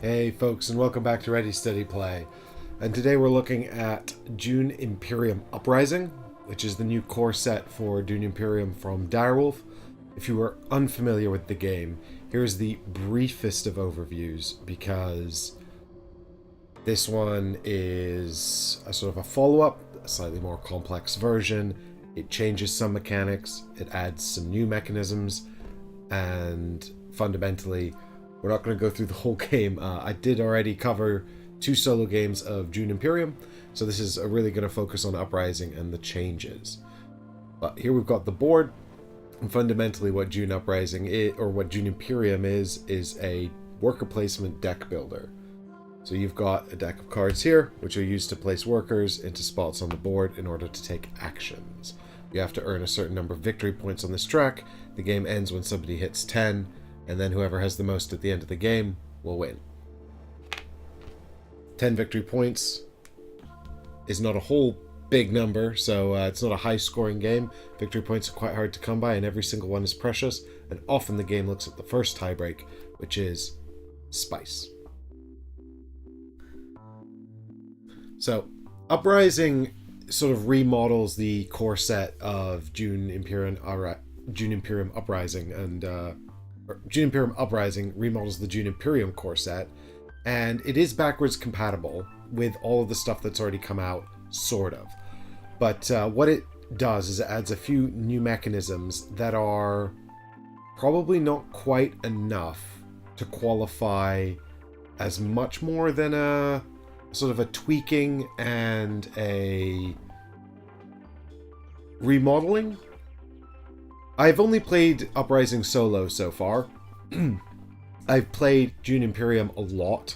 Hey folks, and welcome back to Ready Steady Play. And today we're looking at Dune Imperium Uprising, which is the new core set for Dune Imperium from Direwolf. If you are unfamiliar with the game, here's the briefest of overviews, because this one is a sort of a follow-up, a slightly more complex version. It changes some mechanics, it adds some new mechanisms, and fundamentally, we're not going to go through the whole game. I did already cover 2 solo games of Dune Imperium, so this is really going to focus on Uprising and the changes. But here we've got the board, and fundamentally what Dune Uprising is, or what Dune Imperium is a worker placement deck builder. So you've got a deck of cards here, which are used to place workers into spots on the board in order to take actions. You have to earn a certain number of victory points on this track. The game ends when somebody hits 10, and then whoever has the most at the end of the game will win. 10 victory points is not a whole big number, so it's not a high-scoring game. Victory points are quite hard to come by, and every single one is precious, and often the game looks at the first tiebreak, which is spice. So, Uprising sort of remodels the core set of Dune Imperium Uprising, and Dune Imperium Uprising remodels the Dune Imperium core set, and it is backwards compatible with all of the stuff that's already come out, sort of. But what it does is it adds a few new mechanisms that are probably not quite enough to qualify as much more than a sort of a tweaking and a remodeling. I've only played Uprising solo so far. I've played Dune Imperium a lot.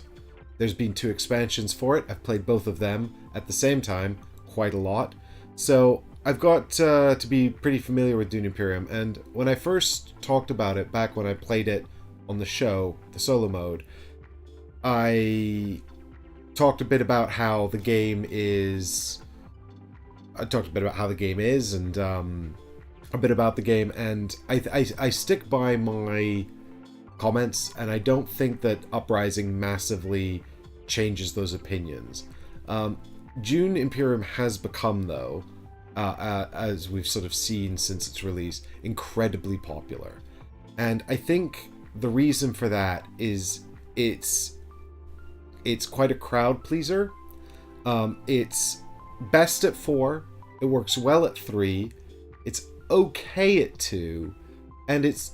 There's been 2 expansions for it. I've played both of them at the same time quite a lot. So I've got to be pretty familiar with Dune Imperium. And when I first talked about it, back when I played it on the show, the solo mode, I talked a bit about how the game is... and a bit about the game, and I stick by my comments, and I don't think that Uprising massively changes those opinions. Dune Imperium has become, though, as we've sort of seen since its release, incredibly popular. And I think the reason for that is it's quite a crowd pleaser. It's best at 4, it works well at 3, it's okay at 2, and it's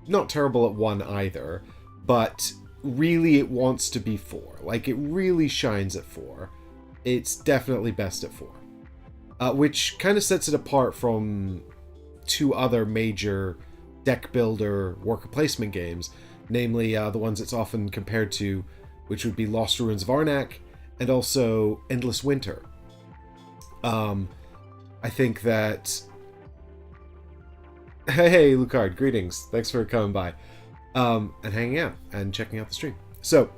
not terrible at 1 either, but really it wants to be 4. Like, it really shines at 4. It's definitely best at 4. Which kind of sets it apart from 2 other major deck builder worker placement games, namely the ones it's often compared to, which would be Lost Ruins of Arnak and also Endless Winter. I think that... Hey, Lucard, greetings. Thanks for coming by and hanging out and checking out the stream. So,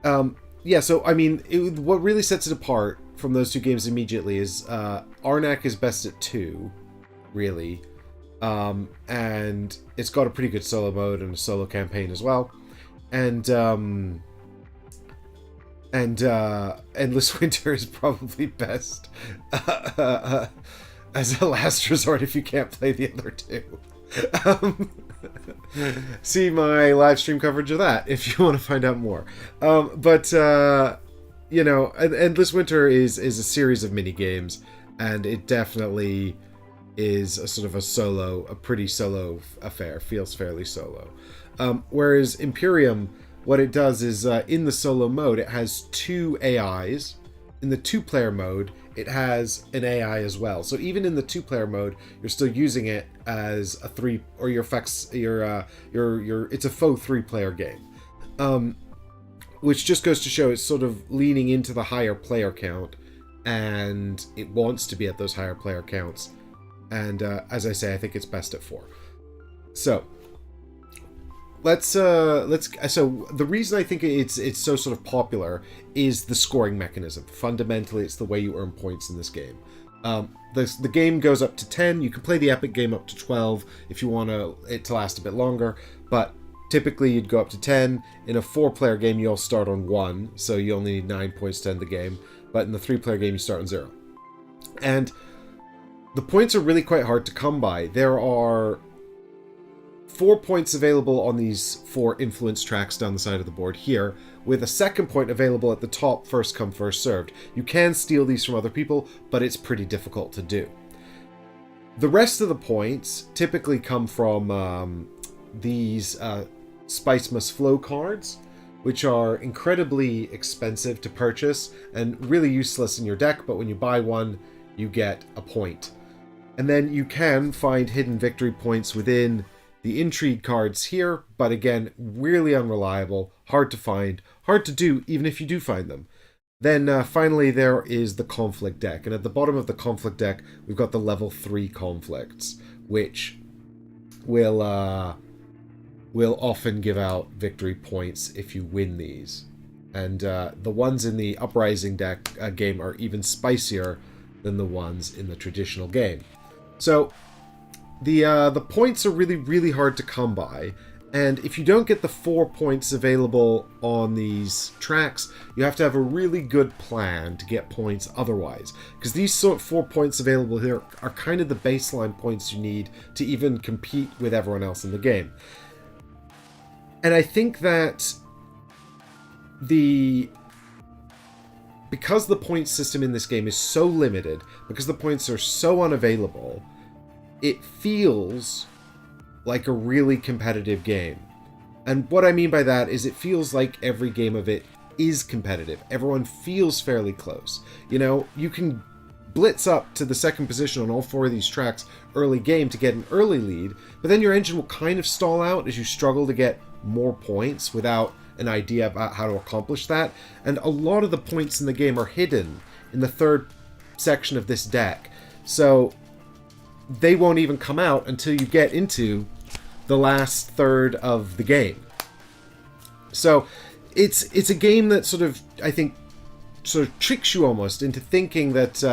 so, I mean, what really sets it apart from those 2 games immediately is Arnak is best at 2, really. And it's got a pretty good solo mode and a solo campaign as well. And Endless Winter is probably best as a last resort if you can't play the other 2. See my live stream coverage of that if you want to find out more. You know, Endless Winter is a series of mini games, and it definitely is a sort of a pretty solo affair. Feels fairly solo. Whereas Imperium, what it does is, in the solo mode, it has 2 AIs. In the 2-player mode, it has an AI as well. So even in the 2-player mode, you're still using it as a 3, or it's a faux 3-player game. Which just goes to show it's sort of leaning into the higher player count, and it wants to be at those higher player counts. And as I say, I think it's best at 4. So so the reason I think it's so sort of popular is the scoring mechanism. Fundamentally, it's the way you earn points in this game. The game goes up to 10. You can play the epic game up to 12 if you want it to last a bit longer, but Typically, you'd go up to 10. In a 4-player game, you all start on 1, so you only need 9 points to end the game. But in the 3-player game, you start on 0. And the points are really quite hard to come by. There are 4 points available on these 4 influence tracks down the side of the board here, with a second point available at the top, first come, first served. You can steal these from other people, but it's pretty difficult to do. The rest of the points typically come from these Spice Must Flow cards, which are incredibly expensive to purchase and really useless in your deck, but when you buy one, you get a point. And then you can find hidden victory points within the intrigue cards here, but again, really unreliable, hard to find, hard to do even if you do find them. Then finally there is the conflict deck, and at the bottom of the conflict deck we've got the level 3 conflicts, which will often give out victory points if you win these. And the ones in the Uprising deck game are even spicier than the ones in the traditional game. So the points are really, really hard to come by. And if you don't get the 4 points available on these tracks, you have to have a really good plan to get points otherwise. Because these 4 points available here are kind of the baseline points you need to even compete with everyone else in the game. And I think that because the point system in this game is so limited, because the points are so unavailable, it feels like a really competitive game. And what I mean by that is it feels like every game of it is competitive. Everyone feels fairly close. You know, you can blitz up to the second position on all 4 of these tracks early game to get an early lead, but then your engine will kind of stall out as you struggle to get more points without an idea about how to accomplish that. And a lot of the points in the game are hidden in the 3rd section of this deck. So they won't even come out until you get into the last third of the game. So it's a game that sort of, I think, sort of tricks you almost into thinking that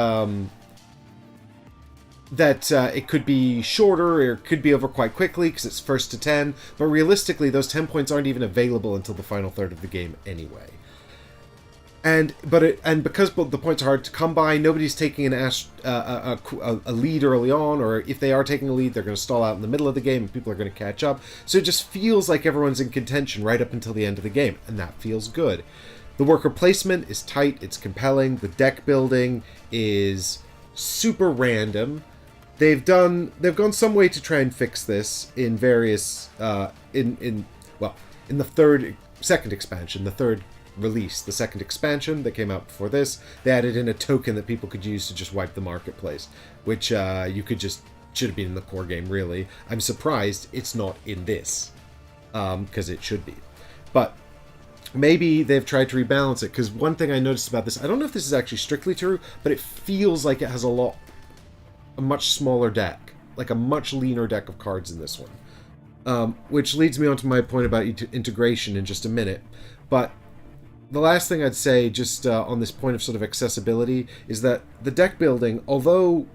it could be shorter or it could be over quite quickly because it's first to 10, but realistically those 10 points aren't even available until the final third of the game anyway. And because the points are hard to come by, nobody's taking a lead early on, or if they are taking a lead, they're going to stall out in the middle of the game and people are going to catch up. So it just feels like everyone's in contention right up until the end of the game, and that feels good. The worker placement is tight, it's compelling, the deck building is super random. They've gone some way to try and fix this in various in the second expansion, the third release, the second expansion that came out before this. They added in a token that people could use to just wipe the marketplace, which should have been in the core game, really. I'm surprised it's not in this, because it should be. But maybe they've tried to rebalance it, because one thing I noticed about this, I don't know if this is actually strictly true, but it feels like it has a much smaller deck, like a much leaner deck of cards in this one. Which leads me on to my point about integration in just a minute. But the last thing I'd say, just on this point of sort of accessibility, is that the deck building, although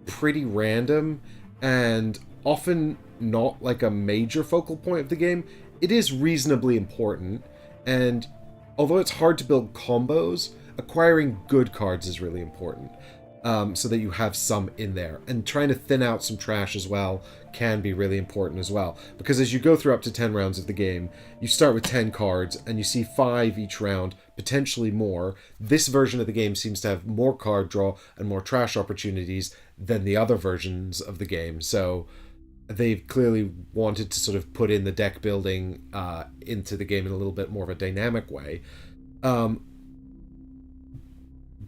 pretty random and often not like a major focal point of the game, it is reasonably important. And although it's hard to build combos, acquiring good cards is really important. So that you have some in there. And trying to thin out some trash as well can be really important as well. Because as you go through up to 10 rounds of the game, you start with 10 cards and you see 5 each round, potentially more. This version of the game seems to have more card draw and more trash opportunities than the other versions of the game. So they've clearly wanted to sort of put in the deck building into the game in a little bit more of a dynamic way.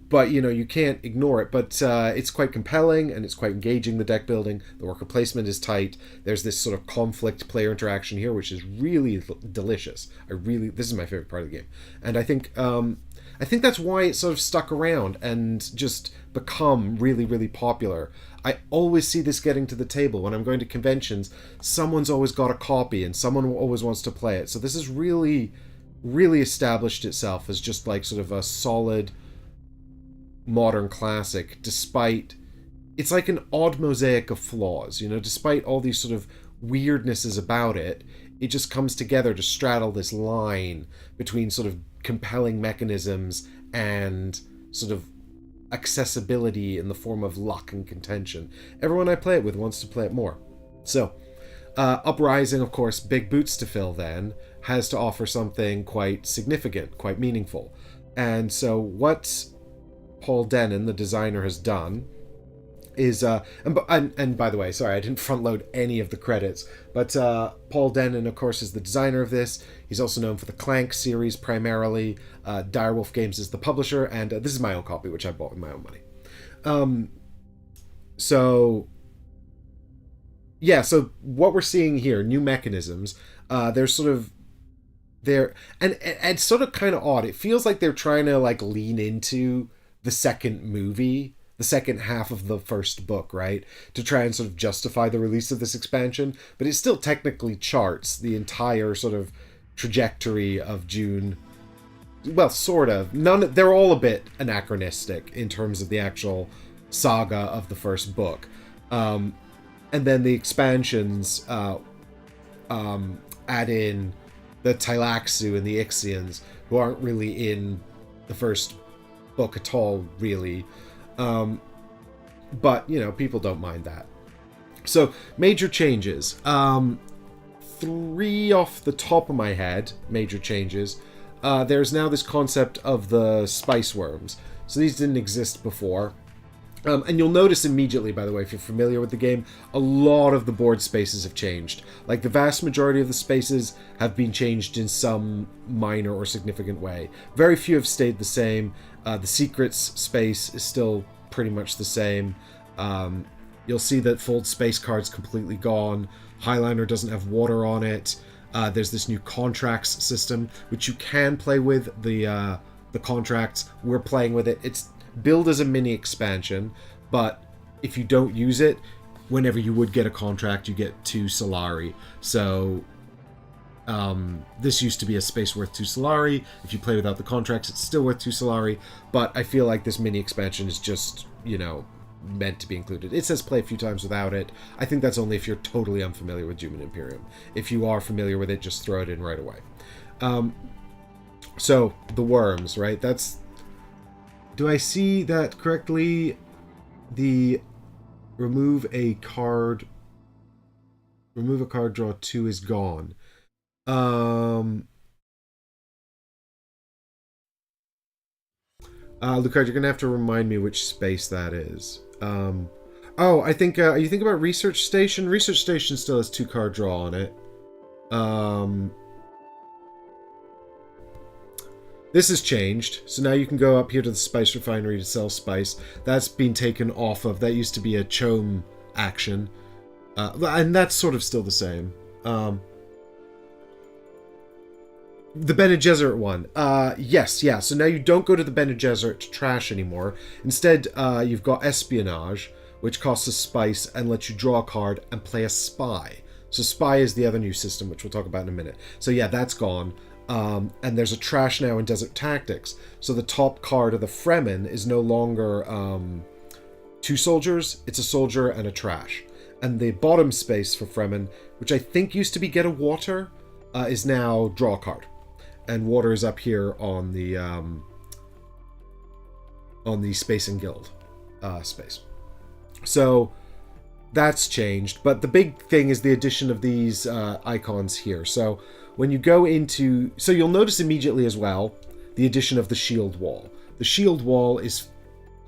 But, you know, you can't ignore it. But it's quite compelling and it's quite engaging, the deck building. The worker placement is tight. There's this sort of conflict player interaction here, which is really delicious. This is my favorite part of the game. And I think that's why it sort of stuck around and just become really, really popular. I always see this getting to the table. When I'm going to conventions, someone's always got a copy and someone always wants to play it. So this has really, really established itself as just like sort of a solid modern classic, despite it's like an odd mosaic of flaws, you know, despite all these sort of weirdnesses about it. it just comes together to straddle this line between sort of compelling mechanisms and sort of accessibility in the form of luck and contention. Everyone I play it with wants to play it more. So, Uprising, of course, big boots to fill then, has to offer something quite significant, quite meaningful. And so what Paul Dennen, the designer, has done is and by the way, sorry, I didn't front load any of the credits, but Paul Dennen, of course, is the designer of this. He's also known for the Clank series primarily. Direwolf Games is the publisher, and this is my own copy, which I bought with my own money. So yeah, so what we're seeing here, new mechanisms. They're sort of and it's sort of kind of odd. It feels like they're trying to like lean into the second movie, the second half of the first book, right? To try and sort of justify the release of this expansion, but it still technically charts the entire sort of trajectory of Dune. Well, sort of. They're all a bit anachronistic in terms of the actual saga of the first book. And then the expansions add in the Tylaxu and the Ixians, who aren't really in the first book at all, really. But, you know, people don't mind that. So, major changes. 3 off the top of my head, major changes. There's now this concept of the spice worms. So these didn't exist before. And you'll notice immediately, by the way, if you're familiar with the game, a lot of the board spaces have changed. Like, the vast majority of the spaces have been changed in some minor or significant way. Very few have stayed the same. The secrets space is still pretty much the same. You'll see that Fold Space card's completely gone. Highliner doesn't have water on it. There's this new contracts system, which you can play with. The contracts, we're playing with it. It's billed as a mini expansion, but if you don't use it, whenever you would get a contract, you get 2 Solari. So this used to be a space worth 2 Solari. If you play without the contracts, it's still worth 2 Solari, but I feel like this mini expansion is just, you know, meant to be included. It says play a few times without it. I think that's only if you're totally unfamiliar with Dune Imperium. If you are familiar with it, just throw it in right away. So the worms, right? Do I see that correctly? The remove a card, draw 2 is gone. Lucard, you're gonna have to remind me which space that is. I think you think about Research Station. Research Station still has 2 card draw on it. This has changed, so now you can go up here to the Spice Refinery to sell spice. That's been taken off of. That used to be a Chome action, and that's sort of still the same. The Bene Gesserit one, yes, yeah. So now you don't go to the Bene Gesserit to trash anymore. Instead, you've got Espionage, which costs a spice and lets you draw a card and play a spy. So spy is the other new system, which we'll talk about in a minute. So yeah, that's gone. And there's a trash now in Desert Tactics. So the top card of the Fremen is no longer 2 soldiers, it's a soldier and a trash. And the bottom space for Fremen, which I think used to be get a water, is now draw a card. And water is up here on the Space and Guild space. So that's changed. But the big thing is the addition of these icons here. So when you go into... So you'll notice immediately as well the addition of the shield wall. The shield wall is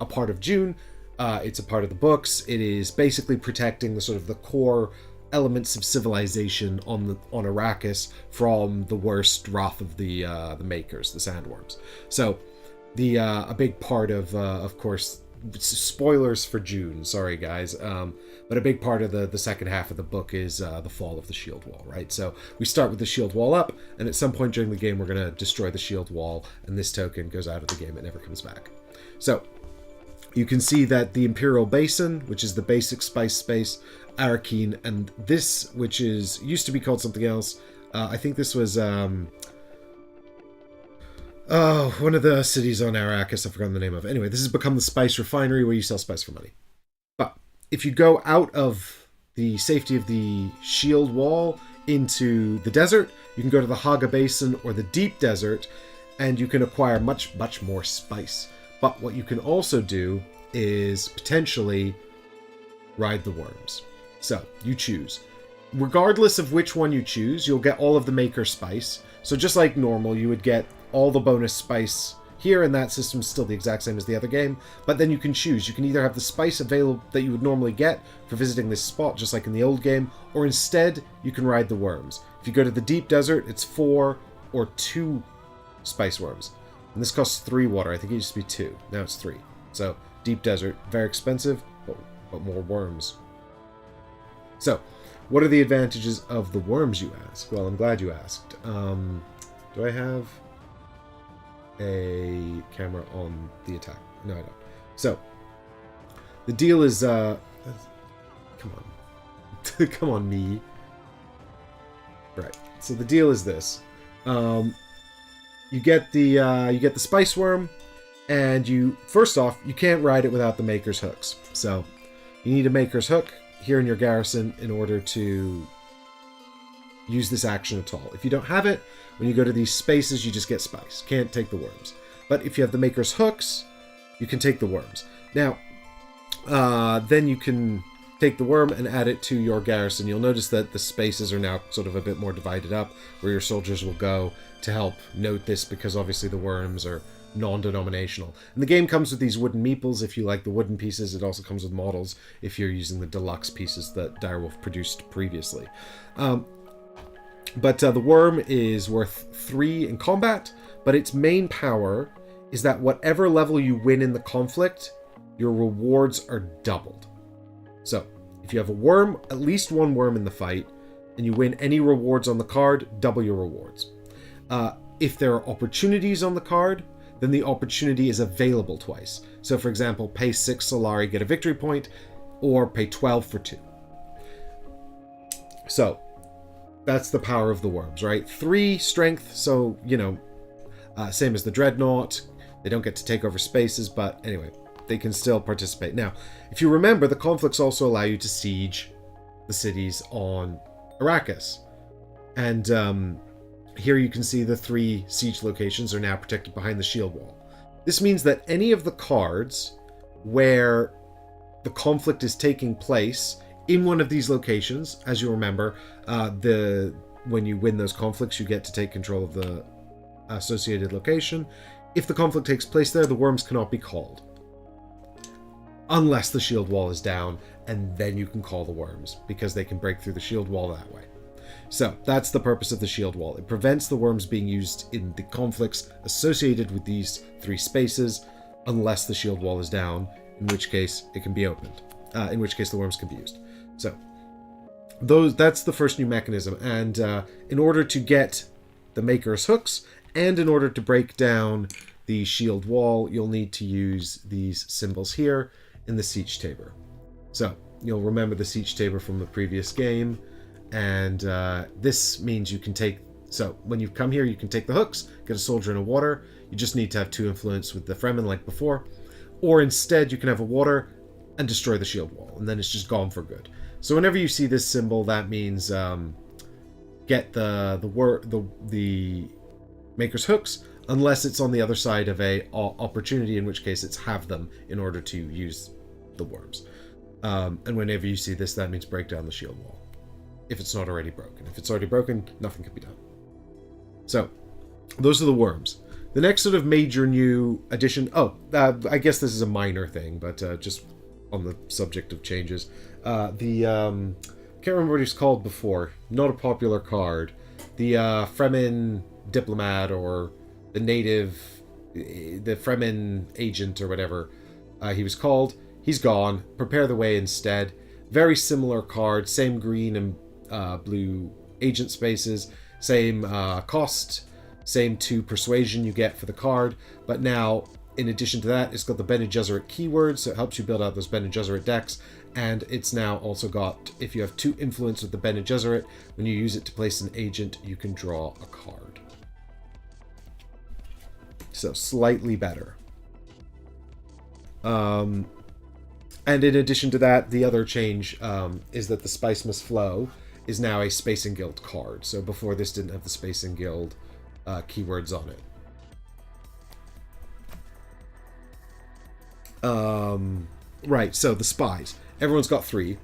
a part of Dune. It's a part of the books. It is basically protecting the sort of the core elements of civilization on Arrakis from the worst wrath of the Makers, the Sandworms. So a big part of course, spoilers for Dune, sorry guys, but a big part of the second half of the book is the fall of the shield wall, right? So we start with the shield wall up, and at some point during the game we're going to destroy the shield wall, and this token goes out of the game. It never comes back. So you can see that the Imperial Basin, which is the basic spice space, Arakeen, and this, which used to be called something else, I think this was one of the cities on Arrakis, I've forgotten the name of. Anyway, this has become the Spice Refinery, where you sell spice for money. But if you go out of the safety of the shield wall into the desert, you can go to the Haga Basin or the Deep Desert, and you can acquire much, much more spice. But what you can also do is potentially ride the worms. So, you choose. Regardless of which one you choose, you'll get all of the maker spice. So just like normal, you would get all the bonus spice here, and that system's still the exact same as the other game. But then you can choose. You can either have the spice available that you would normally get for visiting this spot, just like in the old game, or instead, you can ride the worms. If you go to the Deep Desert, it's 4 or 2 spice worms. And this costs 3 water. I think it used to be 2. Now it's 3. So, Deep Desert, very expensive, but more worms. So, what are the advantages of the worms, you ask? Well, I'm glad you asked. Do I have a camera on the attack? No, I don't. So, the deal is, come on. Come on, me. Right. So the deal is this. You get the spice worm, and first off, you can't ride it without the maker's hooks. So, you need a maker's hook here in your garrison in order to use this action at all. If you don't have it, when you go to these spaces, you just get spice. Can't take the worms. But if you have the maker's hooks, you can take the worms. Now, then you can take the worm and add it to your garrison. You'll notice that the spaces are now sort of a bit more divided up, where your soldiers will go to help note this, because obviously the worms are non-denominational. And the game comes with these wooden meeples if you like the wooden pieces. It also comes with models if you're using the deluxe pieces that Direwolf produced previously. But the worm is worth 3 in combat, but its main power is that whatever level you win in the conflict, your rewards are doubled. So, if you have a worm, at least one worm in the fight, and you win any rewards on the card, double your rewards. If there are opportunities on the card, then the opportunity is available twice. So, for example, pay 6 Solari, get a victory point, or pay 12 for 2. So, that's the power of the worms, right? 3 strength, so, same as the Dreadnought. They don't get to take over spaces, but anyway, they can still participate. Now, if you remember, the conflicts also allow you to siege the cities on Arrakis. And here you can see the 3 siege locations are now protected behind the shield wall. This means that any of the cards where the conflict is taking place in one of these locations, as you remember, when you win those conflicts, you get to take control of the associated location. If the conflict takes place there, the worms cannot be called. Unless the shield wall is down, and then you can call the worms, because they can break through the shield wall that way. So, that's the purpose of the shield wall. It prevents the worms being used in the conflicts associated with these 3 spaces, unless the shield wall is down, in which case it can be opened. In which case the worms can be used. So, that's the first new mechanism, and in order to get the maker's hooks, and in order to break down the shield wall, you'll need to use these symbols here in the siege tabor. So, you'll remember the siege tabor from the previous game, and this means you can take... So, when you come here, you can take the hooks, get a soldier in a water. You just need to have 2 influence with the Fremen like before. Or instead, you can have a water and destroy the shield wall, and then it's just gone for good. So whenever you see this symbol, that means get the maker's hooks, unless it's on the other side of a opportunity, in which case it's have them in order to use the worms. And whenever you see this, that means break down the shield wall, if it's not already broken. If it's already broken, nothing can be done. So, those are the worms. The next sort of major new addition... I guess this is a minor thing, but just on the subject of changes. Can't remember what he's called before. Not a popular card. The Fremen diplomat, or the Fremen agent, or whatever he was called. He's gone. Prepare the way instead. Very similar card. Same green and blue agent spaces. Same cost. Same 2 persuasion you get for the card. But now, in addition to that, it's got the Bene Gesserit keywords, so it helps you build out those Bene Gesserit decks. And it's now also got, if you have 2 influence with the Bene Gesserit, when you use it to place an agent, you can draw a card. So, slightly better. And in addition to that, the other change is that the spice must flow is now a Space and Guild card. So before this didn't have the Space and Guild keywords on it. Right, so the spies. Everyone's got 3.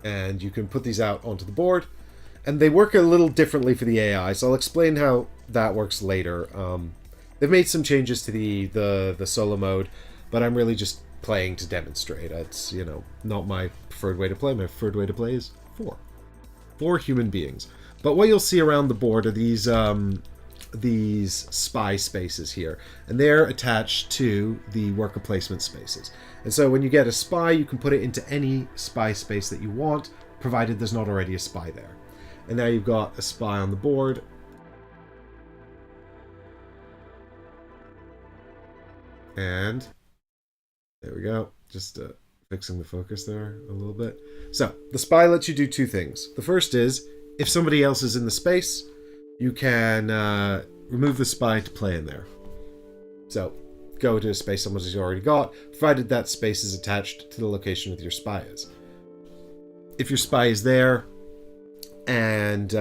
And you can put these out onto the board. And they work a little differently for the AI, so I'll explain how that works later. They've made some changes to the solo mode, but I'm really just playing to demonstrate. It's, you know, not my preferred way to play. My preferred way to play is 4. 4 human beings. But what you'll see around the board are these spy spaces here, and they're attached to the worker placement spaces. And so when you get a spy, you can put it into any spy space that you want, provided there's not already a spy there. And now you've got a spy on the board. And there we go. Just fixing the focus there a little bit. So the spy lets you do 2 things. The first is, if somebody else is in the space, you can remove the spy to play in there. So go to a space someone's already got, provided that space is attached to the location with your spy is. If your spy is there and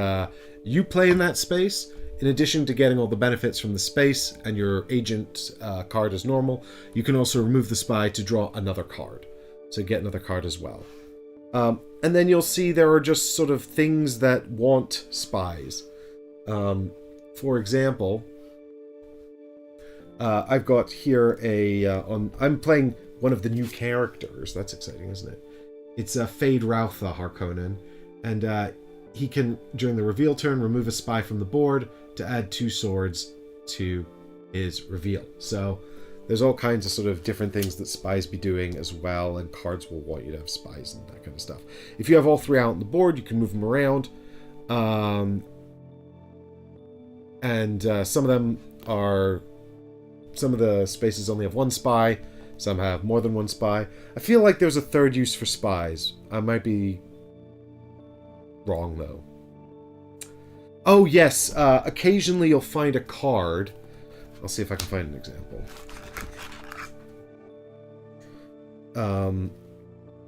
you play in that space, in addition to getting all the benefits from the space and your agent card as normal, you can also remove the spy to draw another card. So get another card as well. And then you'll see there are just sort of things that want spies. For example, I've got here I'm playing one of the new characters. That's exciting, isn't it? It's Fade Routha Harkonnen, and he can, during the reveal turn, remove a spy from the board to add 2 swords to his reveal. So there's all kinds of sort of different things that spies be doing as well, and cards will want you to have spies and that kind of stuff. If you have all 3 out on the board, you can move them around. And some of the spaces only have 1 spy, some have more than 1 spy. I feel like there's a 3rd use for spies. I might be wrong though. Oh yes, occasionally you'll find a card. I'll see if I can find an example.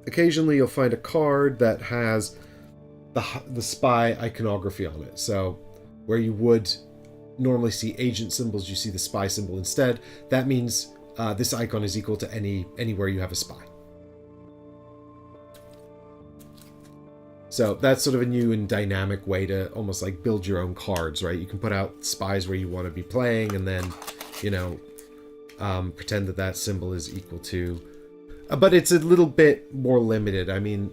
Occasionally you'll find a card that has the spy iconography on it. So where you would normally see agent symbols, you see the spy symbol instead. That means this icon is equal to anywhere you have a spy. So that's sort of a new and dynamic way to almost like build your own cards, right? You can put out spies where you want to be playing, and then, you know, pretend that that symbol is equal to... but it's a little bit more limited. I mean,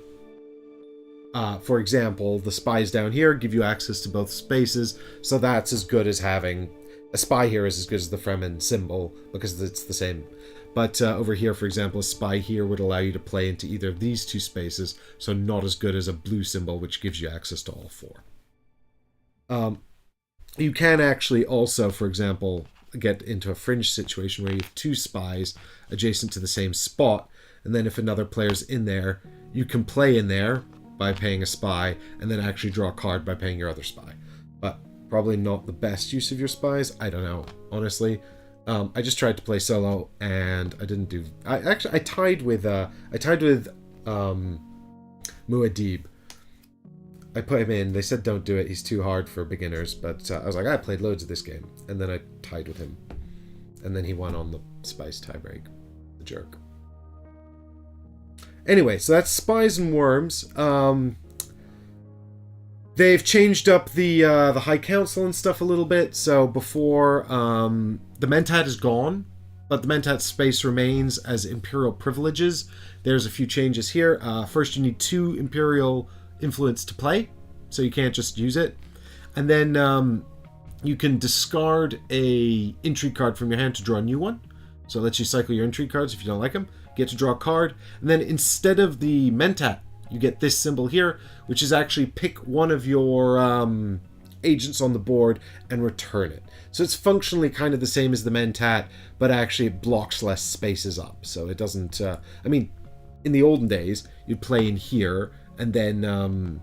for example, the spies down here give you access to both spaces, so that's as good as having... A spy here is as good as the Fremen symbol, because it's the same. But over here, for example, a spy here would allow you to play into either of these 2 spaces, so not as good as a blue symbol, which gives you access to all 4. You can actually also, for example, get into a fringe situation where you have 2 spies adjacent to the same spot, and then if another player's in there, you can play in there by paying a spy, and then actually draw a card by paying your other spy. But probably not the best use of your spies. I don't know, honestly. I just tried to play solo, and I didn't do... I tied with Muad'Dib. I put him in. They said don't do it. He's too hard for beginners. But I was like, I played loads of this game. And then I tied with him. And then he won on the spice tiebreak. The jerk. Anyway, so that's Spies and Worms. They've changed up the High Council and stuff a little bit. So before, the Mentat is gone, but the Mentat space remains as Imperial privileges. There's a few changes here. First, you need 2 Imperial influence to play, so you can't just use it. And then you can discard a intrigue card from your hand to draw a new one. So it lets you cycle your intrigue cards if you don't like them. Get to draw a card. And then instead of the Mentat, you get this symbol here, which is actually pick one of your agents on the board and return it. So it's functionally kind of the same as the Mentat, but actually it blocks less spaces up. So it doesn't... I mean, in the olden days, you'd play in here, and then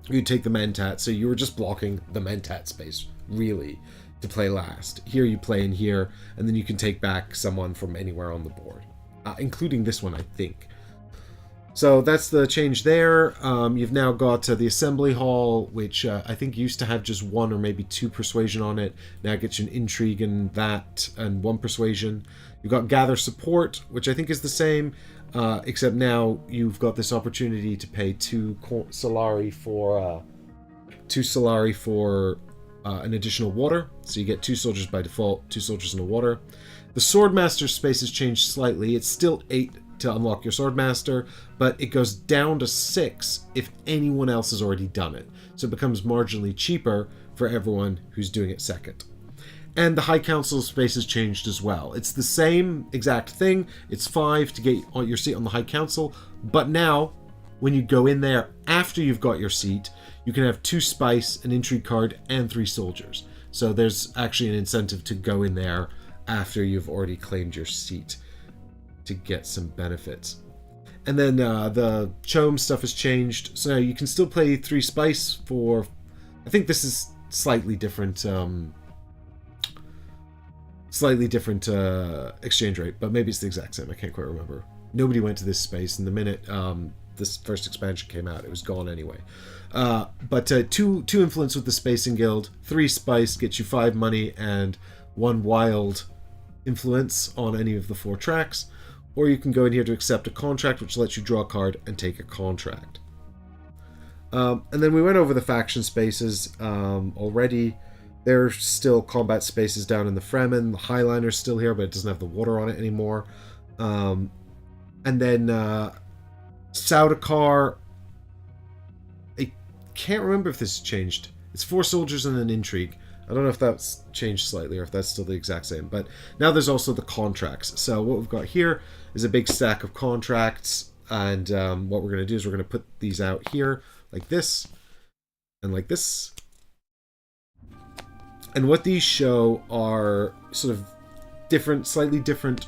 you'd take the Mentat, so you were just blocking the Mentat space, really, to play last. Here you play in here, and then you can take back someone from anywhere on the board, including this one, I think. So that's the change there. You've now got the assembly hall, which I think used to have just one or maybe two persuasion on it. Now it gets you an intrigue and that and one persuasion. You've got gather support, which I think is the same, except now you've got this opportunity to pay two Solari for an additional water. So you get 2 soldiers by default, 2 soldiers in the water. The Swordmaster space has changed slightly. It's still 8 to unlock your Swordmaster, but it goes down to 6 if anyone else has already done it. So it becomes marginally cheaper for everyone who's doing it second. And the High Council space has changed as well. It's the same exact thing. It's 5 to get your seat on the High Council, but now when you go in there after you've got your seat, you can have 2 spice, an intrigue card, and 3 soldiers. So there's actually an incentive to go in there after you've already claimed your seat to get some benefits. And then the Chome stuff has changed. So now you can still play 3 spice for... I think this is slightly different exchange rate, but maybe it's the exact same. I can't quite remember. Nobody went to this space, and the minute this first expansion came out, it was gone anyway. But 2 influence with the Spacing Guild, 3 spice gets you 5 money and 1 wild influence on any of the 4 tracks, or you can go in here to accept a contract, which lets you draw a card and take a contract. And then we went over the faction spaces already. There's still combat spaces down in the Fremen. The Highliner's still here, but it doesn't have the water on it anymore. And then Saudakar, I can't remember if this has changed. It's 4 soldiers and an intrigue. I don't know if that's changed slightly or if that's still the exact same. But now there's also the contracts. So what we've got here is a big stack of contracts. And what we're going to do is we're going to put these out here like this and like this. And what these show are sort of different, slightly different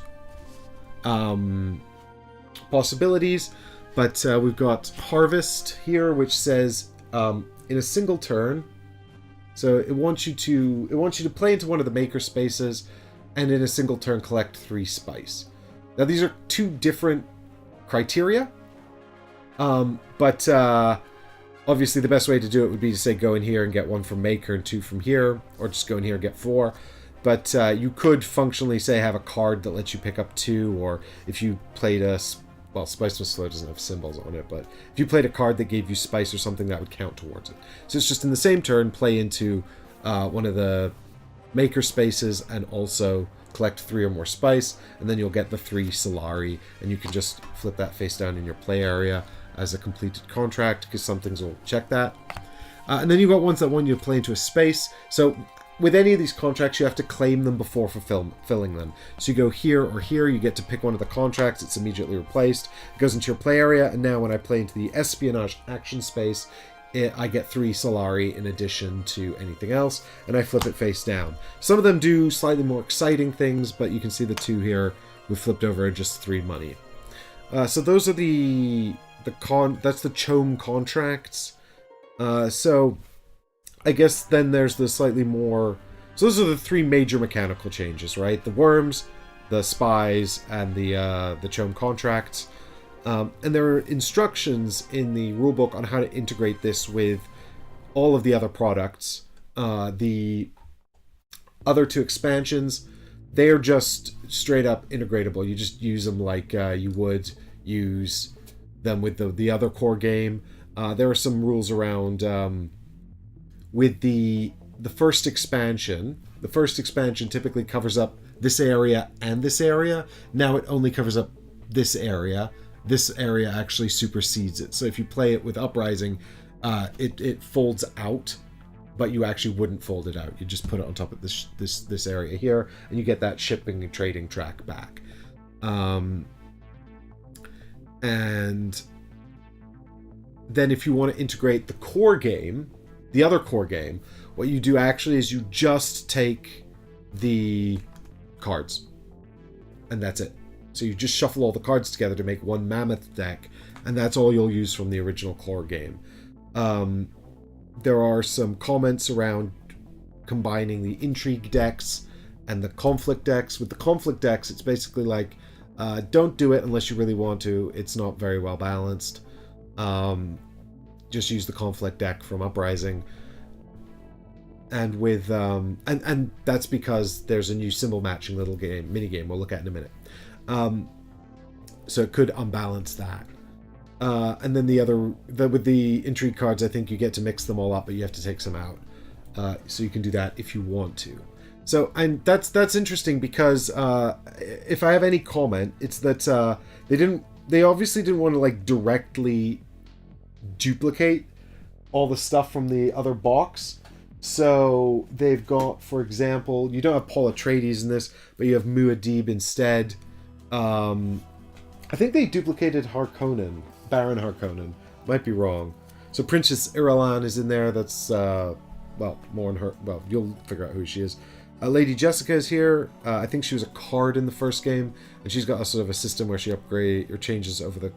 possibilities. But we've got Harvest here, which says in a single turn. So it wants you to play into one of the maker spaces, and in a single turn collect 3 spice. Now these are 2 different criteria, but obviously the best way to do it would be to say go in here and get 1 from maker and 2 from here, or just go in here and get 4. But you could functionally say have a card that lets you pick up 2, or if you played a... Well, Spice was Slow doesn't have symbols on it, but if you played a card that gave you spice or something, that would count towards it. So it's just in the same turn, play into one of the maker spaces and also collect 3 or more spice, and then you'll get the 3 Solari, and you can just flip that face down in your play area as a completed contract, because some things will check that. And then you've got ones that want you to play into a space. So with any of these contracts, you have to claim them before filling them. So you go here or here, you get to pick one of the contracts, it's immediately replaced. It goes into your play area, and now when I play into the espionage action space, I get 3 Solari in addition to anything else, and I flip it face down. Some of them do slightly more exciting things, but you can see the 2 here we flipped over are just 3 money. So those are that's the Chome contracts. So I guess then there's the slightly more... So those are the 3 major mechanical changes, right? The worms, the spies, and the Chome contracts. And there are instructions in the rulebook on how to integrate this with all of the other products. The other 2 expansions, they're just straight up integratable. You just use them like you would use them with the other core game. There are some rules around... with the first expansion typically covers up this area and this area. Now it only covers up this area. This area actually supersedes it. So if you play it with Uprising, it folds out, but you actually wouldn't fold it out. You just put it on top of this area here, and you get that shipping and trading track back. And then if you want to integrate the core game, the other core game, what you do actually is you just take the cards, and that's it. So you just shuffle all the cards together to make one mammoth deck, and that's all you'll use from the original core game. There are some comments around combining the intrigue decks and the conflict decks. With the conflict decks, it's basically like Don't do it unless you really want to. It's not very well balanced. Just use the conflict deck from Uprising. And with and that's because there's a new symbol matching little mini game we'll look at in a minute. So it could unbalance that. And then with the intrigue cards, I think you get to mix them all up, but you have to take some out. So you can do that if you want to. So, and that's interesting because if I have any comment, it's that they obviously didn't want to like directly duplicate all the stuff from the other box. So they've got, for example, you don't have Paul Atreides in this, but you have Muad'Dib instead. I think they duplicated Harkonnen, Baron Harkonnen. Might be wrong. So Princess Irulan is in there. That's well, more on her. Well, you'll figure out who she is. Lady Jessica is here. I think she was a card in the first game, and she's got a sort of a system where she upgrades or changes over the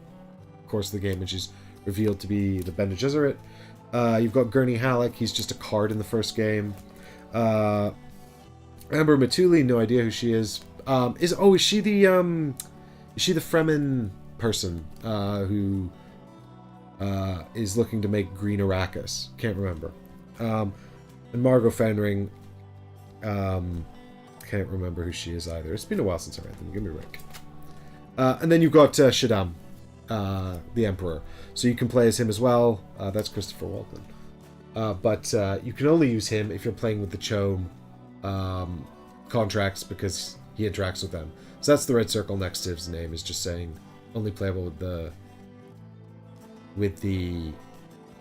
course of the game, and she's revealed to be the Bene Gesserit. You've got Gurney Halleck. He's just a card in the first game. Amber Matuli, no idea who she is. Is she the Fremen person who is looking to make green Arrakis? Can't remember. And Margot Fenring. Can't remember who she is either. It's been a while since I read them. Give me a break. And then you've got Shaddam, the Emperor. So you can play as him as well. That's Christopher Walken. But you can only use him if you're playing with the CHOAM contracts because he interacts with them. So that's the red circle next to his name, is just saying only playable with the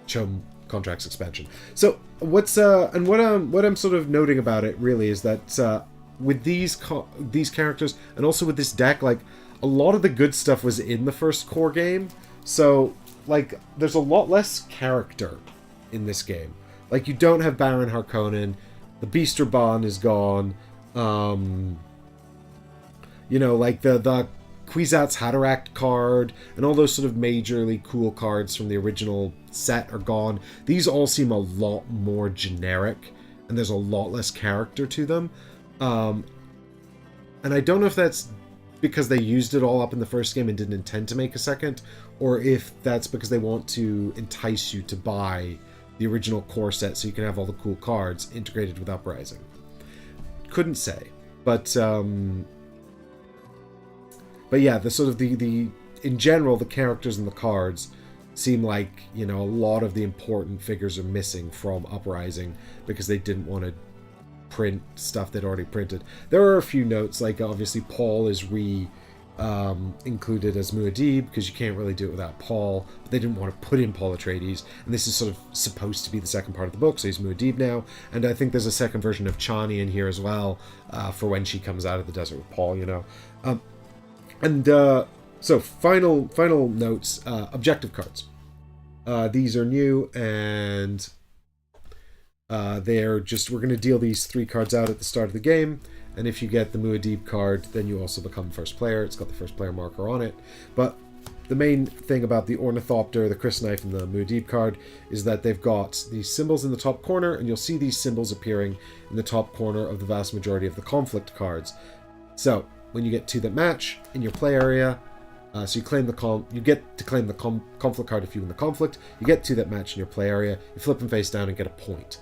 CHOAM contracts expansion. So what I'm sort of noting about it really is that with these characters and also with this deck, like a lot of the good stuff was in the first core game. So like there's a lot less character in this game. Like you don't have Baron Harkonnen, the Beast Raban is gone. You know, like the Kwisatz Haderach card and all those sort of majorly cool cards from the original set are gone. These all seem a lot more generic, and there's a lot less character to them. And I don't know if that's because they used it all up in the first game and didn't intend to make a second, or if that's because they want to entice you to buy the original core set so you can have all the cool cards integrated with Uprising. Couldn't say, but yeah, the sort of the in general, the characters and the cards seem like, you know, a lot of the important figures are missing from Uprising because they didn't want to print stuff they'd already printed. There are a few notes, like obviously Paul is included as Muad'Dib because you can't really do it without Paul, but they didn't want to put in Paul Atreides, and this is sort of supposed to be the second part of the book, so he's Muad'Dib now, and I think there's a second version of Chani in here as well for when she comes out of the desert with Paul, you know. So final notes, objective cards. These are new, and we're going to deal these 3 cards out at the start of the game, and if you get the Muad'Dib card, then you also become first player. It's got the first player marker on it. But the main thing about the Ornithopter, the Crysknife, and the Muad'Dib card is that they've got these symbols in the top corner, and you'll see these symbols appearing in the top corner of the vast majority of the conflict cards. So when you get 2 that match in your play area, so you get to claim the conflict card if you win the conflict. You get 2 that match in your play area. You flip them face down and get a point.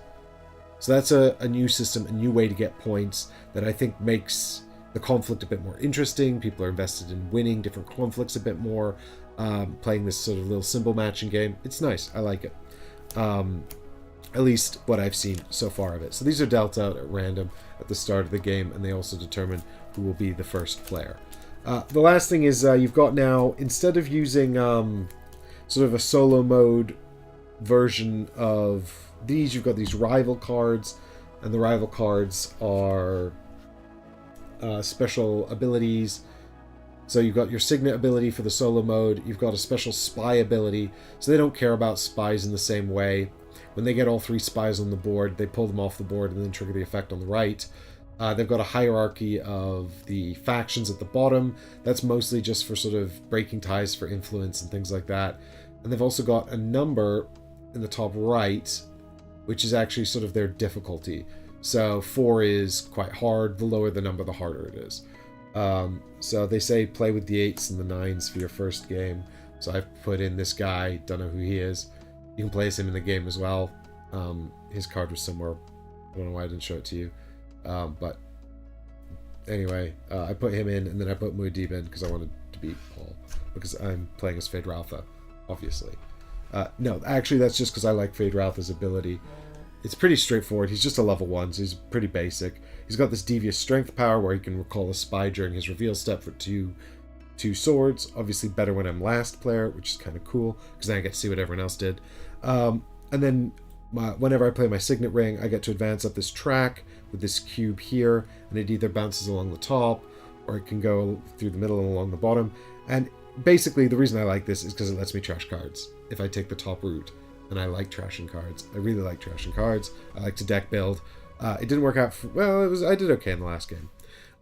So that's a new system, a new way to get points that I think makes the conflict a bit more interesting. People are invested in winning different conflicts a bit more, playing this sort of little symbol matching game. It's nice. I like it. At least what I've seen so far of it. So these are dealt out at random at the start of the game, and they also determine who will be the first player. The last thing is you've got now, instead of using sort of a solo mode version of these, you've got these rival cards, and the rival cards are special abilities. So you've got your Signet ability for the solo mode, you've got a special spy ability, so they don't care about spies in the same way. When they get all 3 spies on the board, they pull them off the board and then trigger the effect on the right. They've got a hierarchy of the factions at the bottom. That's mostly just for sort of breaking ties for influence and things like that. And they've also got a number in the top right, which is actually sort of their difficulty. So 4 is quite hard. The lower the number, the harder it is. So they say play with the 8s and the 9s for your first game. So I've put in this guy, don't know who he is. You can place him in the game as well. His card was somewhere. I don't know why I didn't show it to you. But anyway, I put him in, and then I put Muad'Dib in because I wanted to beat Paul. Because I'm playing as Feyd-Rautha, obviously. No, actually that's just because I like Feyd-Rautha's ability. It's pretty straightforward. He's just a level 1, so he's pretty basic. He's got this devious strength power where he can recall a spy during his reveal step for two swords. Obviously better when I'm last player, which is kind of cool, because then I get to see what everyone else did. And then whenever I play my Signet Ring, I get to advance up this track with this cube here, and it either bounces along the top, or it can go through the middle and along the bottom. And basically, the reason I like this is because it lets me trash cards if I take the top route. And I like trashing cards. I really like trashing cards. I like to deck build. It didn't work out. I did okay in the last game.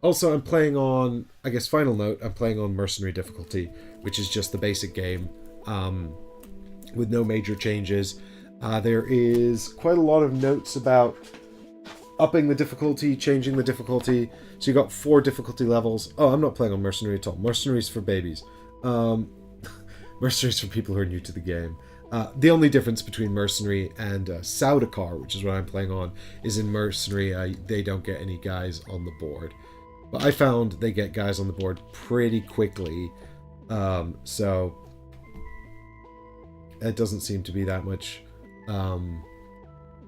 Also, I'm playing on, I guess, final note, I'm playing on Mercenary difficulty, which is just the basic game with no major changes. There is quite a lot of notes about upping the difficulty, changing the difficulty. So you got 4 difficulty levels. Oh, I'm not playing on Mercenary at all. Mercenary's for babies. Mercenary's for people who are new to the game. The only difference between Mercenary and Saudakar, which is what I'm playing on, is in Mercenary, they don't get any guys on the board. But I found they get guys on the board pretty quickly. So it doesn't seem to be that much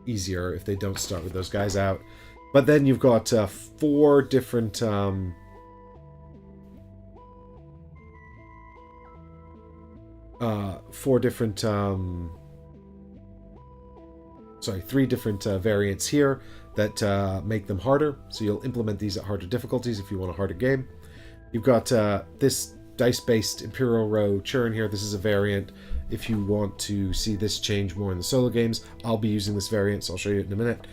easier if they don't start with those guys out. But then you've got 4 different... 3 different variants here that make them harder. So you'll implement these at harder difficulties if you want a harder game. You've got this dice-based Imperial Row churn here. This is a variant. If you want to see this change more in the solo games, I'll be using this variant, so I'll show you it in a minute.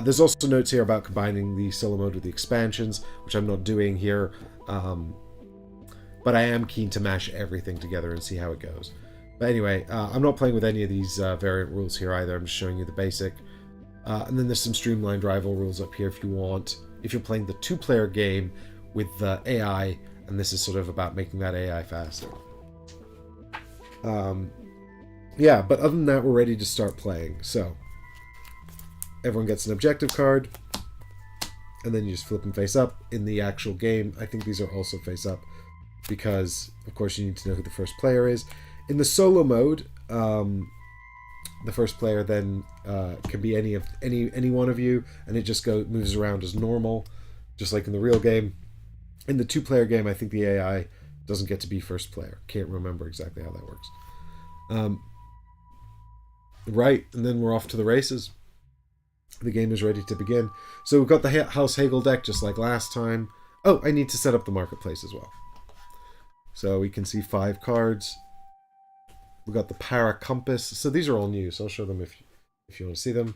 There's also notes here about combining the solo mode with the expansions, which I'm not doing here. But I am keen to mash everything together and see how it goes. But anyway, I'm not playing with any of these variant rules here either. I'm just showing you the basic. And then there's some streamlined rival rules up here if you want. If you're playing the 2-player game with the AI, and this is sort of about making that AI faster. Yeah, but other than that, we're ready to start playing. So, everyone gets an objective card, and then you just flip them face up. In the actual game, I think these are also face up, because, of course, you need to know who the first player is. In the solo mode, the first player then can be any one of you, and it just moves around as normal, just like in the real game. In the 2-player game, I think the AI doesn't get to be first player. Can't remember exactly how that works. Right, and then we're off to the races. The game is ready to begin. So we've got the House Hagel deck just like last time. Oh, I need to set up the marketplace as well. So we can see 5 cards. We've got the Para Compass. So these are all new, so I'll show them if you want to see them.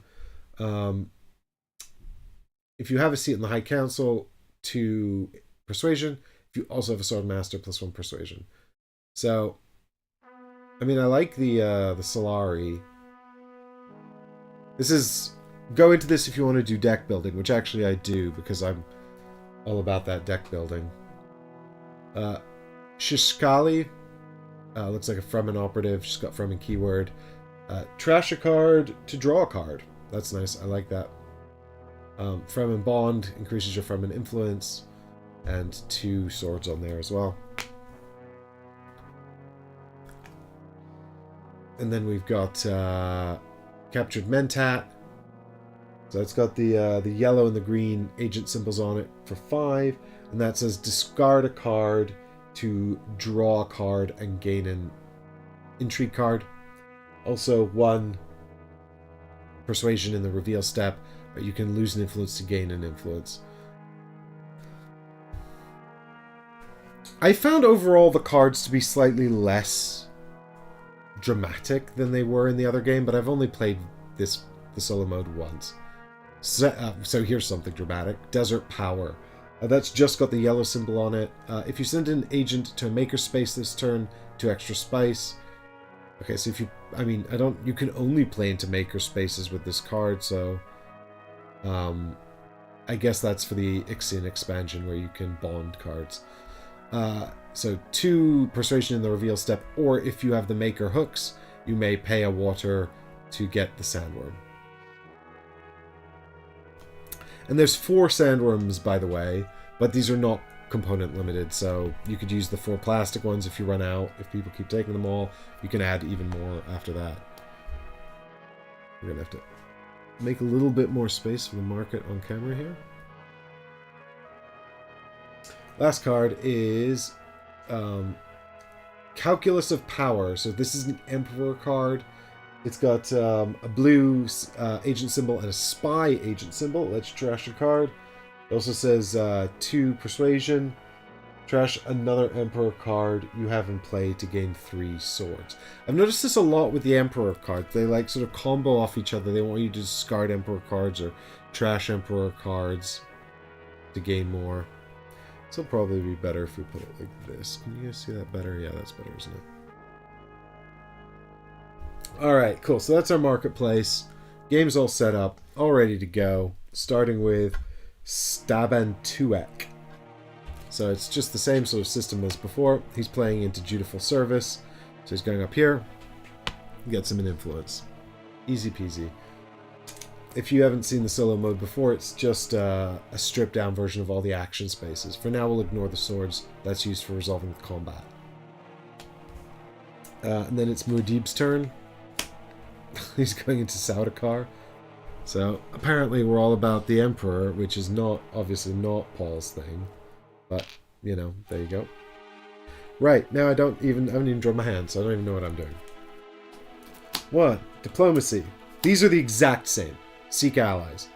If you have a seat in the High Council, 2 Persuasion. If you also have a Sword Master, +1 Persuasion. So, I mean, I like the Solari. Go into this if you want to do deck building, which actually I do, because I'm all about that deck building. Shishkali. Looks like a Fremen operative. She's got Fremen keyword. Trash a card to draw a card. That's nice. I like that. Fremen Bond increases your Fremen influence. And 2 swords on there as well. And then we've got Captured Mentat. So it's got the yellow and the green agent symbols on it for 5. And that says discard a card to draw a card and gain an intrigue card. Also 1 persuasion in the reveal step, but you can lose an influence to gain an influence. I found overall the cards to be slightly less dramatic than they were in the other game, but I've only played the solo mode once. So here's something dramatic. Desert Power. That's just got the yellow symbol on it. If you send an agent to a makerspace this turn, 2 extra spice. Okay, so if you... I mean, you can only play into makerspaces with this card, so... I guess that's for the Ixion expansion where you can bond cards. So 2 persuasion in the reveal step, or if you have the maker hooks, you may pay a water to get the sandworm. And there's 4 sandworms, by the way, but these are not component limited, so you could use the 4 plastic ones if you run out. If people keep taking them all, you can add even more after that. We're gonna have to make a little bit more space for the market on camera here. Last card is Calculus of Power. So this is an Emperor card. It's got a blue agent symbol and a spy agent symbol. Let's trash a card. It also says 2 persuasion. Trash another Emperor card you have in play to gain 3 swords. I've noticed this a lot with the Emperor cards. They like sort of combo off each other. They want you to discard Emperor cards or trash Emperor cards to gain more. This will probably be better if we put it like this. Can you guys see that better? Yeah, that's better, isn't it? Alright, cool. So that's our marketplace. Game's all set up, all ready to go. Starting with Stabantuek. So it's just the same sort of system as before. He's playing into Dutiful Service. So he's going up here. Gets him an influence. Easy peasy. If you haven't seen the solo mode before, it's just a stripped down version of all the action spaces. For now, we'll ignore the swords. That's used for resolving the combat. And then it's Muad'Dib's turn. He's going into Saudakar. So apparently we're all about the Emperor, which is not, obviously not Paul's thing. But, you know, there you go. Right, now I haven't even drawn my hand, so I don't even know what I'm doing. 1. Diplomacy. These are the exact same. Seek allies.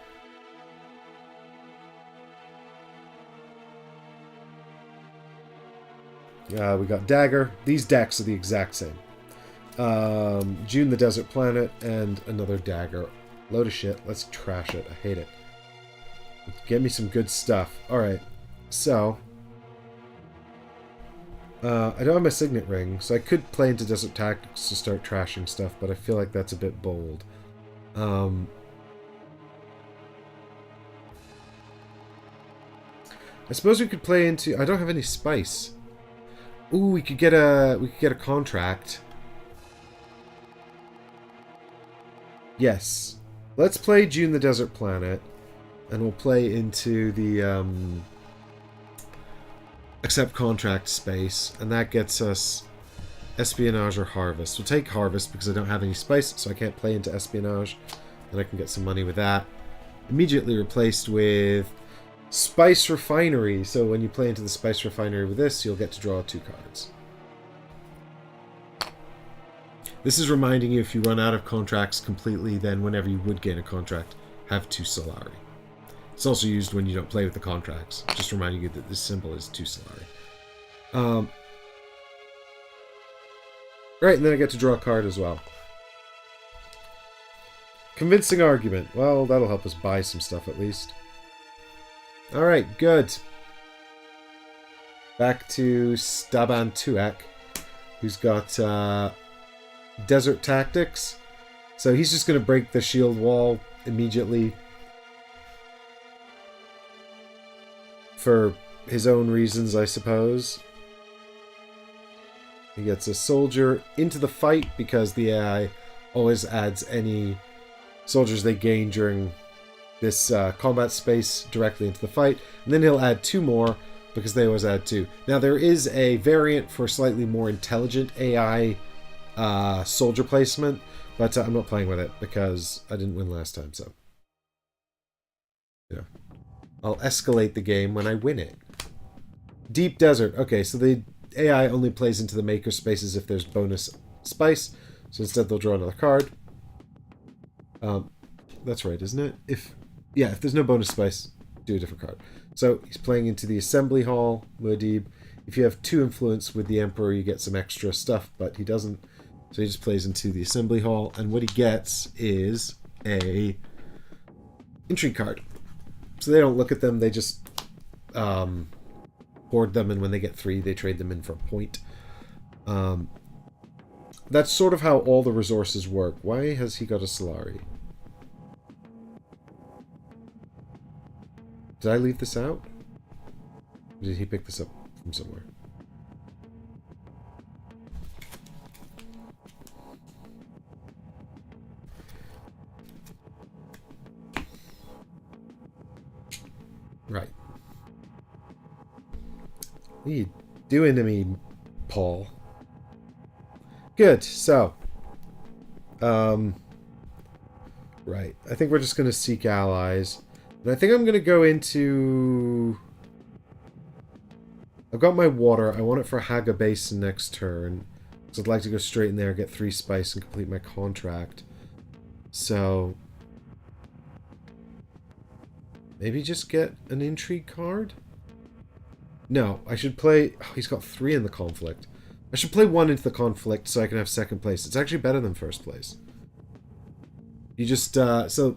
We got Dagger. These decks are the exact same. Dune the Desert Planet, and another Dagger. Load of shit. Let's trash it. I hate it. Get me some good stuff. Alright. So, I don't have my Signet Ring, so I could play into Desert Tactics to start trashing stuff, but I feel like that's a bit bold. I suppose we could play into... I don't have any spice. Ooh, we could get a contract. Yes. Let's play Dune the Desert Planet, and we'll play into the accept contract space, and that gets us espionage or harvest. We'll take harvest because I don't have any spice, so I can't play into espionage, and I can get some money with that. Immediately replaced with spice refinery. So when you play into the spice refinery with this, you'll get to draw 2 cards. This is reminding you if you run out of contracts completely, then whenever you would gain a contract, have 2 Solari. It's also used when you don't play with the contracts. Just reminding you that this symbol is 2 Solari. Right, and then I get to draw a card as well. Convincing argument. Well, that'll help us buy some stuff at least. Alright, good. Back to Stabantuek, who's got Desert Tactics. So he's just going to break the shield wall immediately. For his own reasons, I suppose. He gets a soldier into the fight because the AI always adds any soldiers they gain during this combat space directly into the fight. And then he'll add 2 more because they always add 2. Now there is a variant for slightly more intelligent AI soldier placement, but I'm not playing with it because I didn't win last time, so... yeah. I'll escalate the game when I win it. Deep Desert. Okay, so the AI only plays into the maker spaces if there's bonus spice. So instead they'll draw another card. That's right, isn't it? If there's no bonus spice, do a different card. So he's playing into the Assembly Hall, Muad'Dib. If you have 2 influence with the Emperor, you get some extra stuff, but he doesn't. So he just plays into the Assembly Hall, and what he gets is a intrigue card. So they don't look at them, they just hoard them, and when they get 3, they trade them in for a point. That's sort of how all the resources work. Why has he got a Solari? Did I leave this out? Or did he pick this up from somewhere? Right. What are you doing to me, Paul? Good, so... Right. I think we're just going to seek allies. And I think I'm going to go into... I've got my water. I want it for Haga Basin next turn. Because I'd like to go straight in there, get 3 spice, and complete my contract. So... Maybe just get an intrigue card? No, I should play... Oh, he's got 3 in the conflict. I should play 1 into the conflict so I can have 2nd place. It's actually better than 1st place. You just... So,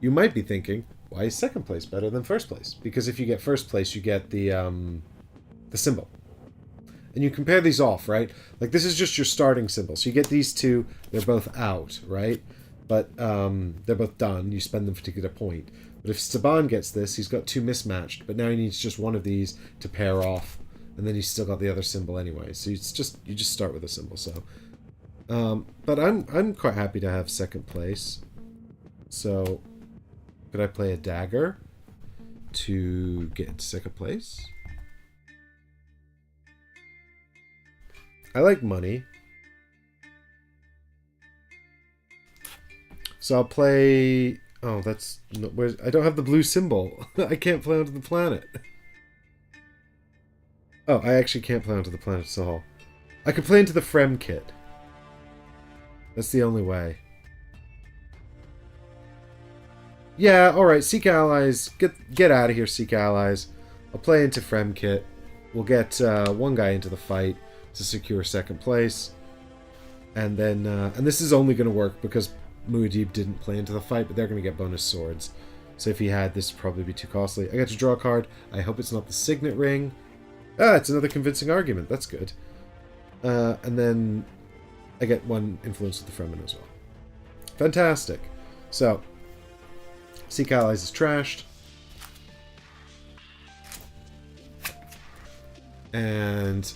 you might be thinking, why is 2nd place better than 1st place? Because if you get 1st place, you get the symbol. And you compare these off, right? Like, this is just your starting symbol. So you get these 2, they're both out, right? But they're both done. You spend them for to get a point. But if Staban gets this, he's got 2 mismatched, but now he needs just 1 of these to pair off, and then he's still got the other symbol anyway. So it's just you just start with a symbol. So, but I'm quite happy to have 2nd place. So, could I play a dagger to get 2nd place? I like money. So I'll play... Oh, that's... No, where's, I don't have the blue symbol. I can't play onto the planet. Oh, I actually can't play onto the planet at all. I could play into the Frem kit. That's the only way. Yeah, alright, seek allies. Get out of here, seek allies. I'll play into Frem kit. We'll get 1 guy into the fight to secure 2nd place. And then... and this is only going to work because... Muad'Dib didn't play into the fight, but they're going to get bonus swords. So if he had, this would probably be too costly. I get to draw a card. I hope it's not the Signet Ring. Ah, it's another convincing argument. That's good. And then I get 1 influence with the Fremen as well. Fantastic. So, Seek Allies is trashed. And...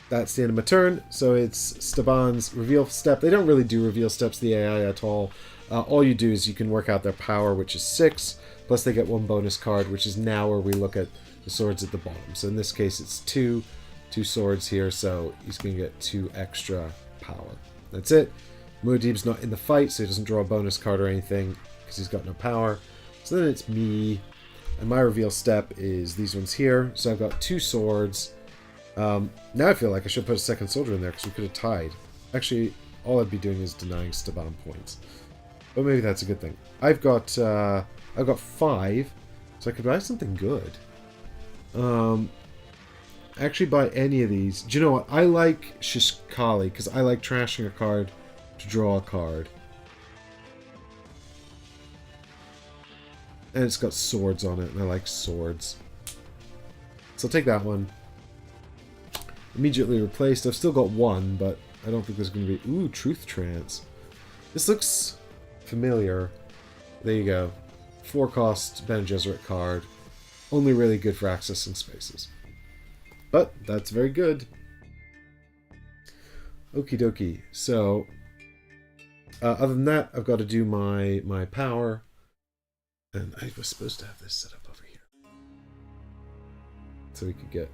that's the end of my turn, so it's Staban's reveal step. They don't really do reveal steps, the AI, at all. All you do is you can work out their power, which is 6, plus they get 1 bonus card, which is now where we look at the swords at the bottom. So in this case, it's 2 swords here, so he's going to get 2 extra power. That's it. Muad'Dib's not in the fight, so he doesn't draw a bonus card or anything, because he's got no power. So then it's me, and my reveal step is these ones here. So I've got 2 swords. Now I feel like I should put a 2nd soldier in there because we could have tied. Actually, all I'd be doing is denying Staban points. But maybe that's a good thing. I've got 5, so I could buy something good. Actually buy any of these. Do you know what? I like Shishkali because I like trashing a card to draw a card. And it's got swords on it, and I like swords. So I'll take that one. Immediately replaced. I've still got 1, but I don't think there's going to be... Ooh, Truth Trance. This looks familiar. There you go. 4-cost Bene Gesserit card. Only really good for accessing spaces. But that's very good. Okie dokie. So, other than that, I've got to do my power. And I was supposed to have this set up over here. So we could get...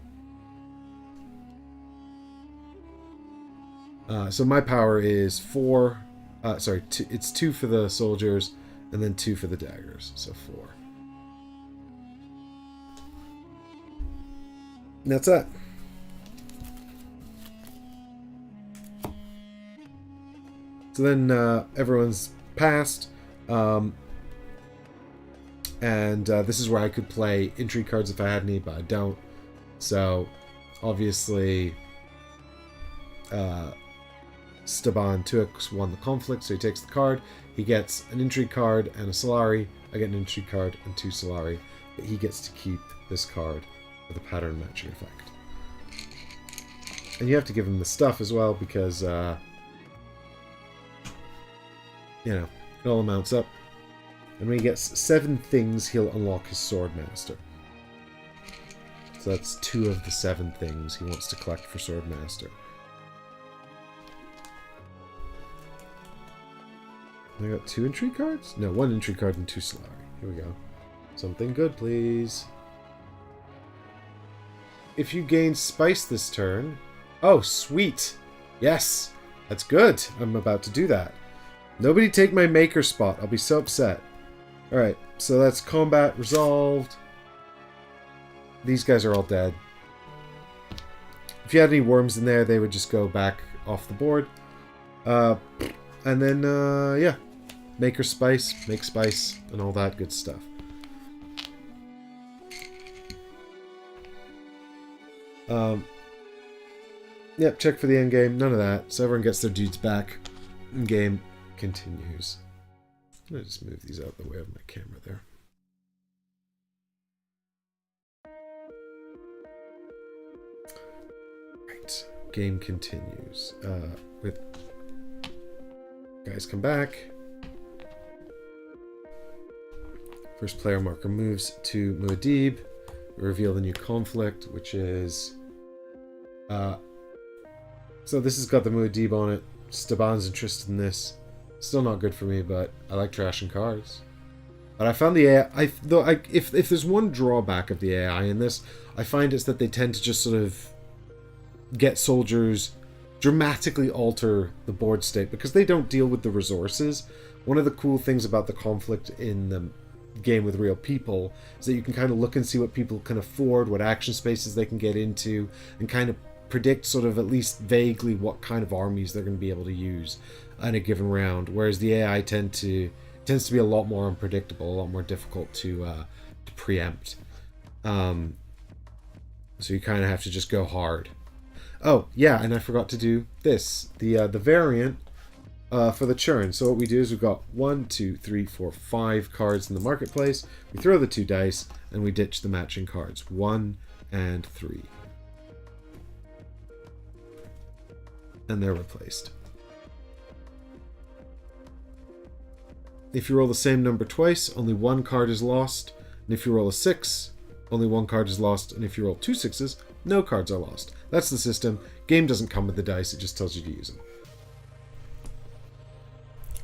so my power is 4... sorry, it's 2 for the soldiers, and then 2 for the daggers. So 4. And that's that. So then everyone's passed. And this is where I could play intrigue cards if I had any, but I don't. So, obviously... Staban Tuek won the conflict, so he takes the card. He gets an intrigue card and a Solari. I get an intrigue card and 2 Solari. But he gets to keep this card with a pattern matching effect. And you have to give him the stuff as well because, you know, it all amounts up. And when he gets 7 things, he'll unlock his Swordmaster. So that's 2 of the 7 things he wants to collect for Swordmaster. I got 2 intrigue cards? No, 1 intrigue card and 2 salary. Here we go. Something good, please. If you gain spice this turn... Oh, sweet! Yes! That's good! I'm about to do that. Nobody take my maker spot. I'll be so upset. Alright, so that's combat resolved. These guys are all dead. If you had any worms in there, they would just go back off the board. And then, yeah. Maker spice, make spice, and all that good stuff. Yep, check for the end game. None of that. So everyone gets their dudes back. Game continues. I'm going to just move these out of the way of my camera there. Right. Game continues. With guys come back. First player marker moves to Muad'Dib. Reveal the new conflict, which is... so this has got the Muad'Dib on it. Staban's interested in this. Still not good for me, but I like trashing cards. But I found the AI... if there's one drawback of the AI in this, I find it's that they tend to just sort of get soldiers... dramatically alter the board state, because they don't deal with the resources. One of the cool things about the conflict in the game with real people is that you can kind of look and see what people can afford, what action spaces they can get into, and kind of predict sort of at least vaguely what kind of armies they're going to be able to use in a given round, whereas the AI tends to be a lot more unpredictable, a lot more difficult to preempt. So you kind of have to just go hard. Oh, yeah, and I forgot to do this. The variant for the churn. So what we do is we've got 1, 2, 3, 4, 5 cards in the marketplace. We throw the 2 dice, and we ditch the matching cards. 1 and 3. And they're replaced. If you roll the same number twice, only 1 card is lost. And if you roll a 6, only 1 card is lost. And if you roll 2 6s, no cards are lost. That's the system. Game doesn't come with the dice, it just tells you to use them.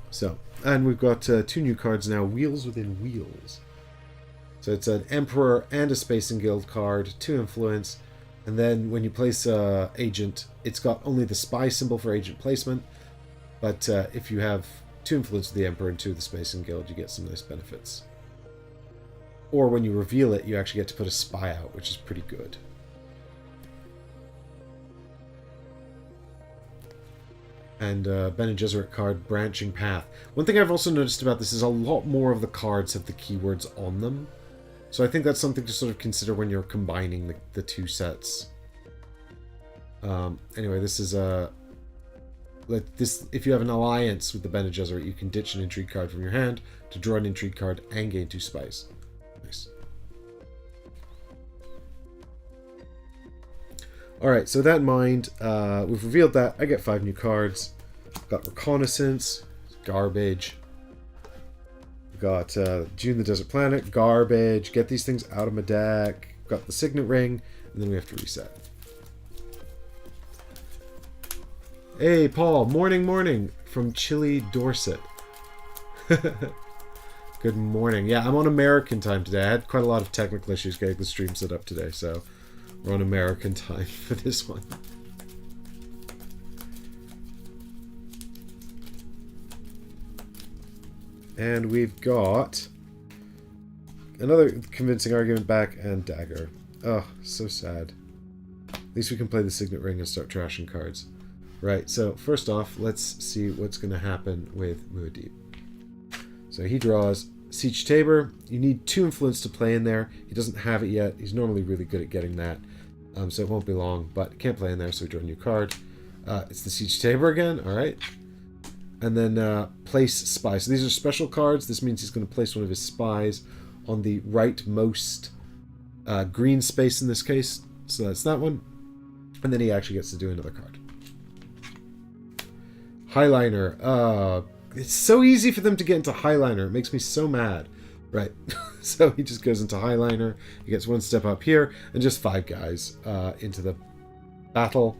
So, and we've got 2 new cards now, Wheels Within Wheels. So it's an Emperor and a Space and Guild card, 2 influence, and then when you place Agent, it's got only the spy symbol for agent placement, but if you have 2 influence with the Emperor and 2 of the Space and Guild, you get some nice benefits. Or when you reveal it, you actually get to put a spy out, which is pretty good. And Bene Gesserit card, Branching Path. One thing I've also noticed about this is a lot more of the cards have the keywords on them. So I think that's something to sort of consider when you're combining the 2 sets. Anyway, this is if you have an alliance with the Bene Gesserit, you can ditch an intrigue card from your hand to draw an intrigue card and gain 2 spice. Nice. Alright, so with that in mind, we've revealed that. I get 5 new cards. Got Reconnaissance, garbage. We've got Dune the Desert Planet, garbage. Get these things out of my deck. Got the Signet Ring, and then we have to reset. Hey, Paul. Morning from chilly Dorset. Good morning. Yeah, I'm on American time today. I had quite a lot of technical issues getting the stream set up today, so we're on American time for this one. And we've got another convincing argument back and dagger. Oh, so sad. At least we can play the Signet Ring and start trashing cards. Right, so first off, let's see what's going to happen with Muad'Dib. So he draws Siege Tabor. You need 2 influence to play in there. He doesn't have it yet. He's normally really good at getting that. So it won't be long, but can't play in there, so we draw a new card. It's the Siege Tabor again, alright. And then place Spy. So these are special cards. This means he's going to place one of his spies on the rightmost green space in this case. So that's that one. And then he actually gets to do another card. Highliner. It's so easy for them to get into Highliner. It makes me so mad. Right. So he just goes into Highliner. He gets one step up here, and just 5 guys into the battle.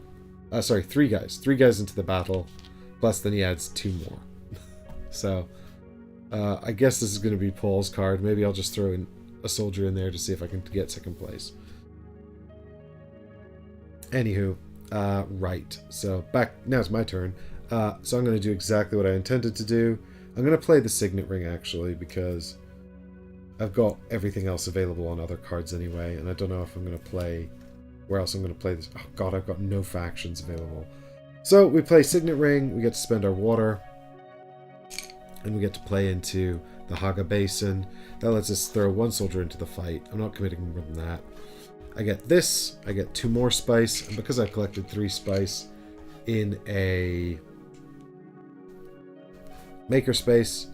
Sorry, 3 guys. 3 guys into the battle. Plus then he adds 2 more. So I guess this is going to be Paul's card. Maybe I'll just throw in a soldier in there to see if I can get 2nd place. Anywho, right. So back now it's my turn. So I'm going to do exactly what I intended to do. I'm going to play the Signet Ring actually because I've got everything else available on other cards anyway, and I don't know if I'm going to play where else I'm going to play this. Oh god, I've got no factions available. So we play Signet Ring, we get to spend our water, and we get to play into the Haga Basin. That lets us throw 1 soldier into the fight. I'm not committing more than that. I get this, I get 2 more spice, and because I've collected 3 spice in a makerspace,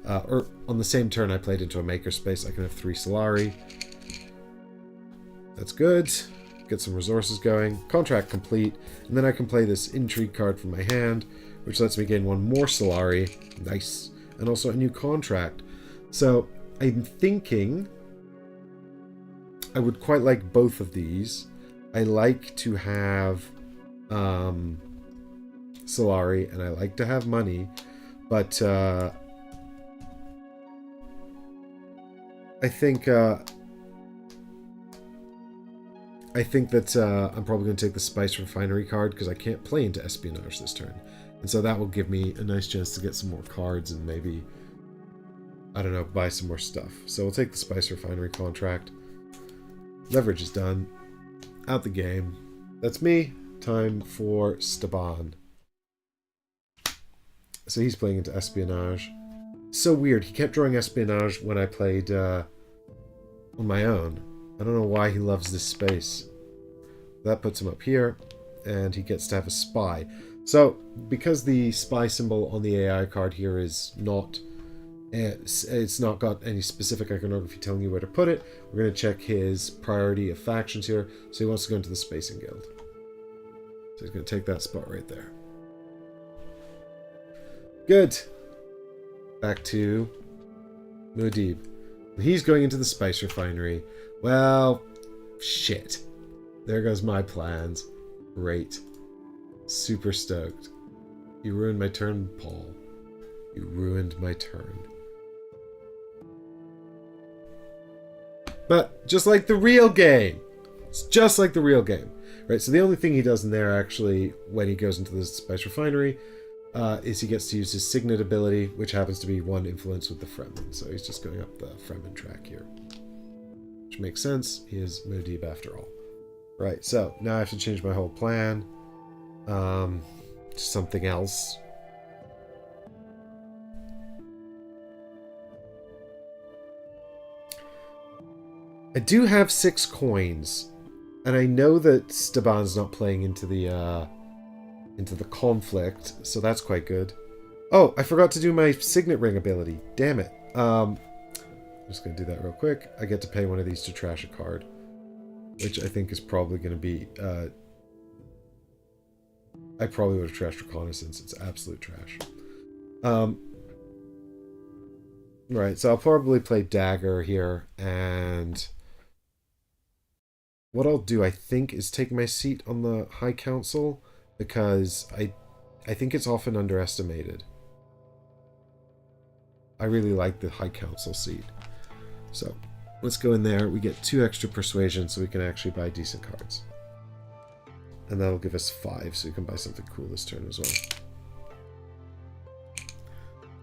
or on the same turn I played into a makerspace, I can have 3 Solari. That's good. Get some resources going. Contract complete. And then I can play this Intrigue card from my hand, which lets me gain 1 more Solari. Nice. And also a new contract. So I'm thinking I would quite like both of these. I like to have Solari, and I like to have money, but I think that I'm probably going to take the Spice Refinery card because I can't play into Espionage this turn. And so that will give me a nice chance to get some more cards and maybe, I don't know, buy some more stuff. So we'll take the Spice Refinery contract. Leverage is done. Out the game. That's me. Time for Staban. So he's playing into Espionage. So weird. He kept drawing Espionage when I played on my own. I don't know why he loves this space. That puts him up here, and he gets to have a spy. So, because the spy symbol on the AI card here is not... It's not got any specific iconography telling you where to put it, we're going to check his priority of factions here. So he wants to go into the Spacing Guild. So he's going to take that spot right there. Good. Back to Muad'Dib. He's going into the Spice Refinery. Well, shit. There goes my plans. Great. Super stoked. You ruined my turn, Paul. You ruined my turn. But just like the real game. It's just like the real game. Right, so the only thing he does in there, actually, when he goes into the Spice Refinery, is he gets to use his Signet ability, which happens to be 1 influence with the Fremen. So he's just going up the Fremen track here. Which makes sense. He is Muad'Dib after all. Right, so now I have to change my whole plan. To something else. I do have 6 coins. And I know that Staban's not playing into the conflict, so that's quite good. Oh, I forgot to do my Signet Ring ability. Damn it. I'm just going to do that real quick. I get to pay one of these to trash a card, which I think is probably going to be... I probably would have trashed Reconnaissance. It's absolute trash. Right, so I'll probably play Dagger here, and... what I'll do, I think, is take my seat on the High Council, because I think it's often underestimated. I really like the High Council seat. So, let's go in there. We get 2 extra persuasion, so we can actually buy decent cards. And that'll give us 5, so we can buy something cool this turn as well.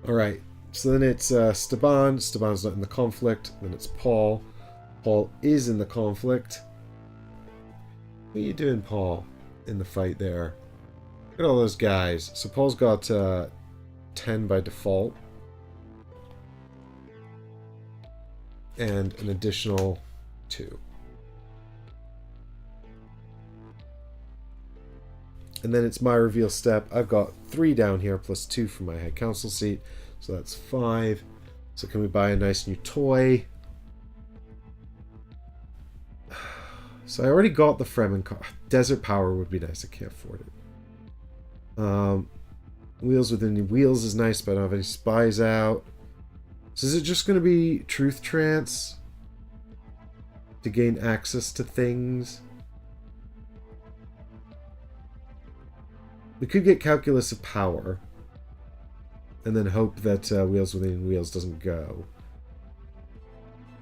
Alright, so then it's Staban. Staban's not in the conflict. Then it's Paul. Paul is in the conflict. What are you doing, Paul, in the fight there? Look at all those guys. So Paul's got 10 by default. And an additional 2. And then it's my reveal step. I've got 3 down here, plus 2 for my High Council seat. So that's 5. So can we buy a nice new toy? So I already got the Fremen card. Desert Power would be nice. I can't afford it. Wheels within wheels is nice, but I don't have any spies out. So is it just going to be truth trance to gain access to things? We could get calculus of power and then hope that wheels within wheels doesn't go.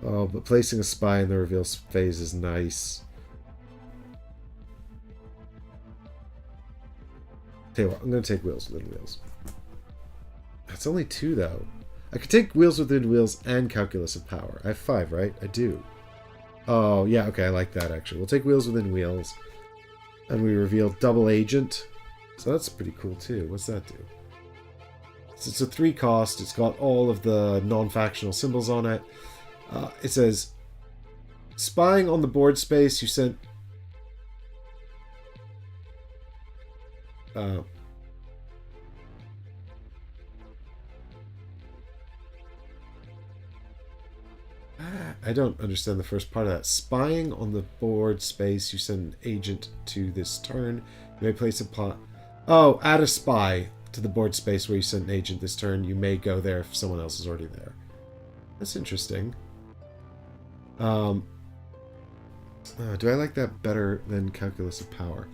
Oh, but placing a spy in the reveal phase is nice. Tell you what, I'm going to take wheels within wheels. That's only 2, though. I could take wheels within wheels and calculus of power. I have 5, right? I do. Oh, yeah, okay, I like that, actually. We'll take wheels within wheels. And we reveal double agent. So that's pretty cool, too. What's that do? So it's a 3 cost. It's got all of the non-factional symbols on it. It says, spying on the board space, you sent... I don't understand the first part of that. Spying on the board space, you send an agent to this turn. You may place a plot. Oh, add a spy to the board space where you sent an agent this turn. You may go there if someone else is already there. That's interesting. Do I like that better than calculus of power?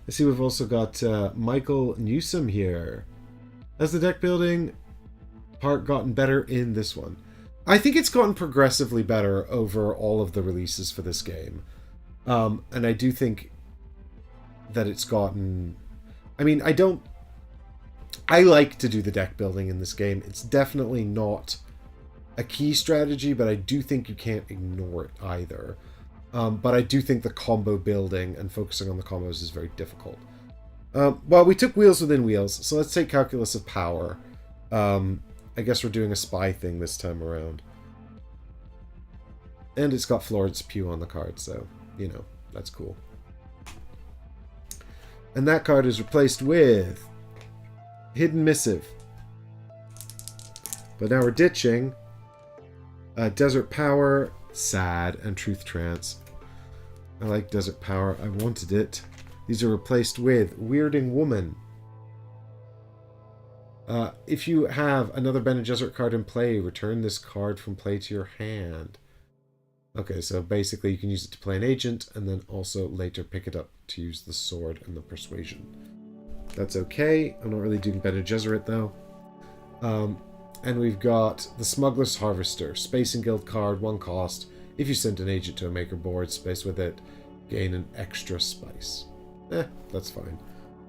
I see we've also got Michael Newsom here. Has the deck building part gotten better in this one? I think it's gotten progressively better over all of the releases for this game. And I do think that it's gotten... I mean, I like to do the deck building in this game. It's definitely not a key strategy, but I do think you can't ignore it either. But I do think the combo building and focusing on the combos is very difficult. Well, we took wheels within wheels, so let's take calculus of power. I guess we're doing a spy thing this time around. And it's got Florence Pugh on the card, so, you know, that's cool. And that card is replaced with Hidden Missive. But now we're ditching Desert Power, Sad, and Truth Trance. I like Desert Power. I wanted it. These are replaced with Weirding Woman. If you have another Bene Gesserit card in play, return this card from play to your hand. Okay, so basically you can use it to play an agent, and then also later pick it up to use the sword and the persuasion. That's okay. I'm not really doing Bene Gesserit, though. And we've got the Smuggler's Harvester. Space and Guild card, 1 cost. If you sent an agent to a maker board space with it, gain an extra spice. That's fine.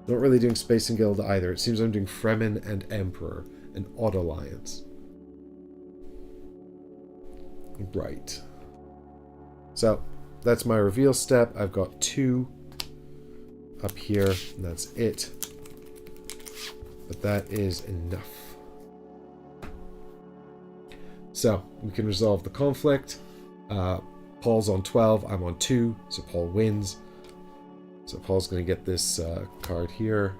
Not really doing Space and Guild either. It seems I'm doing Fremen and Emperor, an odd alliance. Right. So, that's my reveal step. I've got 2 up here, and that's it. But that is enough. So, we can resolve the conflict. Paul's on 12, I'm on 2, so Paul wins. So Paul's going to get this card here.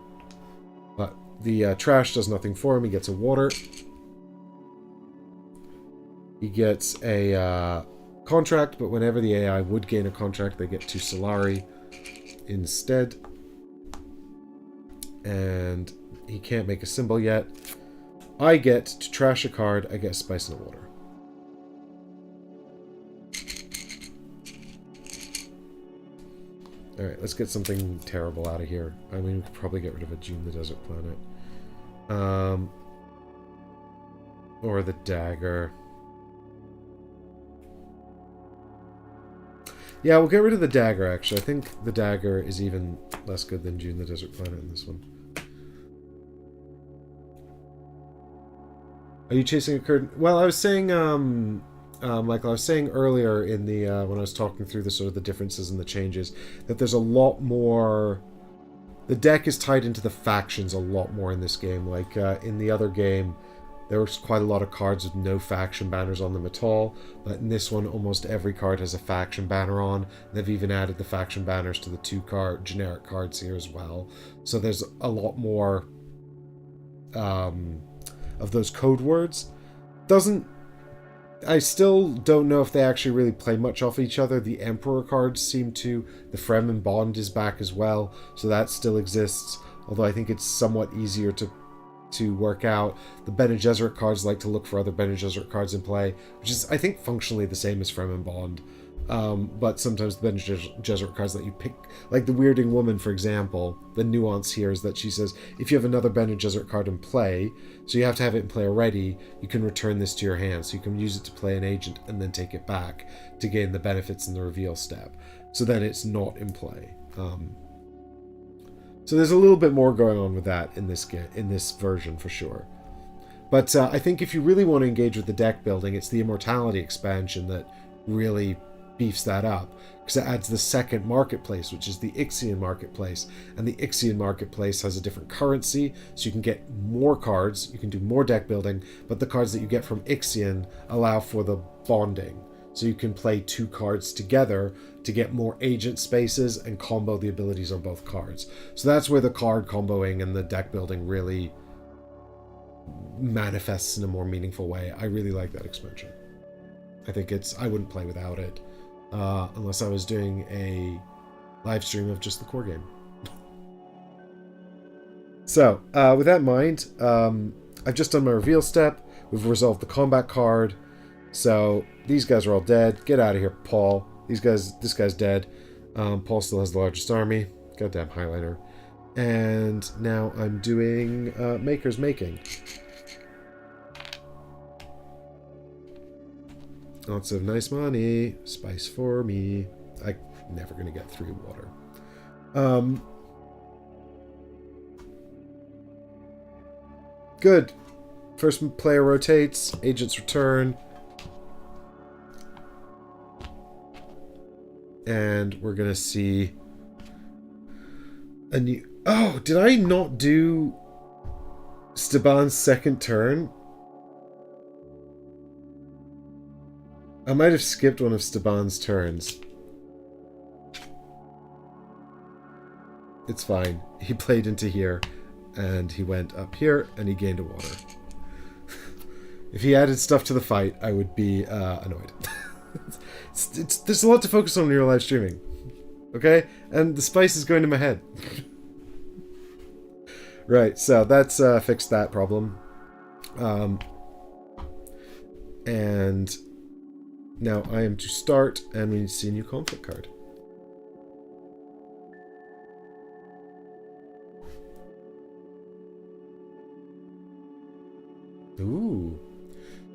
But the trash does nothing for him. He gets a water. He gets a contract, but whenever the AI would gain a contract, they get 2 Solari instead. And he can't make a symbol yet. I get to trash a card. I get a spice and a water. Alright, let's get something terrible out of here. I mean, we could probably get rid of a Dune the Desert Planet. Or the dagger. Yeah, we'll get rid of the dagger, actually. I think the dagger is even less good than Dune the Desert Planet in this one. Are you chasing a curtain? Well, I was saying, Michael, I was saying earlier in the when I was talking through the sort of the differences and the changes, that there's a lot more... The deck is tied into the factions a lot more in this game. Like, in the other game, there was quite a lot of cards with no faction banners on them at all, but in this one, almost every card has a faction banner on. They've even added the faction banners to the 2 generic cards here as well. So there's a lot more of those code words. I still don't know if they actually really play much off each other. The Emperor cards seem to. The Fremen Bond is back as well, so that still exists. Although I think it's somewhat easier to to work out. The Bene Gesserit cards like to look for other Bene Gesserit cards in play, which is, I think, functionally the same as Fremen Bond. But sometimes the Bene Gesserit cards let you pick, like the Weirding Woman, for example. The nuance here is that she says, if you have another Bene Gesserit card in play, so you have to have it in play already, you can return this to your hand. So you can use it to play an agent and then take it back to gain the benefits in the reveal step. So then it's not in play. So there's a little bit more going on with that in this version for sure. But I think if you really want to engage with the deck building, it's the Immortality expansion that really beefs that up, because it adds the second marketplace, which is the Ixian marketplace. And the Ixian marketplace has a different currency, so you can get more cards, you can do more deck building, but the cards that you get from Ixian allow for the bonding. So you can play 2 cards together to get more agent spaces and combo the abilities on both cards. So that's where the card comboing and the deck building really manifests in a more meaningful way. I really like that expansion. I think I wouldn't play without it, unless I was doing a live stream of just the core game. So, with that in mind, I've just done my reveal step. We've resolved the combat card. So these guys are all dead. Get out of here, Paul. This guy's dead. Paul still has the largest army. Goddamn highliner. And now I'm doing Maker's Making. Lots of nice money. Spice for me. I'm never going to get 3 water. Good. First player rotates. Agents return. And we're going to see a new... Oh, did I not do Steban's second turn? I might have skipped one of Steban's turns. It's fine. He played into here, and he went up here, and he gained a water. If he added stuff to the fight, I would be annoyed. There's a lot to focus on when you're live streaming. Okay? And the spice is going to my head. Right, so that's fixed that problem. And now I am to start, and we need to see a new conflict card. Ooh.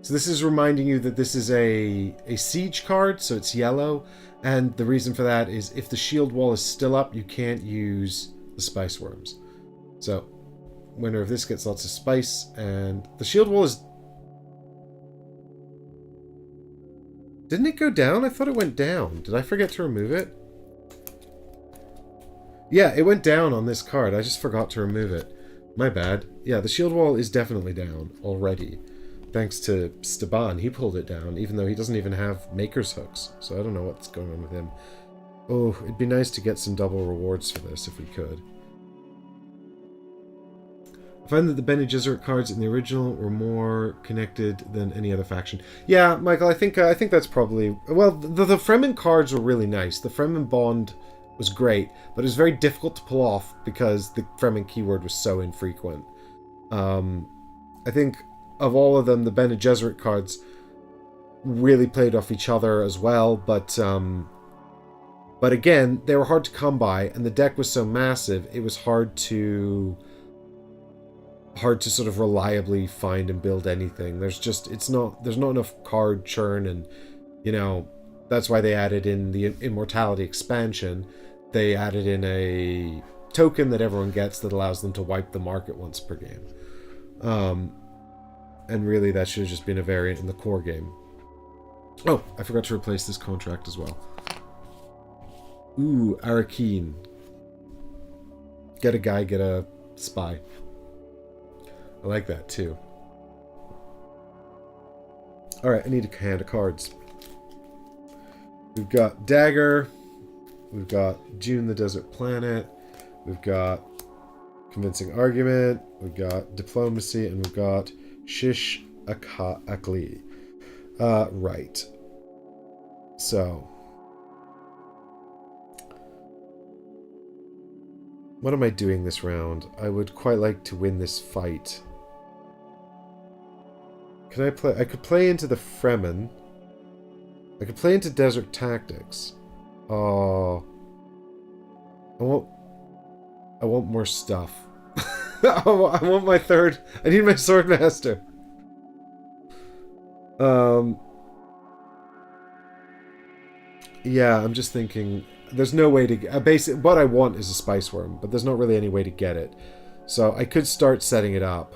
So this is reminding you that this is a siege card, so it's yellow, and the reason for that is if the shield wall is still up, you can't use the spice worms. So, winner of this gets lots of spice, and the shield wall is... Didn't it go down? I thought it went down. Did I forget to remove it? Yeah, it went down on this card. I just forgot to remove it. My bad. Yeah, the shield wall is definitely down already. Thanks to Steban, he pulled it down, even though he doesn't even have Maker's Hooks. So I don't know what's going on with him. Oh, it'd be nice to get some double rewards for this if we could. I find that the Bene Gesserit cards in the original were more connected than any other faction. Yeah, Michael, I think that's probably... Well, the Fremen cards were really nice. The Fremen Bond was great, but it was very difficult to pull off because the Fremen keyword was so infrequent. I think of all of them, the Bene Gesserit cards really played off each other as well, but again, they were hard to come by, and the deck was so massive, it was hard to sort of reliably find and build anything. There's not enough card churn, and you know, that's why they added in the Immortality expansion. They added in a token that everyone gets that allows them to wipe the market once per game. And really, that should have just been a variant in the core game. Oh, I forgot to replace this contract as well. Ooh, Arakeen. Get a guy, get a spy. I like that, too. Alright, I need a hand of cards. We've got Dagger. We've got Dune the Desert Planet. We've got Convincing Argument. We've got Diplomacy. And we've got Shish Akli. Right. So. What am I doing this round? I would quite like to win this fight. Can I play? I could play into the Fremen. I could play into Desert Tactics. Oh, I want more stuff. I want my third. I need my Swordmaster. Yeah, I'm just thinking. There's no way to what I want is a spice worm, but there's not really any way to get it. So I could start setting it up.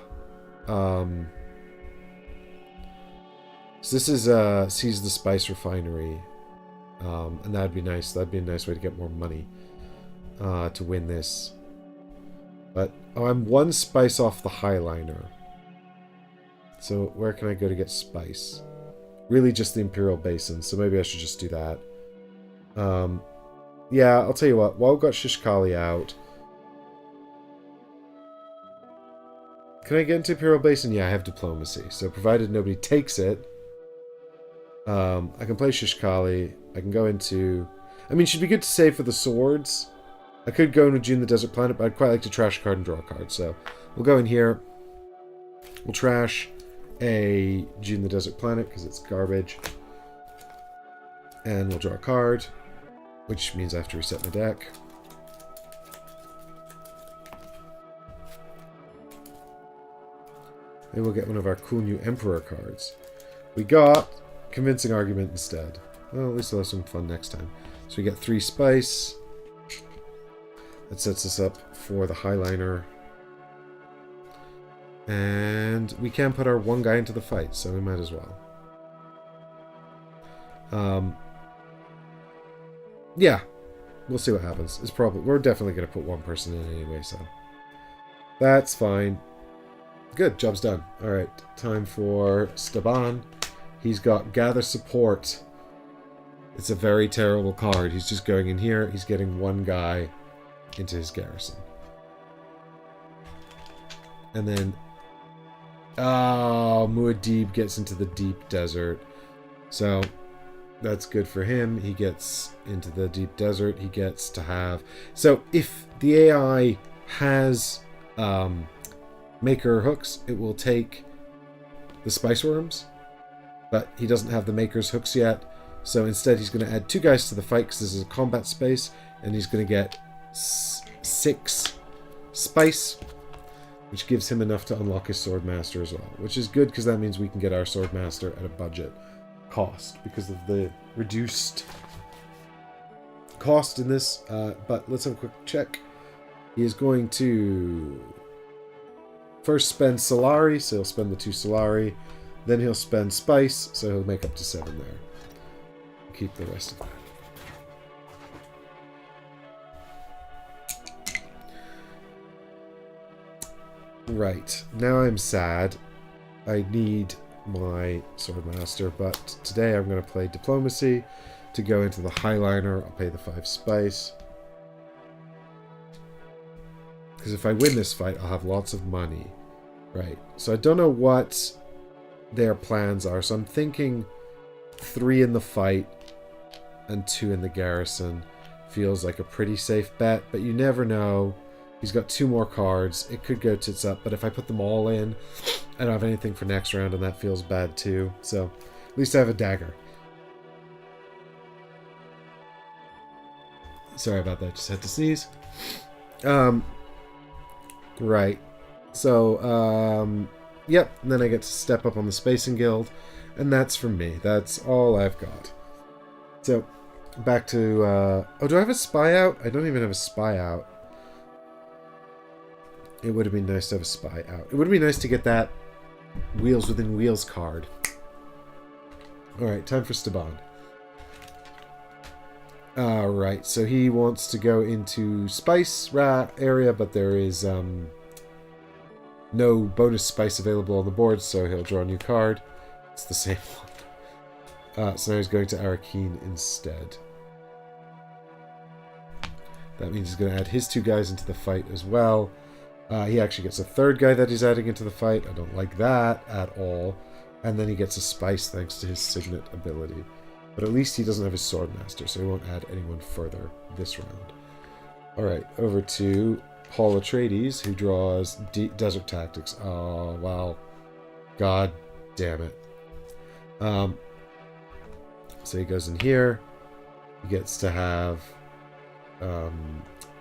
So this is seize the spice refinery, and that'd be nice. That'd be a nice way to get more money to win this. But I'm one spice off the Highliner. So where can I go to get spice? Really, just the Imperial Basin. So maybe I should just do that. Yeah, I'll tell you what. While we've got Shishkali out, can I get into Imperial Basin? Yeah, I have diplomacy. So provided nobody takes it. I can play Shishkali. I can go into... I mean, it should be good to save for the swords. I could go into Dune the Desert Planet, but I'd quite like to trash a card and draw a card. So we'll go in here. We'll trash a Dune the Desert Planet because it's garbage. And we'll draw a card, which means I have to reset my deck. Then we'll get one of our cool new Emperor cards. We got... Convincing Argument instead. Well, at least we'll have some fun next time. So we get 3 spice. That sets us up for the Highliner. And we can put our one guy into the fight, so we might as well. Yeah. We'll see what happens. We're definitely going to put one person in anyway, so... That's fine. Good, job's done. Alright, time for Staban. He's got Gather Support. It's a very terrible card. He's just going in here. He's getting one guy into his garrison. And then... Oh, Muad'Dib gets into the deep desert. So, that's good for him. He gets into the deep desert. He gets to have... So, if the AI has Maker hooks, it will take the Spice Worms. But he doesn't have the Maker's hooks yet. So instead he's going to add 2 guys to the fight because this is a combat space. And he's going to get 6 spice. Which gives him enough to unlock his Swordmaster as well. Which is good because that means we can get our Swordmaster at a budget cost. Because of the reduced cost in this. But let's have a quick check. He is going to first spend Solari. So he'll spend the 2 Solari. Then he'll spend spice, so he'll make up to 7 there. Keep the rest of that. Right. Now I'm sad. I need my Swordmaster, but today I'm going to play Diplomacy to go into the Highliner. I'll pay the 5 spice. Because if I win this fight, I'll have lots of money. Right. So I don't know what their plans are. So I'm thinking 3 in the fight and 2 in the garrison feels like a pretty safe bet, but you never know. He's got 2 more cards. It could go tits up, but if I put them all in, I don't have anything for next round, and that feels bad too. So at least I have a dagger. Sorry about that, just had to sneeze. Right. So, yep, and then I get to step up on the Spacing Guild, and that's from me. That's all I've got. So, back to, oh, do I have a spy out? I don't even have a spy out. It would have been nice to have a spy out. It would have been nice to get that Wheels Within Wheels card. Alright, time for Staban. Alright, so he wants to go into Spice area, but there is, no bonus spice available on the board, so he'll draw a new card. It's the same one. So now he's going to Arakeen instead. That means he's going to add his 2 guys into the fight as well. He actually gets a 3rd guy that he's adding into the fight. I don't like that at all. And then he gets a spice thanks to his Signet ability. But at least he doesn't have his Swordmaster, so he won't add anyone further this round. Alright, over to Paul Atreides, who draws Desert Tactics. Oh, wow. God Damn it. So he goes in here. He gets to have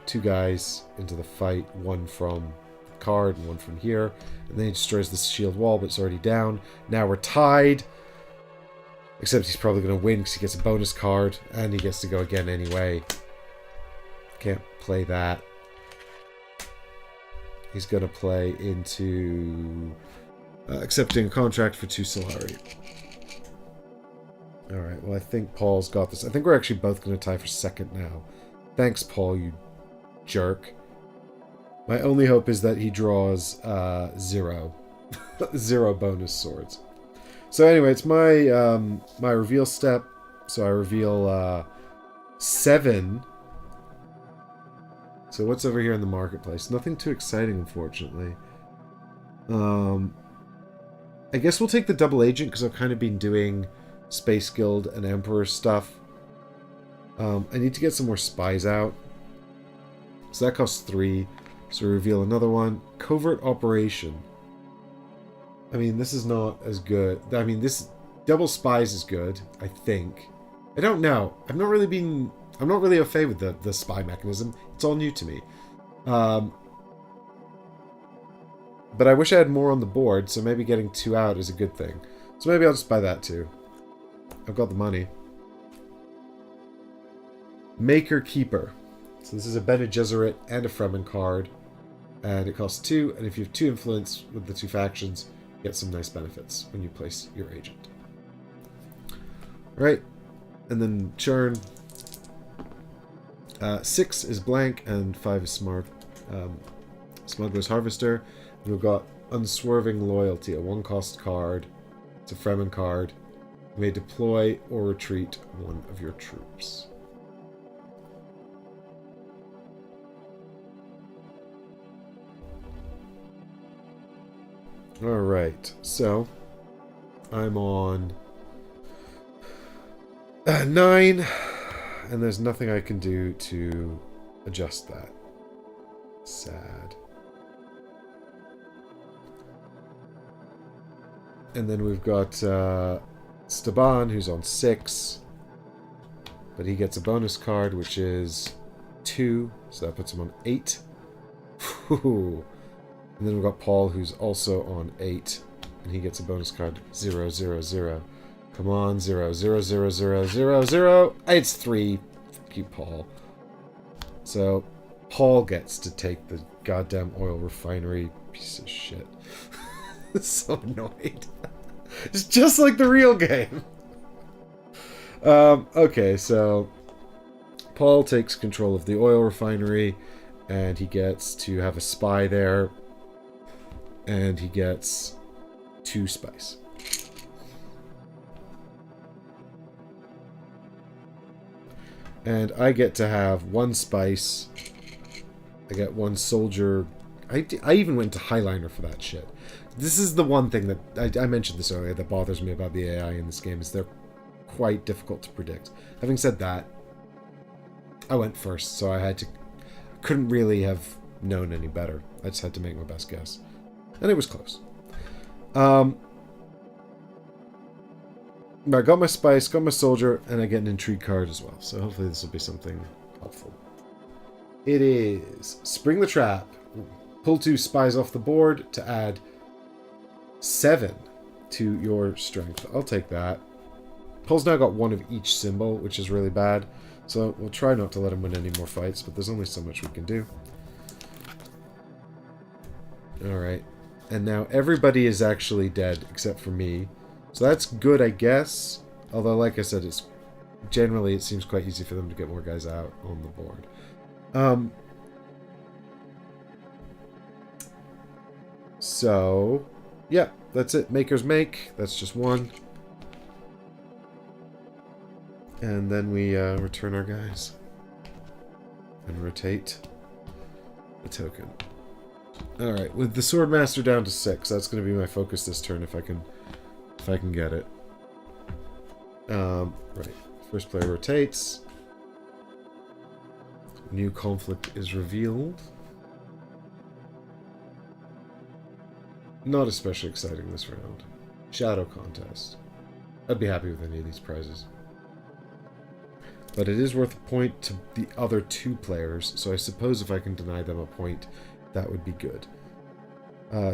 two guys into the fight, one from the card and one from here. And then he destroys the shield wall, but it's already down. Now we're tied. Except he's probably going to win because he gets a bonus card, and he gets to go again anyway. Can't play that. He's going to play into accepting a contract for 2 Solari. Alright, well I think Paul's got this. I think we're actually both going to tie for second now. Thanks, Paul, you jerk. My only hope is that he draws 0. 0 bonus swords. So anyway, it's my my reveal step. So I reveal 7. So what's over here in the marketplace? Nothing too exciting, unfortunately. I guess we'll take the double agent because I've kind of been doing Space Guild and Emperor stuff. I need to get some more spies out. So that costs 3. So reveal another one. Covert Operation. I mean, this is not as good. I mean, this double spies is good, I think. I don't know. I'm not really au fait with the spy mechanism. It's all new to me. But I wish I had more on the board, so maybe getting 2 out is a good thing. So maybe I'll just buy that too. I've got the money. Maker Keeper. So this is a Bene Gesserit and a Fremen card. And it costs 2, and if you have 2 influence with the 2 factions, you get some nice benefits when you place your agent. Alright. And then churn. 6 is blank, and 5 is smart. Smuggler's Harvester. We've got Unswerving Loyalty, a 1-cost card. It's a Fremen card. You may deploy or retreat one of your troops. Alright, so I'm on 9, and there's nothing I can do to adjust that. Sad. And then we've got Staban, who's on 6. But he gets a bonus card, which is 2. So that puts him on 8. Whew. And then we've got Paul, who's also on 8. And he gets a bonus card, 0, 0, 0. Come on, 0, 0, 0, 0, 0, 0. It's 3. Fuck you, Paul. So, Paul gets to take the goddamn oil refinery. Piece of shit. So annoyed. It's just like the real game. Okay, so Paul takes control of the oil refinery, and he gets to have a spy there, and he gets 2 spies. And I get to have 1 spice. I get 1 soldier. I even went to Highliner for that shit. This is the one thing that I mentioned this earlier that bothers me about the AI in this game, is they're quite difficult to predict. Having said that, I went first, so couldn't really have known any better. I just had to make my best guess. And it was close. I got my spice, got my soldier, and I get an intrigue card as well. So hopefully this will be something helpful. It is Spring the Trap. Pull 2 spies off the board to add 7 to your strength. I'll take that. Paul's now got 1 of each symbol, which is really bad. So we'll try not to let him win any more fights, but there's only so much we can do. Alright. And now everybody is actually dead except for me. So that's good, I guess. Although, like I said, generally it seems quite easy for them to get more guys out on the board. So, yeah, that's it. Makers make. That's just 1. And then we return our guys. And rotate the token. Alright, with the Swordmaster down to 6, that's going to be my focus this turn if I can get it. Right. First player rotates. New conflict is revealed. Not especially exciting this round. Shadow contest. I'd be happy with any of these prizes. But it is worth a point to the other 2 players, so I suppose if I can deny them a point, that would be good.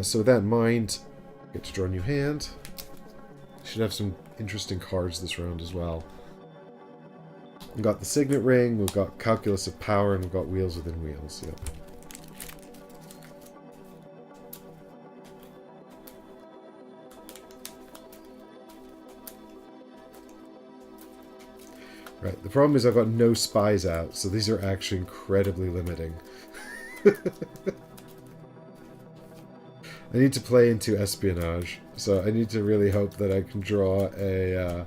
So with that in mind, get to draw a new hand. Should have some interesting cards this round as well. We've got the Signet Ring, we've got Calculus of Power, and we've got Wheels Within Wheels. Yep. Right, the problem is I've got no spies out, so these are actually incredibly limiting. I need to play into espionage, so I need to really hope that I can draw a...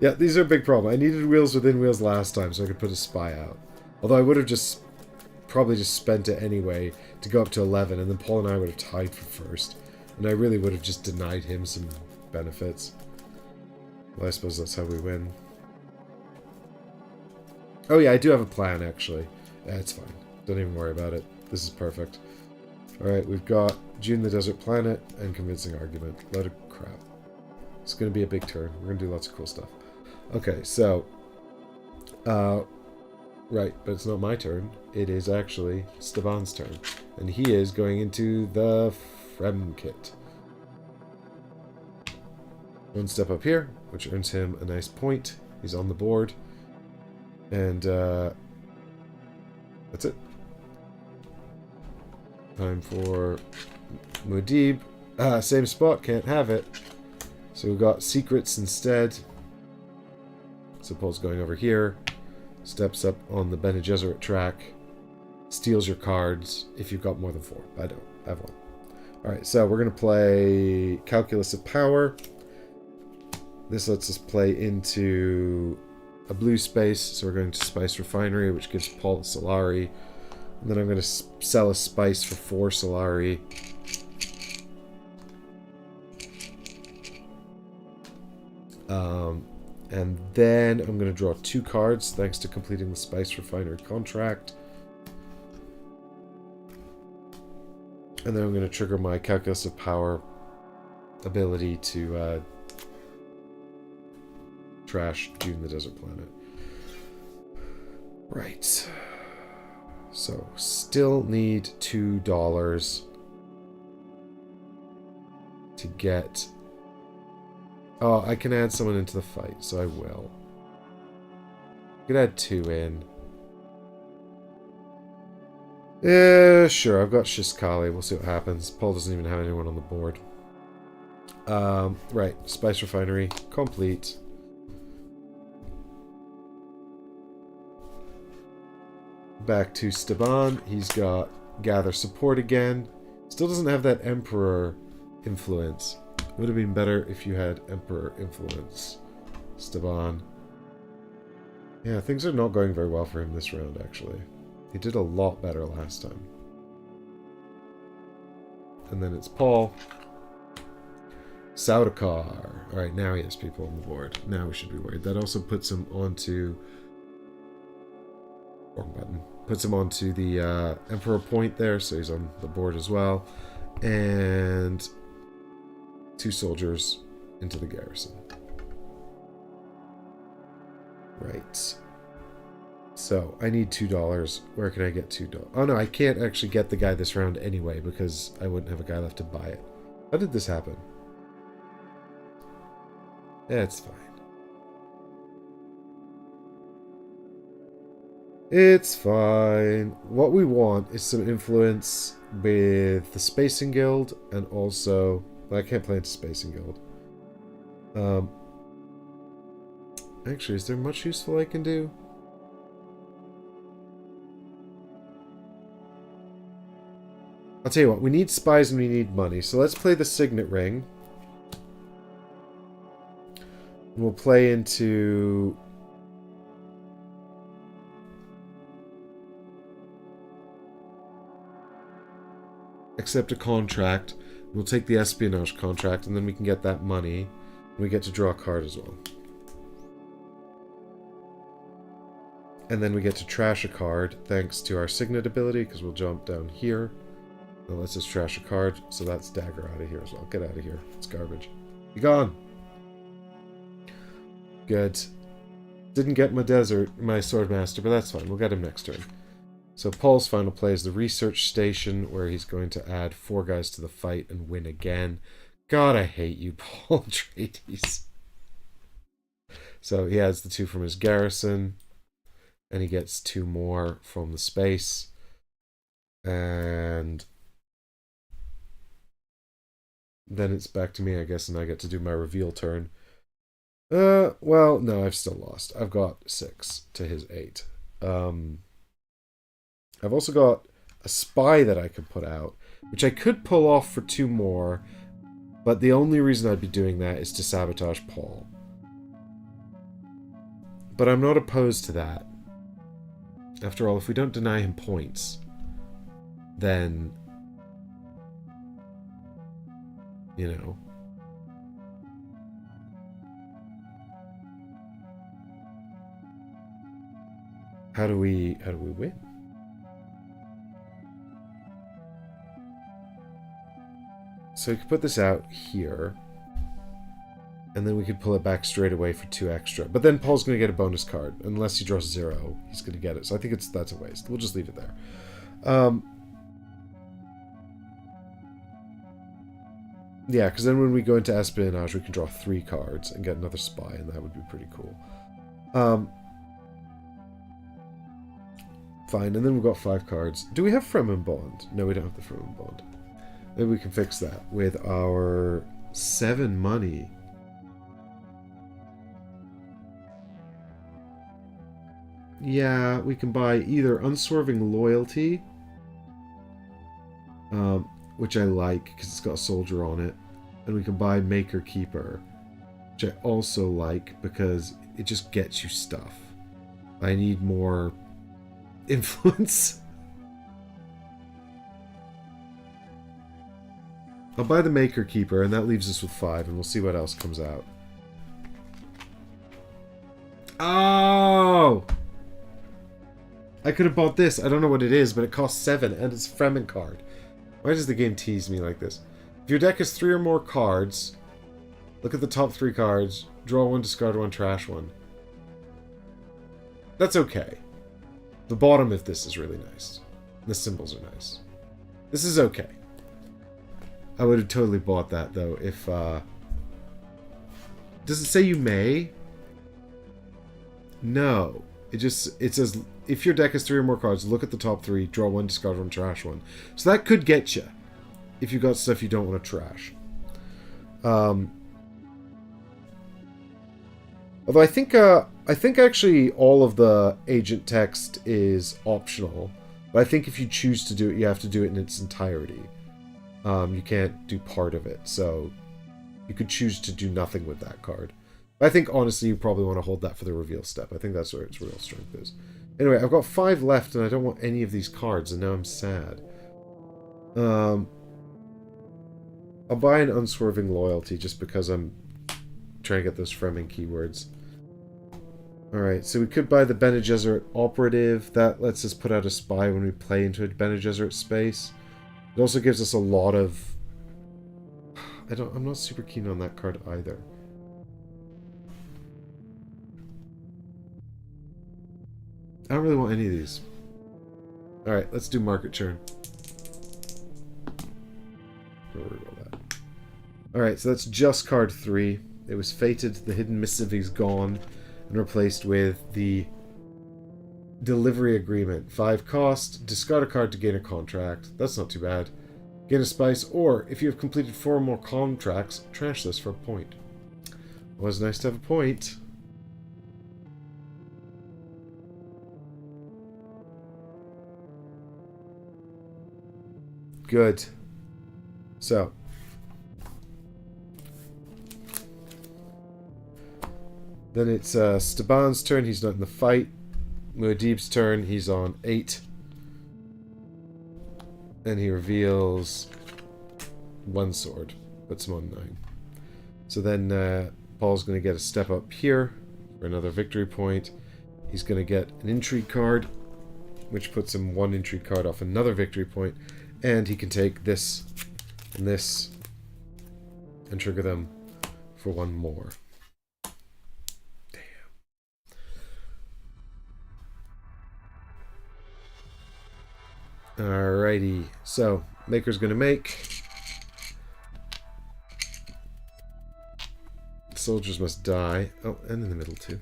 Yeah, these are a big problem. I needed Wheels Within Wheels last time so I could put a spy out. Although I would have probably just spent it anyway to go up to 11, and then Paul and I would have tied for first. And I really would have just denied him some benefits. Well, I suppose that's how we win. Oh yeah, I do have a plan, actually. Yeah, it's fine. Don't even worry about it. This is perfect. Alright, we've got Dune the Desert Planet and Convincing Argument. Load of crap. It's going to be a big turn. We're going to do lots of cool stuff. Okay, so... right, but it's not my turn. It is actually Steban's turn. And he is going into the Frem kit. 1 step up here, which earns him a nice point. He's on the board. And, that's it. Time for Muad'Dib. Same spot, can't have it. So we've got Secrets instead. So Paul's going over here. Steps up on the Bene Gesserit track. Steals your cards if you've got more than 4. I don't. I have 1. Alright, so we're going to play Calculus of Power. This lets us play into a blue space, so we're going to Spice Refinery, which gives Paul a Solari. And then I'm going to sell a Spice for 4 Solari. And then I'm going to draw 2 cards, thanks to completing the Spice Refinery contract. And then I'm going to trigger my Calculus of Power ability to trash Dune the Desert Planet. Right. So, still need $2 to get... Oh, I can add someone into the fight, so I will. I could add 2 in. Yeah, sure, I've got Shiskali. We'll see what happens. Paul doesn't even have anyone on the board. Right, Spice Refinery, complete. Back to Steban. He's got Gather Support again. Still doesn't have that Emperor influence. It would have been better if you had Emperor influence, Steban. Yeah, things are not going very well for him this round, actually. He did a lot better last time. And then it's Paul. Saudakar. Alright, now he has people on the board. Now we should be worried. That also puts him onto... Wrong button. Puts him onto the Emperor point there, so he's on the board as well. And 2 soldiers into the garrison. Right. So, I need $2. Where can I get $2? Oh no, I can't actually get the guy this round anyway, because I wouldn't have a guy left to buy it. How did this happen? Yeah, it's fine. It's fine. What we want is some influence with the Spacing Guild, and also... Well, I can't play into Spacing Guild. Actually, is there much useful I can do? I'll tell you what, we need spies and we need money, so let's play the Signet Ring. We'll play into... Accept a contract. We'll take the espionage contract, and then we can get that money. And we get to draw a card as well. And then we get to trash a card, thanks to our Signet ability, because we'll jump down here. Now let's just trash a card, so that's Dagger out of here as well. Get out of here. It's garbage. You gone. Good. Didn't get my swordmaster, but that's fine. We'll get him next turn. So Paul's final play is the research station, where he's going to add 4 guys to the fight and win again. God, I hate you, Paul Atreides. So he adds the 2 from his garrison, and he gets 2 more from the space. And then it's back to me, I guess, and I get to do my reveal turn. Well, no, I've still lost. I've got 6 to his 8. I've also got a spy that I could put out, which I could pull off for 2 more, but the only reason I'd be doing that is to sabotage Paul. But I'm not opposed to that. After all, if we don't deny him points, then, you know. How do we win? So we could put this out here, and then we could pull it back straight away for 2 extra. But then Paul's going to get a bonus card. Unless he draws 0, he's going to get it. So I think that's a waste. We'll just leave it there. Yeah, because then when we go into espionage, we can draw 3 cards and get another spy, and that would be pretty cool. Fine, and then we've got 5 cards. Do we have Fremen Bond? No, we don't have the Fremen Bond. Maybe we can fix that with our 7 money. Yeah, we can buy either Unswerving Loyalty, which I like because it's got a soldier on it, and we can buy Maker Keeper, which I also like because it just gets you stuff. I need more influence. I'll buy the Maker Keeper, and that leaves us with 5, and we'll see what else comes out. Oh! I could have bought this. I don't know what it is, but it costs 7, and it's a Fremen card. Why does the game tease me like this? If your deck has 3 or more cards, look at the top 3 cards, draw 1, discard 1, trash 1. That's okay. The bottom of this is really nice. The symbols are nice. This is okay. I would have totally bought that, though, if, Does it say you may? No. It says, if your deck has 3 or more cards, look at the top 3, draw 1, discard 1, trash 1. So that could get you, if you got stuff you don't want to trash. Although I think actually all of the agent text is optional. But I think if you choose to do it, you have to do it in its entirety. You can't do part of it, so you could choose to do nothing with that card. But I think, honestly, you probably want to hold that for the reveal step. I think that's where its real strength is. Anyway, I've got 5 left, and I don't want any of these cards, and now I'm sad. I'll buy an Unswerving Loyalty, just because I'm trying to get those Fremen keywords. Alright, so we could buy the Bene Gesserit Operative. That lets us put out a spy when we play into a Bene Gesserit space. It also gives us a lot of... I'm not super keen on that card either. I don't really want any of these. Alright, let's do market churn. Alright, so that's just card 3. It was fated, the hidden missive is gone, and replaced with the delivery agreement. 5 cost, discard a card to gain a contract. That's not too bad. Gain a spice, or if you have completed 4 or more contracts, trash this for a point. It was nice to have a point. Good. So. Then it's Staban's turn, he's not in the fight. Muad'Dib's turn, he's on 8. And he reveals 1 sword, puts him on 9. So then Paul's going to get a step up here for another victory point. He's going to get an intrigue card, which puts him 1 intrigue card off another victory point. And he can take this and this and trigger them for one more. Damn. Alrighty. So, Maker's gonna make. Soldiers must die. Oh, and in the middle too.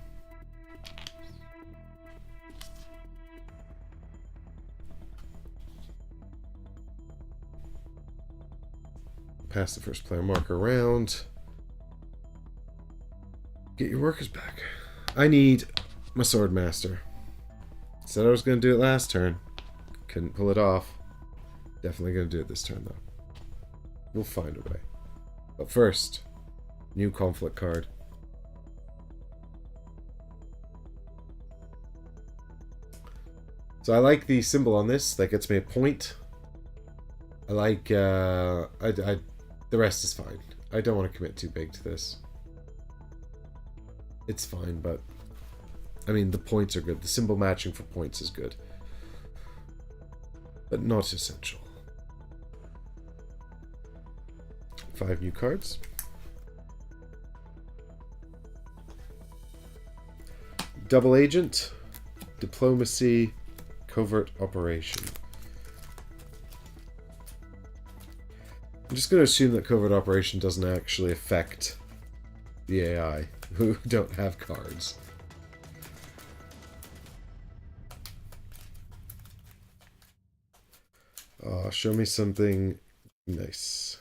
Pass the first player marker around. Get your workers back. I need my sword master. Said I was going to do it last turn. Couldn't pull it off. Definitely going to do it this turn though. We'll find a way. But first, new conflict card. So I like the symbol on this. That gets me a point. I like, the rest is fine. I don't want to commit too big to this. It's fine, but I mean, the points are good. The symbol matching for points is good. But not essential. 5 new cards. Double Agent, Diplomacy, Covert Operation. I'm just going to assume that Covert Operation doesn't actually affect the AI, who don't have cards. Show me something nice.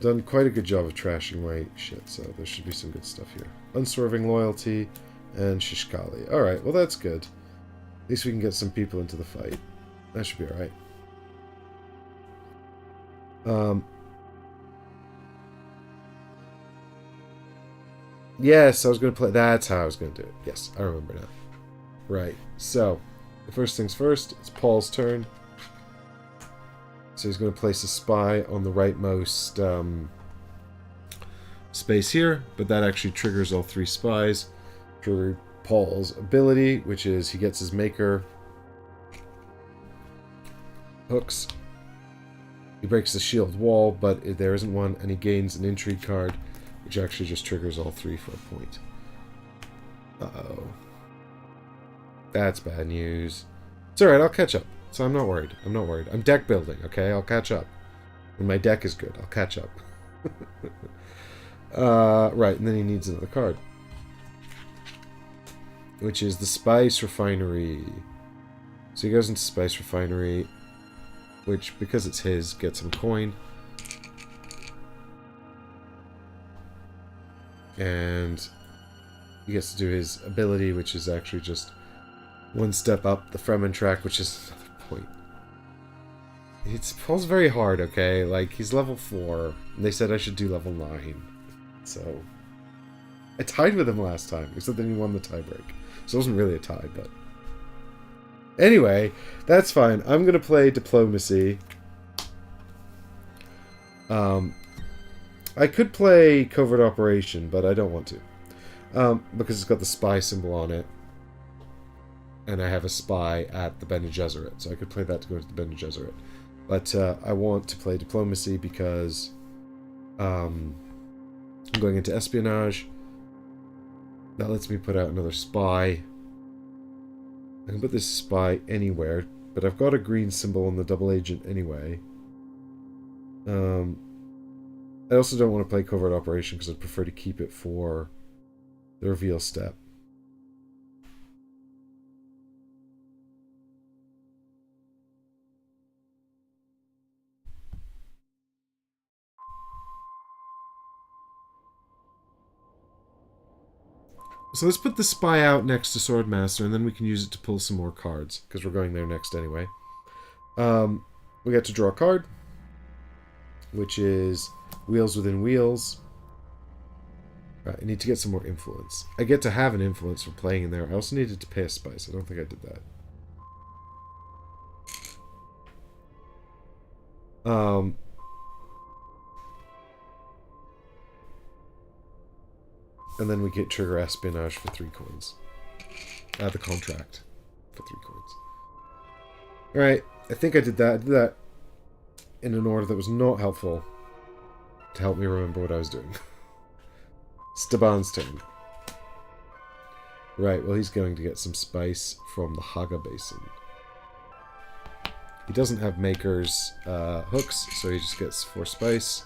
Done quite a good job of trashing my shit, so there should be some good stuff here. Unswerving Loyalty and Shishkali. Alright, well that's good. At least we can get some people into the fight. That should be alright. Yes, I was going to play... That's how I was going to do it. Yes, I remember now. Right, so, the first things first, it's Paul's turn. So he's going to place a spy on the rightmost space here, but that actually triggers all 3 spies. Trigger Paul's ability, which is he gets his Maker hooks. He breaks the shield wall, but there isn't one, and he gains an intrigue card, which actually just triggers all 3 for a point. Uh-oh. That's bad news. It's alright, I'll catch up. So I'm not worried. I'm not worried. I'm deck building, okay? I'll catch up. When my deck is good, I'll catch up. Right, and then he needs another card. Which is the Spice Refinery. So he goes into Spice Refinery, which, because it's his, gets him coin. And he gets to do his ability, which is actually just one step up the Fremen track, which is another point. It falls very hard, okay? Like, he's level 4, and they said I should do level 9. So, I tied with him last time, except then he won the tiebreak. So it wasn't really a tie, but... Anyway, that's fine. I'm going to play Diplomacy. I could play Covert Operation, but I don't want to. Because it's got the spy symbol on it. And I have a spy at the Bene Gesserit, so I could play that to go into the Bene Gesserit. But I want to play Diplomacy because I'm going into Espionage. That lets me put out another spy. I can put this spy anywhere, but I've got a green symbol on the double agent anyway. I also don't want to play Covert Operation because I'd prefer to keep it for the reveal step. So let's put the spy out next to Swordmaster, and then we can use it to pull some more cards, because we're going there next anyway. We get to draw a card, which is Wheels Within Wheels. Right, I need to get some more influence. I get to have an influence for playing in there. I also needed to pay a spice. I don't think I did that. And then we get trigger Espionage for 3 coins. The contract for 3 coins. Alright, I think I did that. I did that in an order that was not helpful to help me remember what I was doing. Staban's turn. Right, well he's going to get some spice from the Haga Basin. He doesn't have Maker's hooks, so he just gets 4 spice.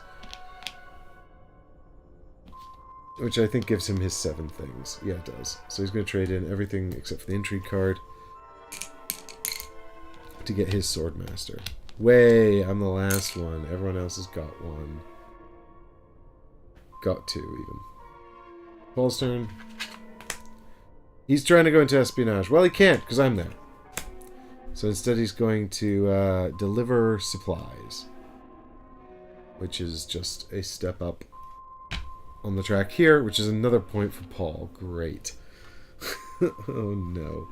Which I think gives him his 7 things. Yeah, it does. So he's going to trade in everything except for the Intrigue card to get his Swordmaster. Way, I'm the last one. Everyone else has got one. Got 2, even. Paul's turn. He's trying to go into espionage. Well, he can't, because I'm there. So instead he's going to deliver supplies. Which is just a step up on the track here, which is another point for Paul. Great. Oh no.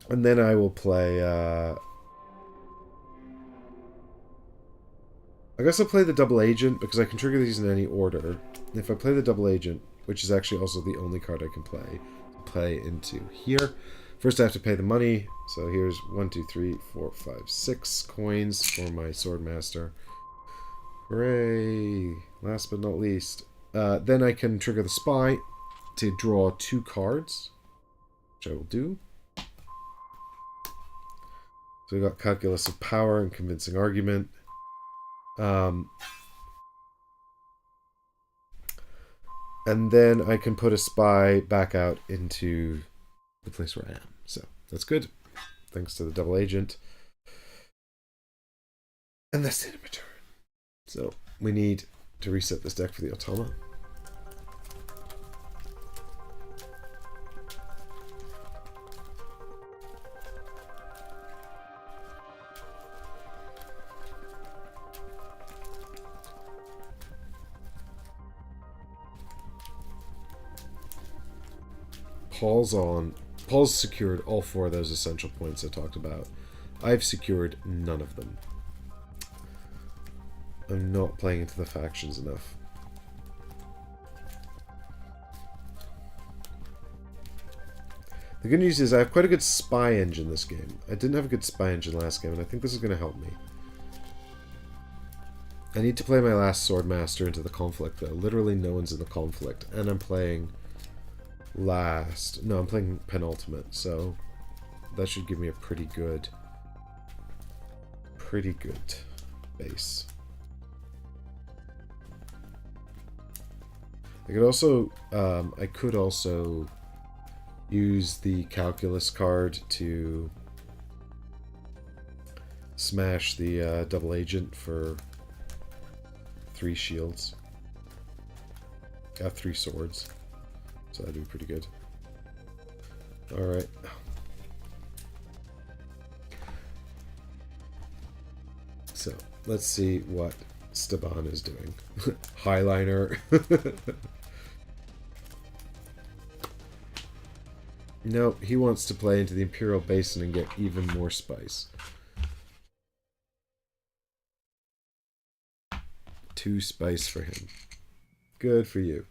And then I will play... I guess I'll play the double agent, because I can trigger these in any order. And if I play the double agent, which is actually also the only card I can play into here. First I have to pay the money, so here's 1, 2, 3, 4, 5, 6 coins for my Swordmaster. Hooray! Last but not least. Then I can trigger the spy to draw 2 cards, which I will do. So we got Calculus of Power and Convincing Argument. And then I can put a spy back out into the place where I am. So that's good. Thanks to the double agent. And that's the end of my turn. So we need to reset this deck for the Automa. Paul's secured all 4 of those essential points I talked about. I've secured none of them. I'm not playing into the factions enough. The good news is I have quite a good spy engine this game. I didn't have a good spy engine last game, and I think this is going to help me. I need to play my last Swordmaster into the conflict, though. Literally no one's in the conflict, and I'm playing last. No, I'm playing penultimate, so that should give me a pretty good base. I could also use the Calculus card to smash the double agent for 3 shields. 3 swords. So that'd be pretty good. Alright. So, let's see what Staban is doing. Highliner. No, he wants to play into the Imperial Basin and get even more spice. 2 spice for him. Good for you.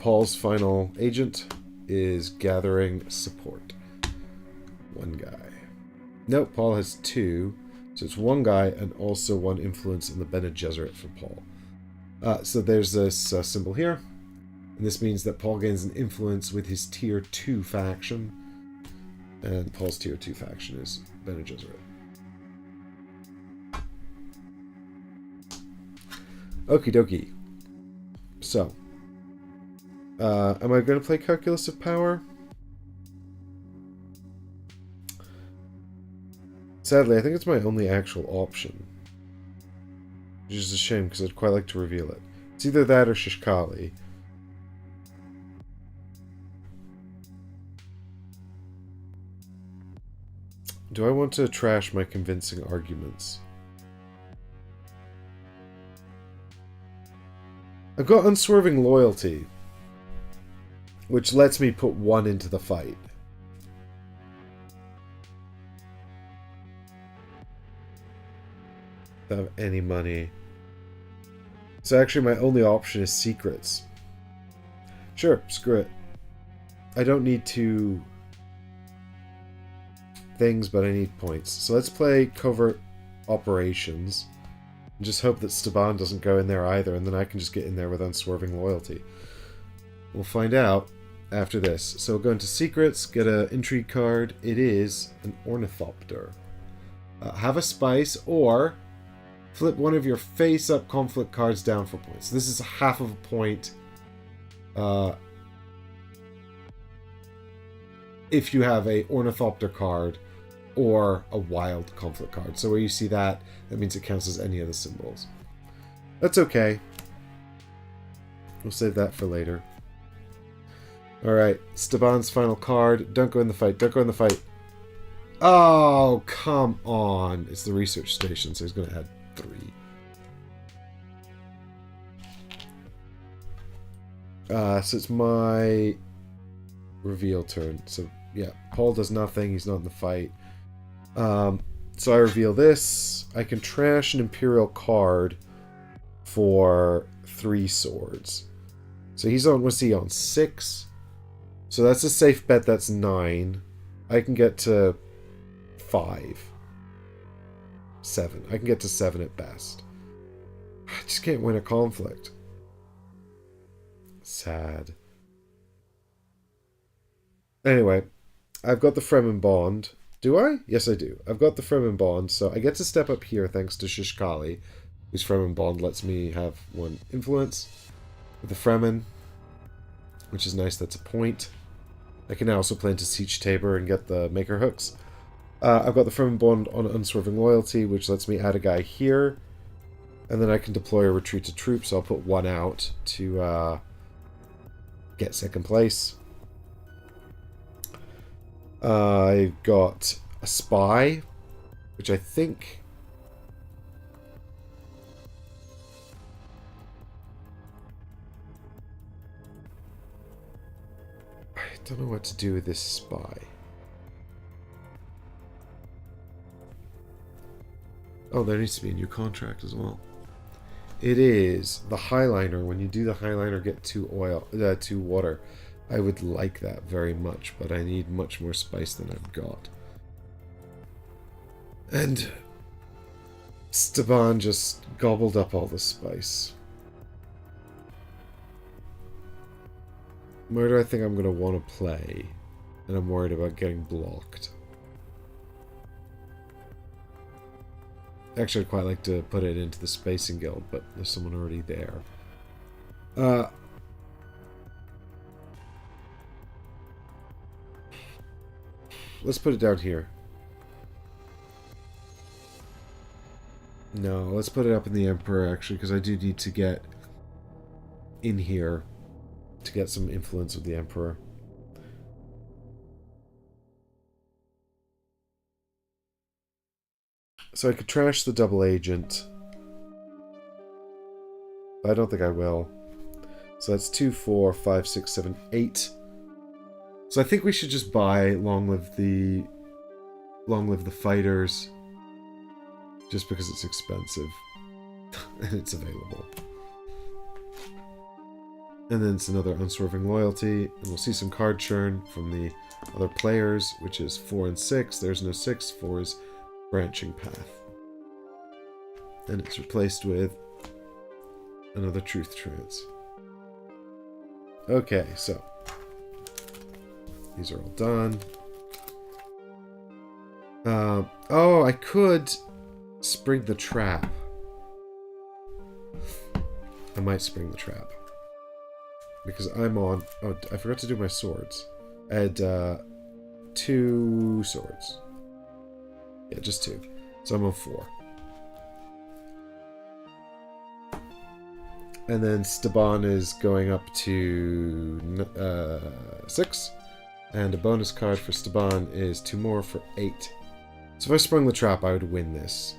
Paul's final agent is gathering support. 1 guy. Nope, Paul has 2. So it's 1 guy and also 1 influence in the Bene Gesserit for Paul. So there's this symbol here. And this means that Paul gains an influence with his tier 2 faction. And Paul's tier 2 faction is Bene Gesserit. Okie dokie. So, am I going to play Calculus of Power? Sadly, I think it's my only actual option. Which is a shame, because I'd quite like to reveal it. It's either that or Shishkali. Do I want to trash my convincing arguments? I've got Unswerving Loyalty, which lets me put 1 into the fight. Don't have any money. So actually my only option is Secrets. Sure, screw it. I don't need 2 things, but I need points. So let's play Covert Operations. And just hope that Staban doesn't go in there either, and then I can just get in there with Unswerving Loyalty. We'll find out after this. So we'll go into Secrets, get an Intrigue card. It is an Ornithopter. Have a Spice, or flip one of your face-up conflict cards down for points. This is half of a point if you have a Ornithopter card or a wild conflict card. So where you see that, that means it counts as any of the symbols. That's okay. We'll save that for later. Alright, Staban's final card. Don't go in the fight. Don't go in the fight. Oh, come on. It's the research station, so he's going to add 3. So it's my reveal turn. So, yeah, Paul does nothing. He's not in the fight. So I reveal this. I can trash an Imperial card for 3 swords. So he's on, what's he on? 6? So that's a safe bet. That's 9. I can get to 5. 7. I can get to 7 at best. I just can't win a conflict. Sad. Anyway, I've got the Fremen Bond. Do I? Yes, I do. I've got the Fremen Bond, so I get to step up here thanks to Shishkali, whose Fremen Bond lets me have 1 influence with the Fremen, which is nice. That's a point. I can now also play into Siege Tabor and get the Maker Hooks. I've got the Fremen Bond on Unswerving Loyalty, which lets me add a guy here, and then I can deploy a Retreat to Troops, so I'll put 1 out to get 2nd place. I've got a Spy, which I think... I don't know what to do with this Spy. Oh, there needs to be a new contract as well. It is the Highliner. When you do the Highliner, get 2 water. I would like that very much, but I need much more spice than I've got. And Staban just gobbled up all the spice. Where do I think I'm going to want to play? And I'm worried about getting blocked. Actually, I'd quite like to put it into the Spacing Guild, but there's someone already there. Let's put it down here. No, let's put it up in the Emperor, actually, because I do need to get in here to get some influence with the Emperor. So I could trash the double agent. But I don't think I will. So that's 2, 4, 5, 6, 7, 8. So I think we should just buy Long Live the Fighters. Just because it's expensive. And it's available. And then it's another Unswerving Loyalty. And we'll see some card churn from the other players, which is 4 and 6. There's no 6. 4 is Branching Path. And it's replaced with another Truth Trance. Okay, so these are all done. Oh, I could spring the trap. I might spring the trap. Because I'm on... Oh, I forgot to do my swords. I had 2 swords. Yeah, just 2. So I'm on 4. And then Staban is going up to 6. And a bonus card for Staban is 2 more for 8. So if I sprung the trap, I would win this.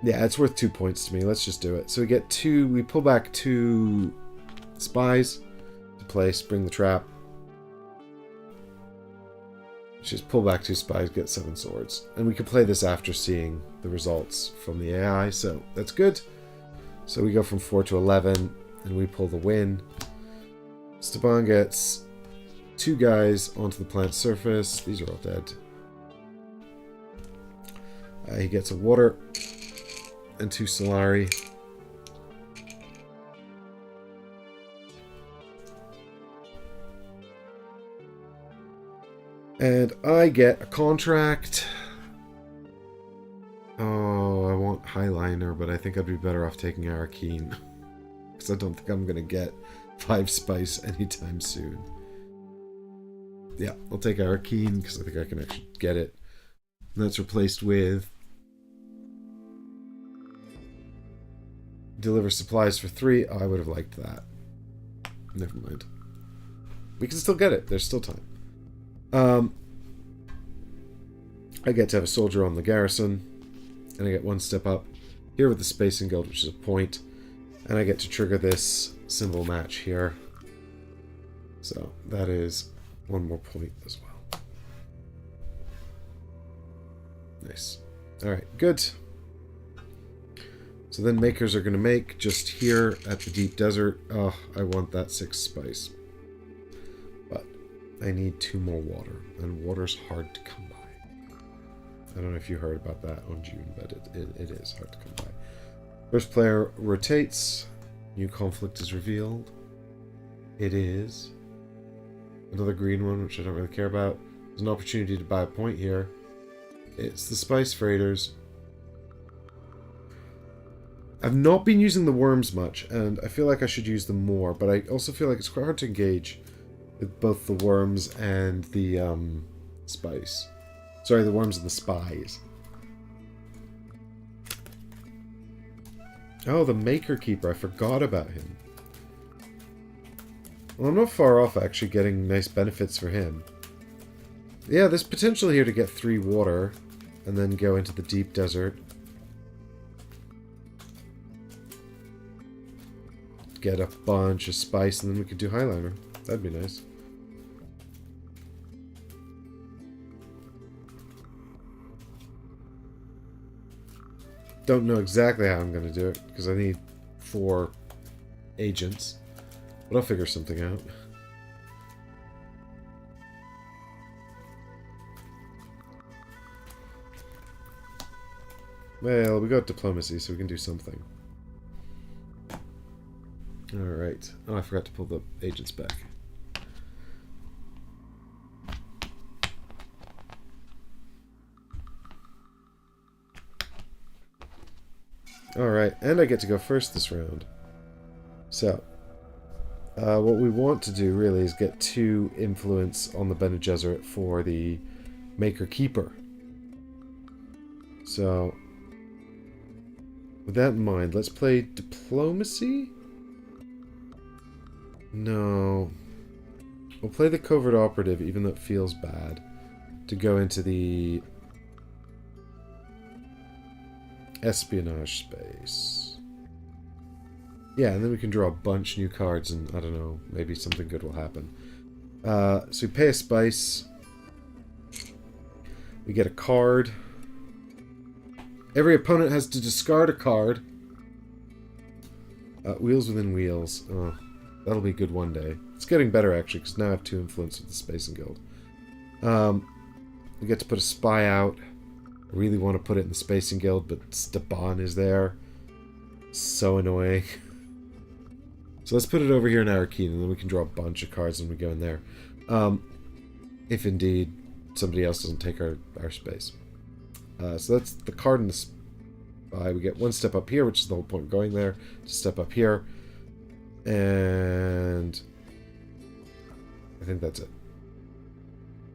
Yeah, it's worth 2 points to me. Let's just do it. So we get 2... We pull back 2 spies to play Spring the Trap. Just pull back 2 spies, get 7 swords. And we can play this after seeing the results from the AI, so that's good. So we go from 4 to 11. and we pull the win. Staban gets 2 guys onto the planet's surface. These are all dead. He gets a water and 2 Solari. And I get a contract. Oh, I want Highliner, but I think I'd be better off taking Arakeen. Because I don't think I'm going to get 5 spice anytime soon. Yeah, I'll take Arakeen because I think I can actually get it. And that's replaced with deliver supplies for 3. Oh, I would have liked that. Never mind. We can still get it. There's still time. I get to have a soldier on the garrison, and I get 1 step up here with the Spacing Guild, which is a point, and I get to trigger this symbol match here. So that is 1 more point as well. Nice. Alright, good. So then makers are going to make just here at the deep desert. Oh, I want that 6 spice. But I need 2 more water, and water's hard to come by. I don't know if you heard about that on June, but it is hard to come by. First player rotates. New conflict is revealed. It is another green one, which I don't really care about. There's an opportunity to buy a point here. It's the Spice Freighters. I've not been using the worms much, and I feel like I should use them more, but I also feel like it's quite hard to engage with both the worms and the spice. Sorry, the worms and the spies. Oh, the Maker Keeper. I forgot about him. Well, I'm not far off actually getting nice benefits for him. Yeah, there's potential here to get 3 water and then go into the deep desert. Get a bunch of spice and then we could do Highliner. That'd be nice. Don't know exactly how I'm going to do it, because I need 4 agents. But I'll figure something out. Well, we got diplomacy, so we can do something. Alright. Oh, I forgot to pull the agents back. Alright, and I get to go first this round. So, what we want to do really is get 2 influence on the Bene Gesserit for the Maker Keeper. So, with that in mind, let's play diplomacy? No. We'll play the covert operative, even though it feels bad, to go into the espionage space. Yeah, and then we can draw a bunch of new cards and, I don't know, maybe something good will happen. So we pay a spice. We get a card. Every opponent has to discard a card. Wheels within wheels. Oh, that'll be good one day. It's getting better, actually, because now I have 2 influence with the Spacing Guild. We get to put a spy out. I really want to put it in the Spacing Guild, but Staban is there. So annoying. So let's put it over here in Arakeen, and then we can draw a bunch of cards when we go in there. If indeed somebody else doesn't take our space. So that's the card in the spy. We get 1 step up here, which is the whole point of going there. To step up here. And I think that's it.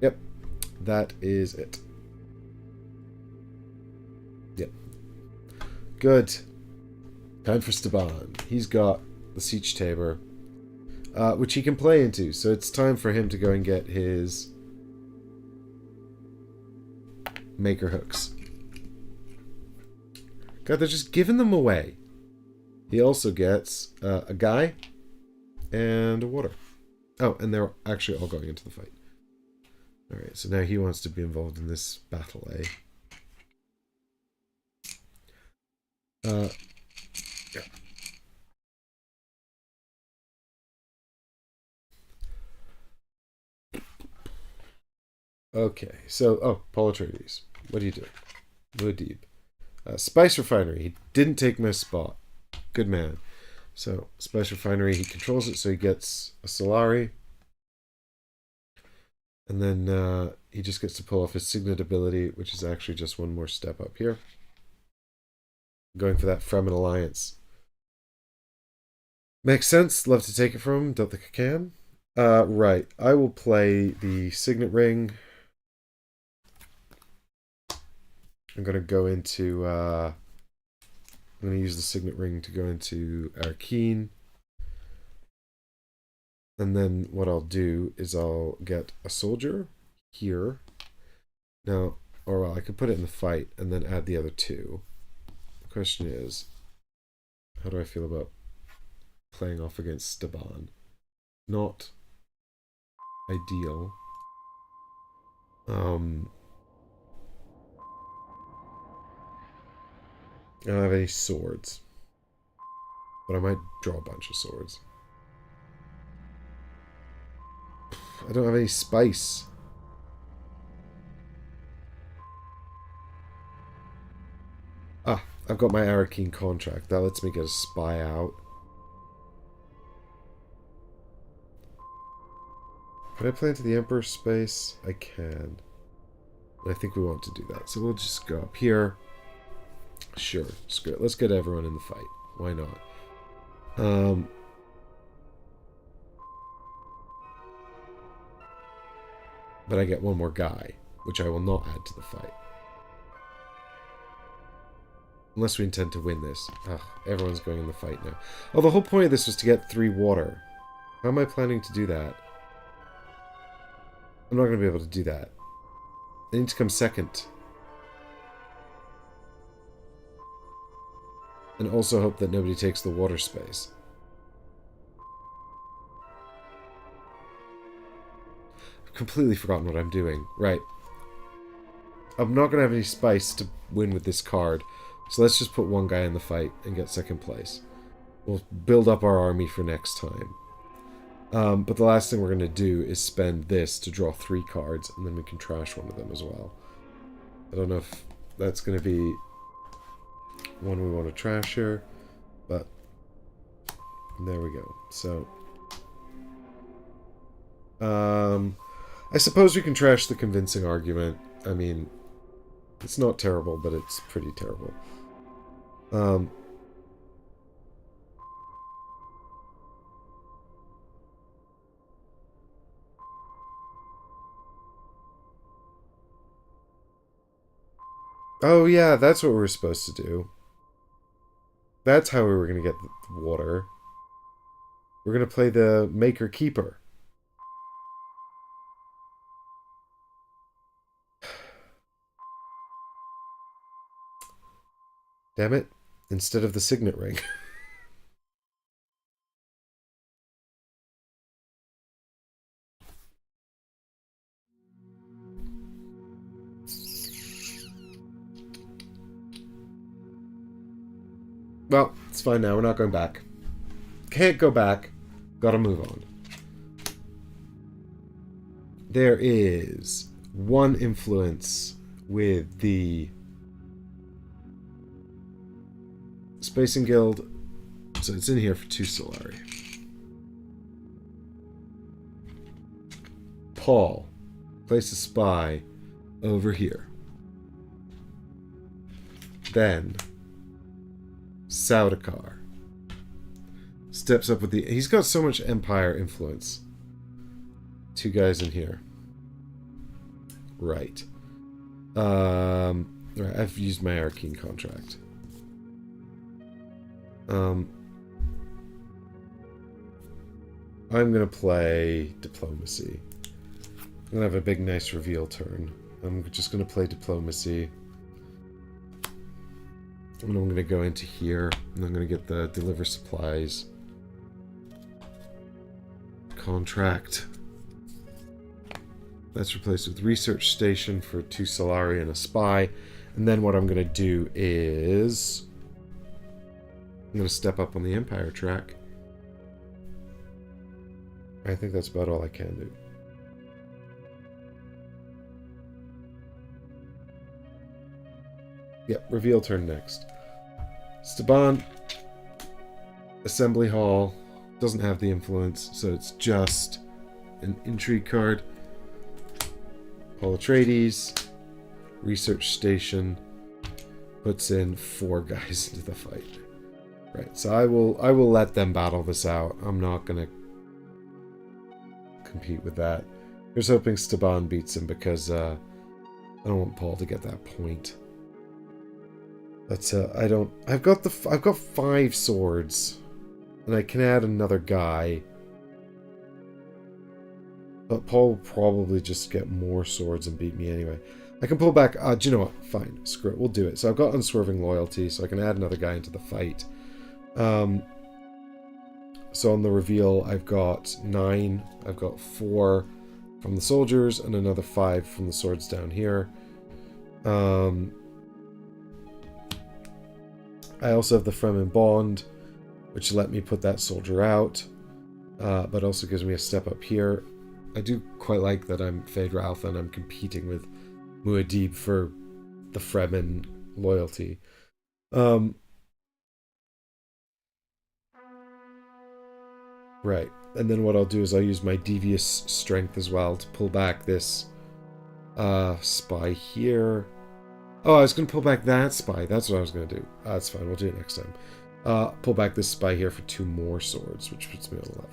Yep. That is it. Yep. Good. Time for Staban. He's got the Siege Tabor, which he can play into. So it's time for him to go and get his Maker Hooks. God, they're just giving them away. He also gets a guy and a water. Oh, and they're actually all going into the fight. Alright, so now he wants to be involved in this battle, eh? Yeah. Okay, so, oh, Paul Atreides. What are you doing? Muad'Dib. Spice Refinery. He didn't take my spot. Good man. So, Spice Refinery, he controls it, so he gets a Solari. And then he just gets to pull off his Signet ability, which is actually just one more step up here. Going for that Fremen Alliance. Makes sense. Love to take it from him. Don't think I can. Right. I will play the Signet Ring. I'm going to go into... I'm going to use the Signet Ring to go into Arkeen. And then what I'll do is I'll get a soldier here. Now, or well, I could put it in the fight and then add the other two. The question is, how do I feel about playing off against Staban? Not ideal. I don't have any swords. But I might draw a bunch of swords. I don't have any spice. Ah, I've got my Arakeen contract. That lets me get a spy out. Can I play into the Emperor's space? I can. And I think we want to do that. So we'll just go up here. Sure, screw it. Let's get everyone in the fight. Why not? But I get one more guy, which I will not add to the fight. Unless we intend to win this. Ugh, everyone's going in the fight now. Oh, the whole point of this was to get 3 water. How am I planning to do that? I'm not going to be able to do that. I need to come second. And also hope that nobody takes the water space. I've completely forgotten what I'm doing. Right. I'm not going to have any spice to win with this card. So let's just put one guy in the fight and get second place. We'll build up our army for next time. But the last thing we're going to do is spend this to draw 3 cards, and then we can trash one of them as well. I don't know if that's going to be one we want to trash here, but there we go. So, I suppose we can trash the convincing argument. I mean, it's not terrible, but it's pretty terrible. Oh yeah, that's what we were supposed to do. That's how we were going to get the water. We're going to play the Maker-Keeper. Damn it. Instead of the Signet Ring. Well, it's fine now. We're not going back. Can't go back. Gotta move on. There is one influence with the Spacing Guild. So it's in here for 2 Solari. Paul. Place a spy over here. Then Saudakar steps up with the... He's got so much Empire influence. 2 guys in here. Right. Right, I've used my Arkeen contract. I'm going to play Diplomacy. I'm going to have a big, nice reveal turn. I'm just going to play Diplomacy. And I'm going to go into here, and I'm going to get the Deliver Supplies contract. That's replaced with Research Station for 2 Solari and a Spy. And then what I'm going to do is... I'm going to step up on the Empire track. I think that's about all I can do. Yep, reveal turn next. Staban, Assembly Hall, doesn't have the influence, so it's just an intrigue card. Paul Atreides, Research Station, puts in 4 guys into the fight. Right, so I will let them battle this out. I'm not gonna compete with that. Here's hoping Staban beats him because I don't want Paul to get that point. But I've got 5 swords, and I can add another guy. But Paul will probably just get more swords and beat me anyway. I can pull back. Do you know what? Fine, screw it. We'll do it. So I've got Unswerving Loyalty, so I can add another guy into the fight. So on the reveal, I've got 9. I've got 4 from the soldiers and another 5 from the swords down here. I also have the Fremen Bond, which let me put that soldier out, but also gives me a step up here. I do quite like that I'm Fade Ralph and I'm competing with Muad'Dib for the Fremen loyalty. Right, and then what I'll do is I'll use my Devious Strength as well to pull back this spy here. Oh, I was going to pull back that spy. That's what I was going to do. That's fine, we'll do it next time. Pull back this spy here for 2 more swords, which puts me on 11.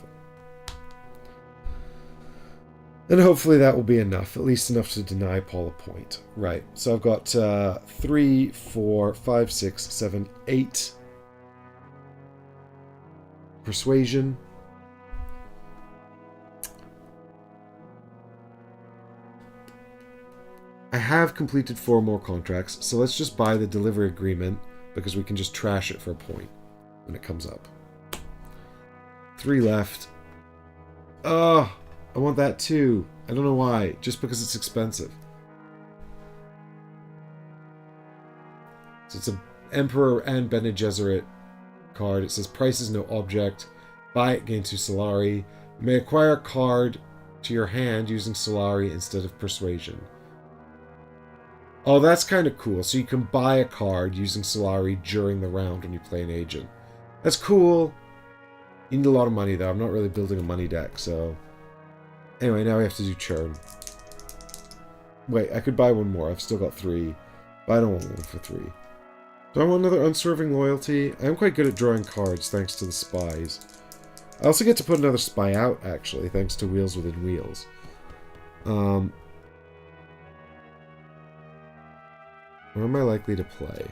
And hopefully that will be enough, at least enough to deny Paul a point. Right, so I've got 3, 4, 5, 6, 7, 8 persuasion. I have completed 4 more contracts, so let's just buy the delivery agreement because we can just trash it for a point when it comes up. 3 left. Oh, I want that too. I don't know why, just because it's expensive. So it's an Emperor and Bene Gesserit card. It says price is no object. Buy it, gain 2 Solari. You may acquire a card to your hand using Solari instead of Persuasion. Oh, that's kind of cool. So you can buy a card using Solari during the round when you play an agent. That's cool. You need a lot of money, though. I'm not really building a money deck, so... Anyway, now we have to do churn. Wait, I could buy 1 more. I've still got 3. But I don't want 1 for 3. Do I want another Unswerving Loyalty? I am quite good at drawing cards, thanks to the spies. I also get to put another spy out, actually, thanks to Wheels Within Wheels. Where am I likely to play?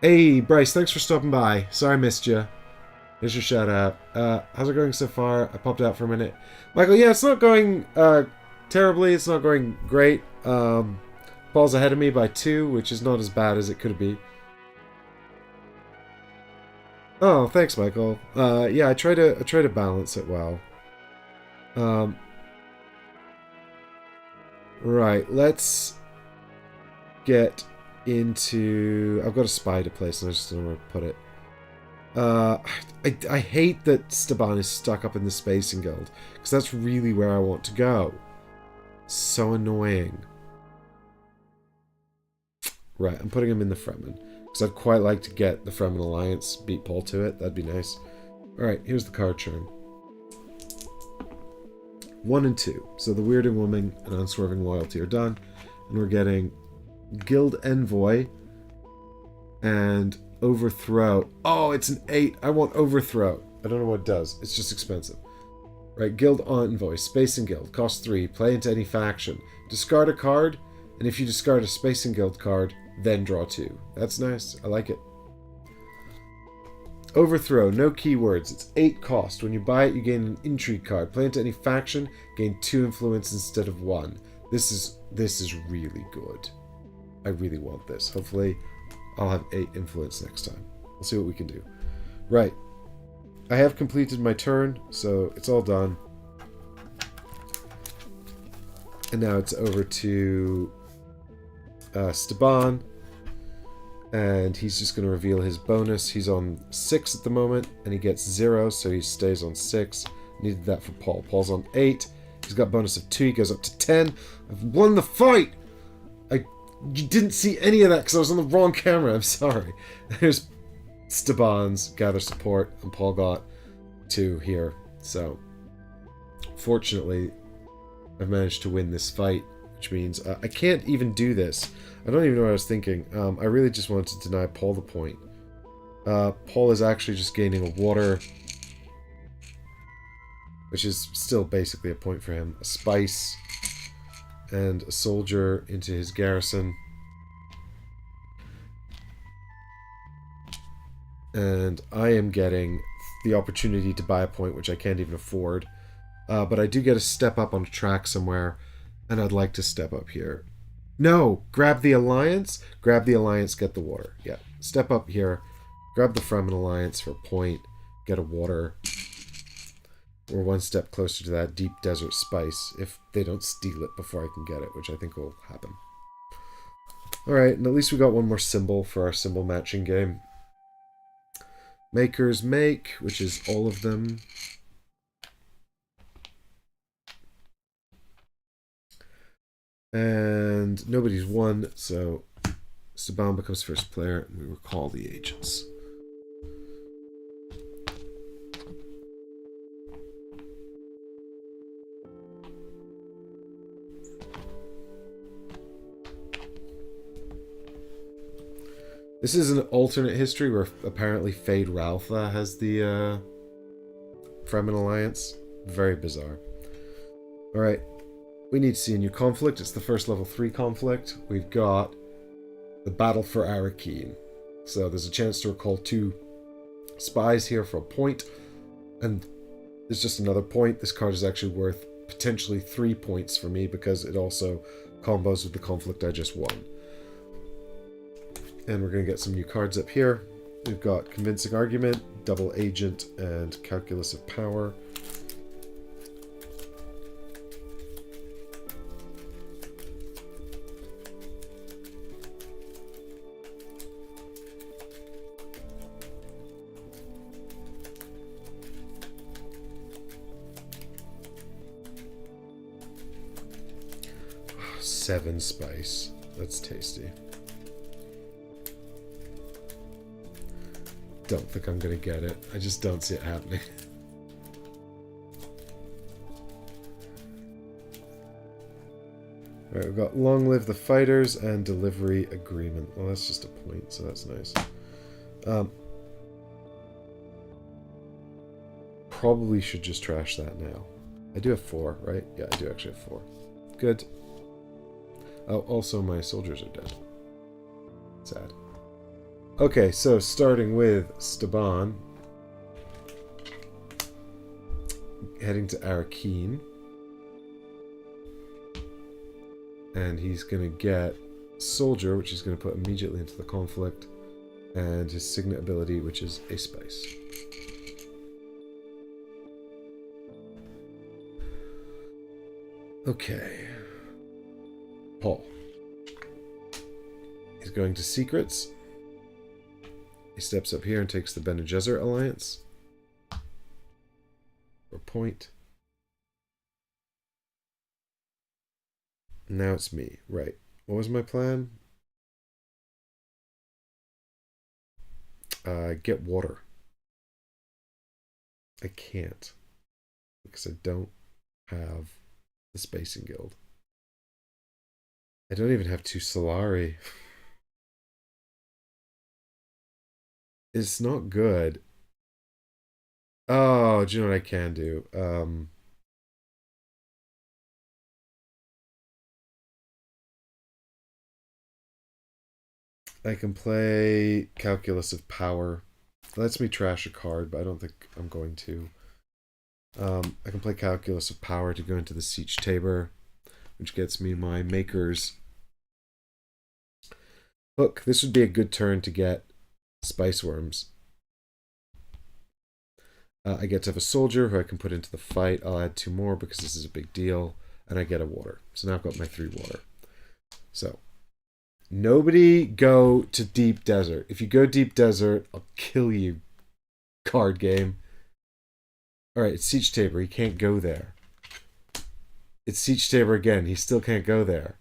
Hey, Bryce, thanks for stopping by. Sorry I missed you. Here's your shout out. How's it going so far? I popped out for a minute. Michael, yeah, it's not going terribly. It's not going great. Paul's ahead of me by 2, which is not as bad as it could be. Oh, thanks, Michael. Yeah, I try to balance it well. Right, let's get into... I've got a spy to place, and I just don't know where to put it. I hate that Staban is stuck up in the Spacing Guild, because that's really where I want to go. So annoying. Right, I'm putting him in the Fremen. Because I'd quite like to get the Fremen Alliance, beat Paul to it. That'd be nice. Alright, here's the card churn. 1 and 2. So the Weirding Woman and Unswerving Loyalty are done. And we're getting Guild Envoy and Overthrow. Oh, it's an 8. I want Overthrow. I don't know what it does. It's just expensive. Right, Guild Envoy, Spacing Guild, cost 3. Play into any faction. Discard a card, and if you discard a Spacing Guild card, then draw 2. That's nice. I like it. Overthrow. No keywords. It's 8 cost. When you buy it, you gain an intrigue card. Play into any faction. Gain 2 influence instead of 1. This is really good. I really want this. Hopefully, I'll have 8 influence next time. We'll see what we can do. Right. I have completed my turn, so it's all done. And now it's over to... Staban, And he's just going to reveal his bonus. He's on 6 at the moment, and he gets 0, so he stays on 6. Needed that for Paul. Paul's on 8. He's got bonus of 2. He goes up to 10. I've won the fight! You didn't see any of that because I was on the wrong camera. I'm sorry. There's Steban's gather support, and Paul got 2 here. So, fortunately, I've managed to win this fight, which means I can't even do this. I don't even know what I was thinking. I really just wanted to deny Paul the point. Paul is actually just gaining a water, which is still basically a point for him. A spice and a soldier into his garrison. And I am getting the opportunity to buy a point, which I can't even afford. But I do get a step up on a track somewhere, and I'd like to step up here. No! Grab the alliance, get the water. Yeah, step up here, grab the Fremen alliance for a point, get a water. We're one step closer to that deep desert spice, if they don't steal it before I can get it, which I think will happen. Alright, and at least we got one more symbol for our symbol matching game. Makers make, which is all of them. And nobody's won, so Saban becomes first player, and we recall the agents. This is an alternate history where apparently Fade Ralpha has the Fremen Alliance. Very bizarre. Alright. We need to see a new conflict. It's the first level 3 conflict. We've got the Battle for Arakeen. So there's a chance to recall 2 spies here for a point. And there's just another point. This card is actually worth potentially 3 points for me because it also combos with the conflict I just won. And we're going to get some new cards up here. We've got Convincing Argument, Double Agent, and Calculus of Power. Oh, 7 spice. That's tasty. Don't think I'm gonna get it. I just don't see it happening. Alright, we've got Long Live the Fighters and Delivery Agreement. Well, that's just a point, so that's nice. Probably should just trash that now. I do have 4, right? Yeah, I do actually have 4. Good. Oh, also my soldiers are dead. Sad. Okay, so starting with Staban, heading to Arakeen, and he's going to get Soldier, which he's going to put immediately into the conflict, and his signet ability, which is a spice. Okay. Paul. He's going to Secrets. He steps up here and takes the Bene Gesserit Alliance. For a point. Now it's me. Right. What was my plan? Get water. I can't. Because I don't have the Spacing Guild. I don't even have 2 Solari. It's not good. Oh, do you know what I can do? I can play Calculus of Power. It lets me trash a card, but I don't think I'm going to. I can play Calculus of Power to go into the Siege Tabor, which gets me my Maker's Hook. This would be a good turn to get Spice Worms. I get to have a soldier who I can put into the fight. I'll add 2 more because this is a big deal. And I get a water. So now I've got my 3 water. So, Nobody go to deep desert. If you go deep desert, I'll kill you, card game. Alright, it's Siege Tabor. He can't go there. It's Siege Tabor again. He still can't go there.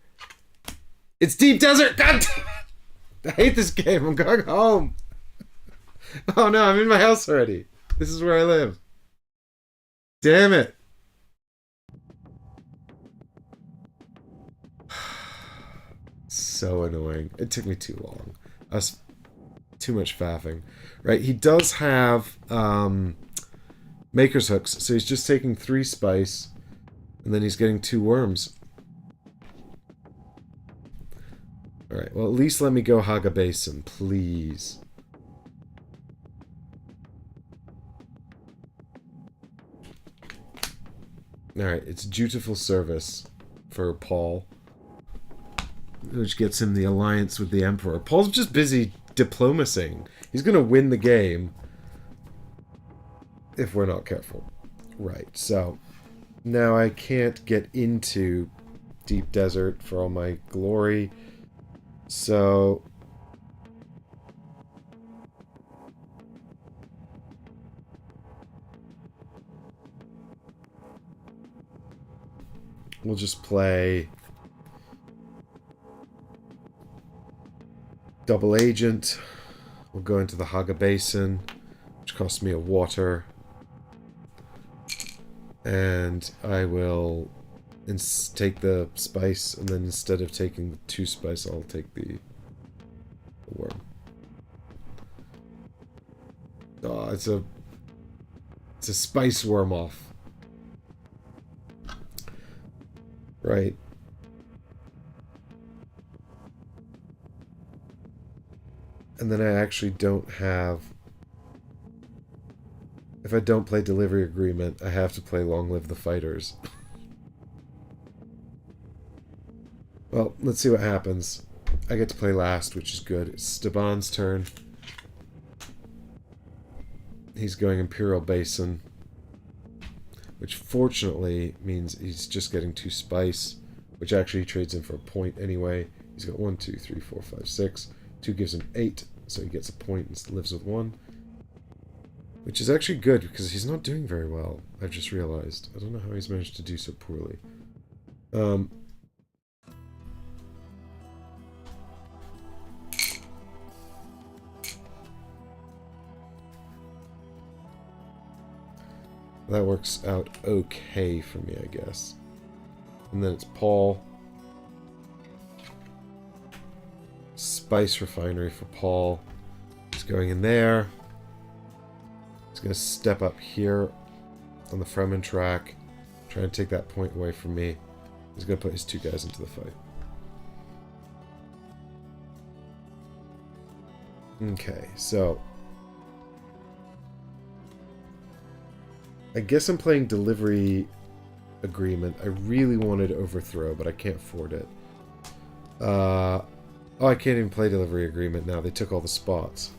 It's deep desert! God damn it! I hate this game. I'm going home. Oh no, I'm in my house already. This is where I live. Damn it. So annoying. It took me too long. I was too much faffing. Right, he does have Maker's Hooks, so he's just taking 3 spice, and then he's getting 2 worms. Alright, well at least let me go Haga Basin, please. Alright, it's dutiful service for Paul, which gets him the alliance with the Emperor. Paul's just busy diplomacying. He's going to win the game if we're not careful. Right, so now I can't get into deep desert for all my glory. So we'll just play double agent. We'll go into the Haga Basin, which costs me a water. And I will take the spice, and then instead of taking 2 spice, I'll take the worm. Oh, it's a spice worm off. Right. And then I actually don't have... If I don't play Delivery Agreement, I have to play Long Live the Fighters. Well, let's see what happens. I get to play last, which is good. It's Steban's turn. He's going Imperial Basin, which fortunately means he's just getting 2 spice, which actually he trades in for a point anyway. He's got 1, 2, 3, 4, 5, 6. 2 gives him 8, so he gets a point and lives with 1. Which is actually good, because he's not doing very well, I've just realized. I don't know how he's managed to do so poorly. That works out okay for me, I guess. And then it's Paul. Spice Refinery for Paul. He's going in there. He's going to step up here on the Fremen track. Try and take that point away from me. He's going to put his 2 guys into the fight. Okay, so... I guess I'm playing Delivery Agreement. I really wanted Overthrow, but I can't afford it. Oh, I can't even play Delivery Agreement now. They took all the spots.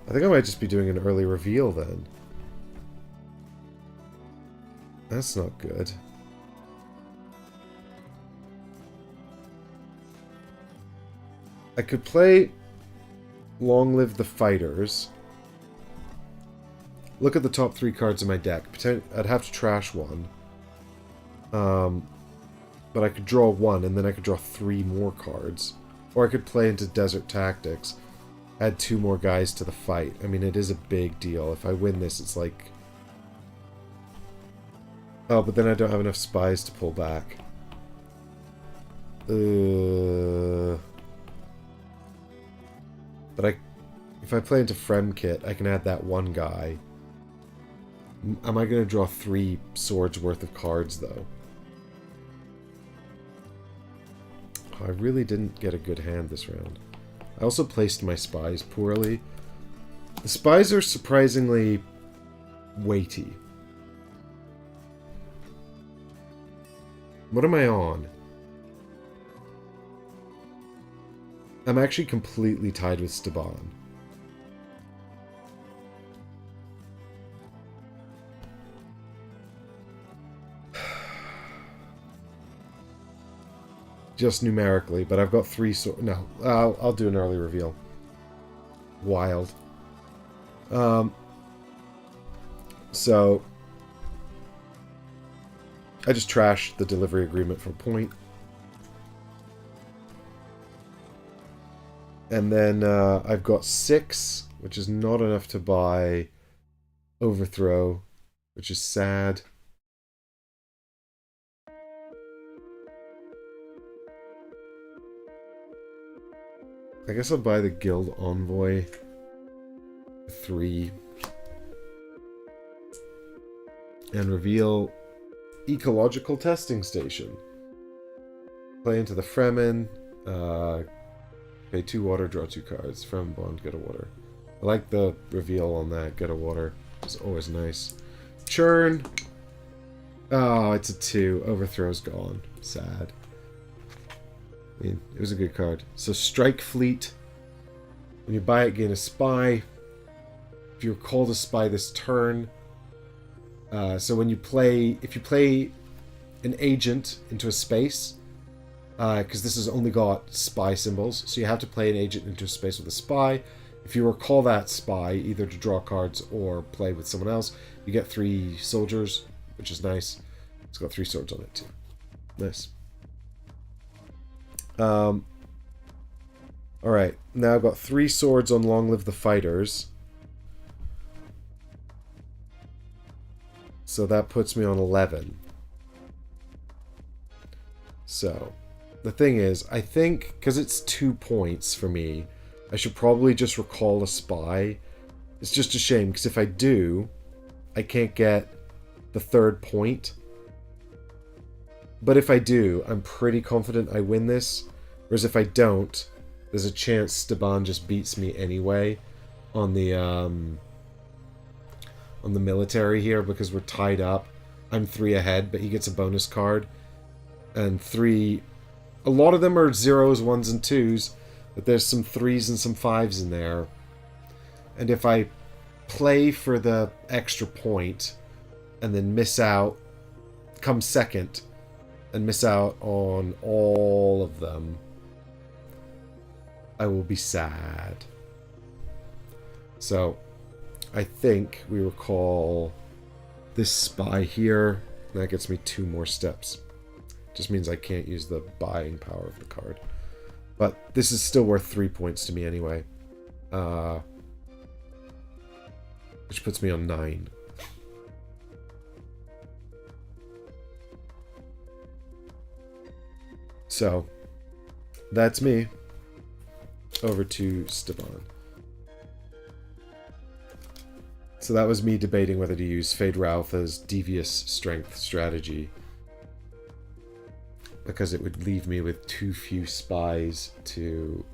I think I might just be doing an early reveal then. That's not good. I could play Long Live the Fighters. Look at the top 3 cards in my deck. I'd have to trash 1. But I could draw 1, and then I could draw 3 more cards. Or I could play into Desert Tactics. Add 2 more guys to the fight. I mean, it is a big deal. If I win this, it's like... Oh, but then I don't have enough spies to pull back. But if I play into Fremkit, I can add that 1 guy. Am I going to draw 3 swords worth of cards, though? Oh, I really didn't get a good hand this round. I also placed my spies poorly. The spies are surprisingly weighty. What am I on? I'm actually completely tied with Steban. just numerically, but I've got 3 swords. No, I'll do an early reveal. Wild. So I just trashed the delivery agreement for point. And then I've got 6, which is not enough to buy Overthrow, which is sad. I guess I'll buy the Guild Envoy. 3. And reveal Ecological Testing Station. Play into the Fremen. Pay 2 water, draw 2 cards. Fremen bond, get a water. I like the reveal on that. Get a water. It's always nice. Churn. Oh, it's a 2. Overthrow's gone. Sad. I mean, it was a good card. So Strike Fleet. When you buy it, gain a spy. If you recall to spy this turn. So when you play, if you play an agent into a space, because this has only got spy symbols, so you have to play an agent into a space with a spy. If you recall that spy, either to draw cards or play with someone else, you get 3 soldiers, which is nice. It's got 3 swords on it too. Nice. Alright, now I've got 3 swords on Long Live the Fighters. So that puts me on 11. So, the thing is, I think, because it's 2 points for me, I should probably just recall a spy. It's just a shame, because if I do, I can't get the 3rd point. But if I do, I'm pretty confident I win this. Whereas if I don't, there's a chance Staban just beats me anyway on the military here, because we're tied up. I'm 3 ahead, but he gets a bonus card. And 3... A lot of them are 0s, 1s, and 2s, but there's some 3s and some 5s in there. And if I play for the extra point and then miss out, come second, and miss out on all of them, I will be sad. So, I think we recall this spy here. That gets me 2 more steps. Just means I can't use the buying power of the card. But this is still worth 3 points to me anyway. Which puts me on 9. So, that's me. Over to Staban. So that was me debating whether to use Fade Ralpha's Devious Strength strategy, because it would leave me with too few spies to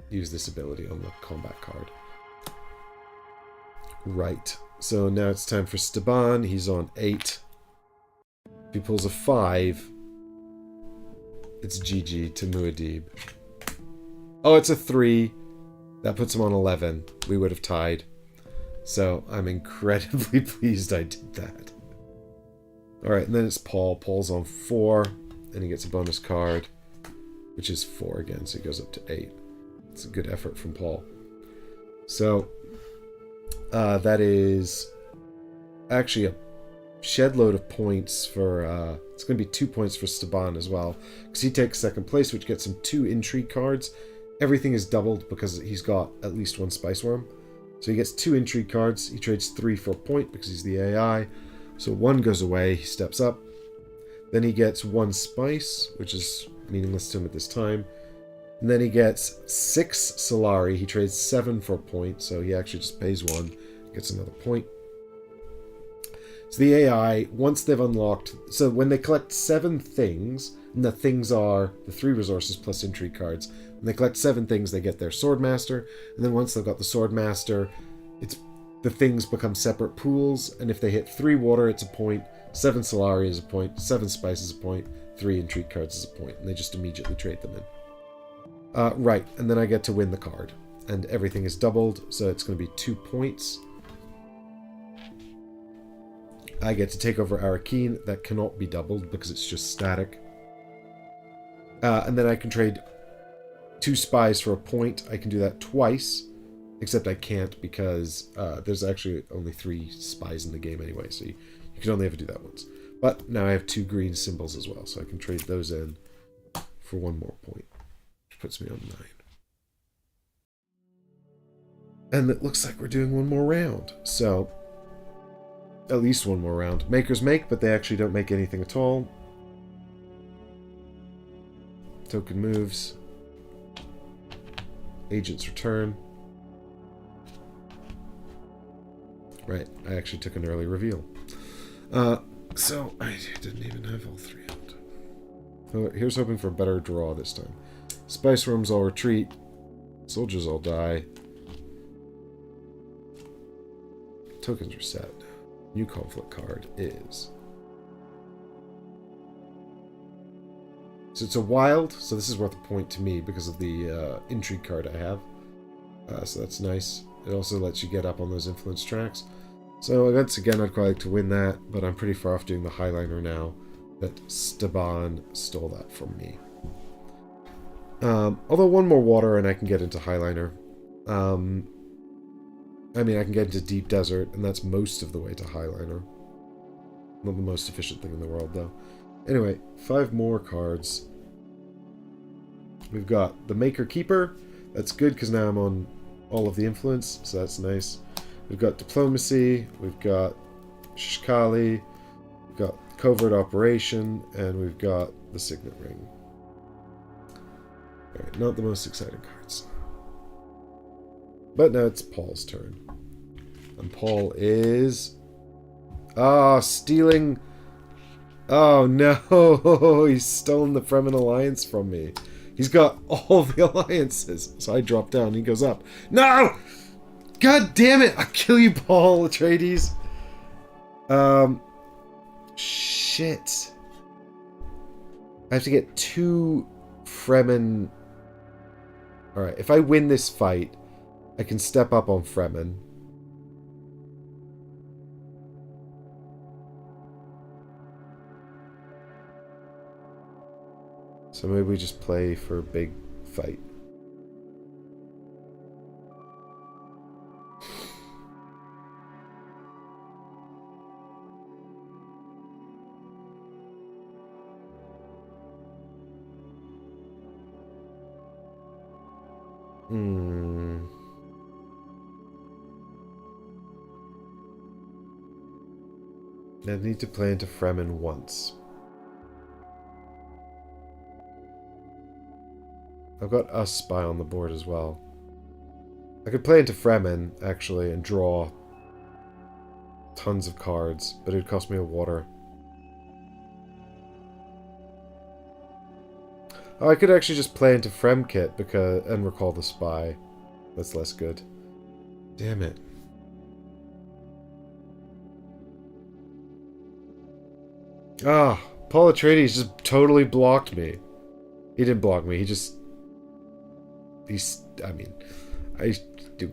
use this ability on the combat card. Right. So now it's time for Staban. He's on 8. If he pulls a 5, it's GG to Muad'Dib. Oh, it's a 3. That puts him on 11. We would have tied. So I'm incredibly pleased I did that. Alright, and then it's Paul. Paul's on 4. And he gets a bonus card, which is 4 again, so he goes up to 8. It's a good effort from Paul. So, that is actually a shed load of points for... it's going to be 2 points for Staban as well, because he takes second place, which gets him 2 intrigue cards. Everything is doubled because he's got at least 1 Spice Worm. So he gets 2 intrigue cards. He trades 3 for a point because he's the AI. So 1 goes away. He steps up. Then he gets 1 Spice, which is meaningless to him at this time. And then he gets 6 Solari. He trades 7 for a point. So he actually just pays 1. Gets another point. So the AI, once they've unlocked... So when they collect 7 things, and the things are the 3 resources plus intrigue cards. When they collect 7 things, they get their Swordmaster. And then once they've got the Swordmaster, the things become separate pools. And if they hit 3 water, it's a point. 7 Solari is a point. 7 Spice is a point. 3 intrigue cards is a point. And they just immediately trade them in. Right, and then I get to win the card. And everything is doubled, so it's going to be 2 points. I get to take over Arakeen. That cannot be doubled because it's just static. And then I can trade 2 spies for a point. I can do that twice, except I can't because there's actually only 3 spies in the game anyway, so you can only ever do that once. But now I have 2 green symbols as well, so I can trade those in for 1 more point, which puts me on 9. And it looks like we're doing 1 more round, so at least 1 more round. Makers make, but they actually don't make anything at all. Token moves. Agents return. Right, I actually took an early reveal. So I didn't even have all 3 out. So here's hoping for a better draw this time. Spice worms all retreat. Soldiers all die. Tokens reset. New conflict card is... So it's a wild, so this is worth a point to me because of the intrigue card I have. So that's nice. It also lets you get up on those influence tracks. So once again, I'd quite like to win that, but I'm pretty far off doing the highliner now that Staban stole that from me. Although 1 more water and I can get into highliner. I mean, I can get into deep desert, and that's most of the way to highliner. Not the most efficient thing in the world, though. Anyway, 5 more cards. We've got the Maker Keeper. That's good because now I'm on all of the influence, so that's nice. We've got Diplomacy. We've got Shkali. We've got Covert Operation, and we've got the Signet Ring. Alright, not the most exciting cards. But now it's Paul's turn. And Paul is... stealing... Oh no! He's stolen the Fremen Alliance from me. He's got all the alliances. So I drop down, he goes up. No! God damn it! I'll kill you, Paul Atreides. Shit. I have to get 2 Fremen... Alright, if I win this fight, I can step up on Fremen. So maybe we just play for a big fight. I need to play into Fremen once. I've got a spy on the board as well. I could play into Fremen, actually, and draw tons of cards, but it would cost me a water. Oh, I could actually just play into Fremkit and recall the spy. That's less good. Damn it. Ah, Paul Atreides just totally blocked me. He didn't block me, I mean,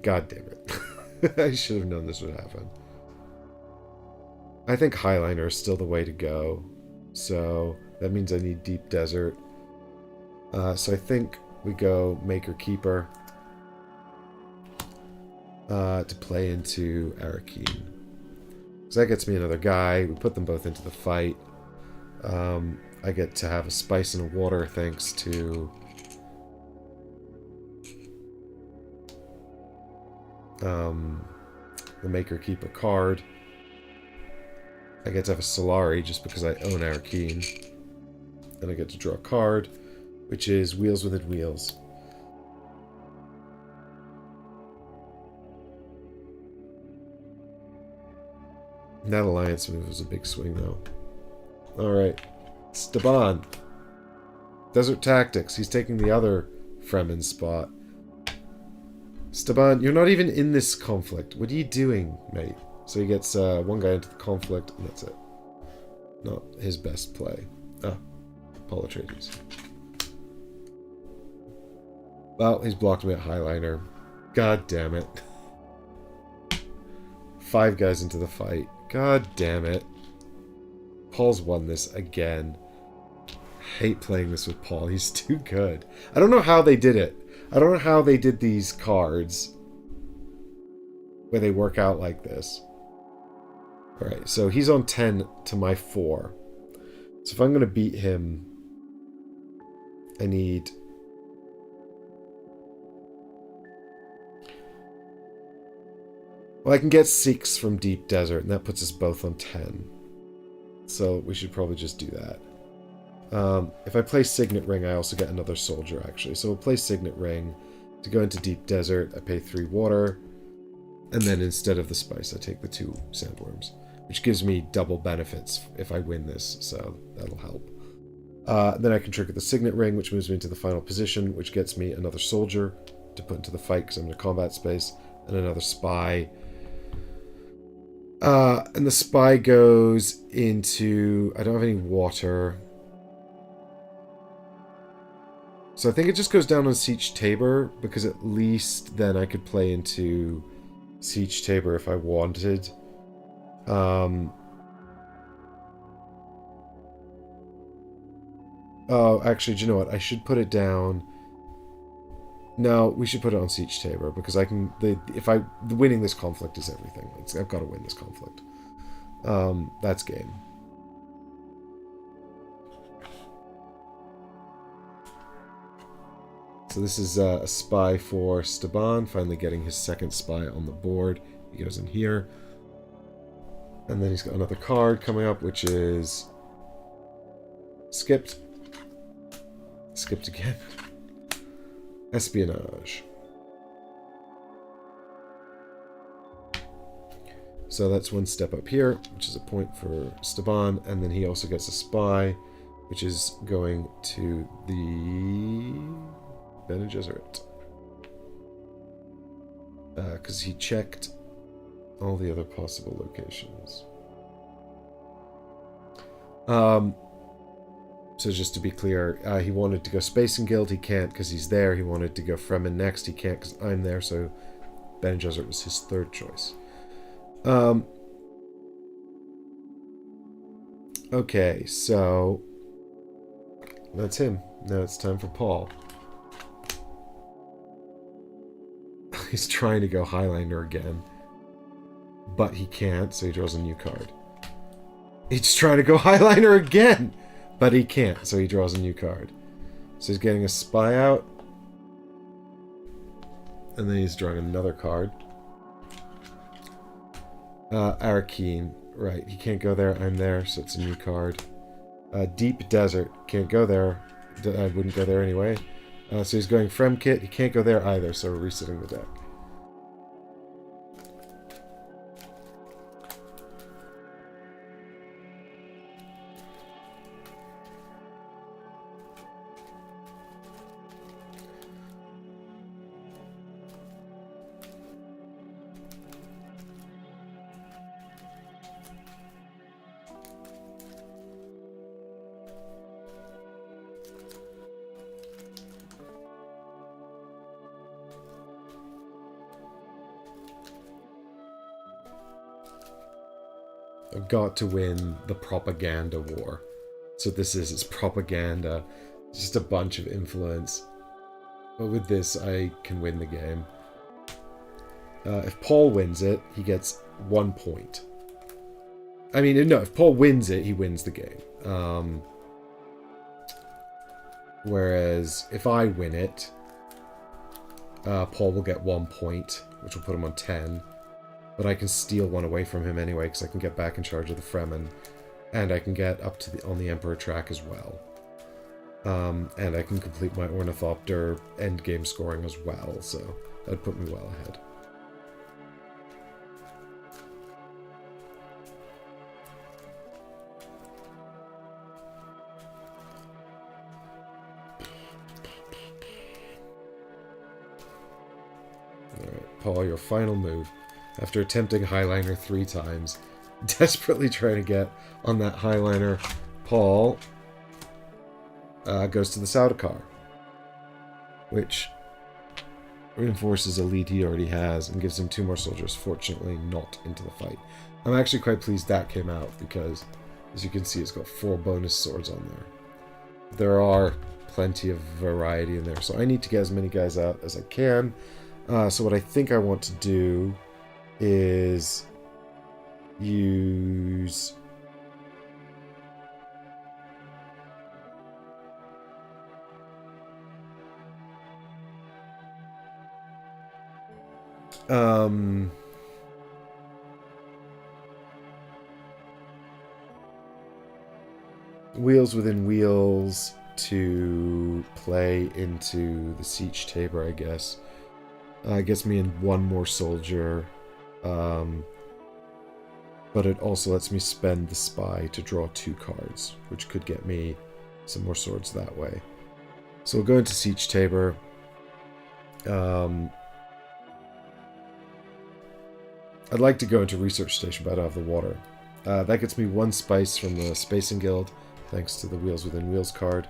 god damn it. I should have known this would happen. I think highliner is still the way to go. So, that means I need deep desert. So I think we go Maker Keeper to play into Arakeen. So that gets me another guy. We put them both into the fight. I get to have a spice and a water thanks to the Maker Keeper card. I get to have a Solari just because I own Arakeen. And I get to draw a card, which is Wheels Within Wheels. That alliance move was a big swing, though. Alright. Staban. Desert Tactics. He's taking the other Fremen spot. Staban, you're not even in this conflict. What are you doing, mate? So he gets 1 guy into the conflict, and that's it. Not his best play. Ah, Paul Atreides. Well, he's blocked me at highliner. God damn it. 5 guys into the fight. God damn it. Paul's won this again. hate playing this with Paul. He's too good. I don't know how they did it. I don't know how they did these cards where they work out like this. Alright, so he's on 10 to my 4. So if I'm going to beat him, I need... Well, I can get 6 from Deep Desert, and that puts us both on 10. So we should probably just do that. If I play Signet Ring, I also get another soldier, actually. So we'll play Signet Ring. To go into Deep Desert, I pay 3 water. And then instead of the spice, I take the 2 sandworms. Which gives me double benefits if I win this, so that'll help. Then I can trigger the Signet Ring, which moves me into the final position, which gets me another soldier to put into the fight because I'm in a combat space, and another spy. And the spy goes into... I don't have any water. So I think it just goes down on Siege Tabor, because at least then I could play into Siege Tabor if I wanted. Oh, actually, do you know what? I should put it down. No, we should put it on Siege Tabor, because I can... winning this conflict is everything. I've got to win this conflict. That's game. So this is a spy for Staban, finally getting his second spy on the board. He goes in here. And then he's got another card coming up, which is... Skipped. Skipped again. Espionage. So that's 1 step up here, which is a point for Staban, and then he also gets a spy, which is going to the Bene Gesserit. Because he checked all the other possible locations. So just to be clear, he wanted to go Spacing Guild, he can't because he's there. He wanted to go Fremen next, he can't because I'm there, so Bene Gesserit was his third choice. Okay, so that's him. Now it's time for Paul. He's trying to go Highlander again, but he can't, so he draws a new card. He's trying to go Highlander again, but he can't, so he draws a new card. So he's getting a spy out, and then he's drawing another card. Arakeen, right, he can't go there, I'm there, so it's a new card. Deep Desert, can't go there, I wouldn't go there anyway. So he's going Fremkit, he can't go there either, so we're resetting the deck. I've got to win the propaganda war. So this is, it's propaganda. It's just a bunch of influence. But with this, I can win the game. If Paul wins it, he gets 1 point. I mean, no, if Paul wins it, he wins the game. Whereas, if I win it, Paul will get 1 point, which will put him on 10. But I can steal 1 away from him anyway, because I can get back in charge of the Fremen. And I can get up to on the Emperor track as well. And I can complete my Ornithopter endgame scoring as well, so that'd put me well ahead. Alright, Paul, your final move. After attempting Highliner 3 times, desperately trying to get on that Highliner, Paul goes to the Sardaukar, which reinforces a lead he already has and gives him 2 more soldiers, fortunately not into the fight. I'm actually quite pleased that came out because, as you can see, it's got 4 bonus swords on there are plenty of variety in there. So I need to get as many guys out as I can. So what I think I want to do is use... wheels within wheels to play into the siege tabor, I guess. Gets me in one more soldier. But it also lets me spend the spy to draw 2 cards, which could get me some more swords that way. So we'll go into siege tabor. I'd like to go into research station, but I don't have the water. That gets me 1 spice from the Spacing Guild, thanks to the Wheels Within Wheels card.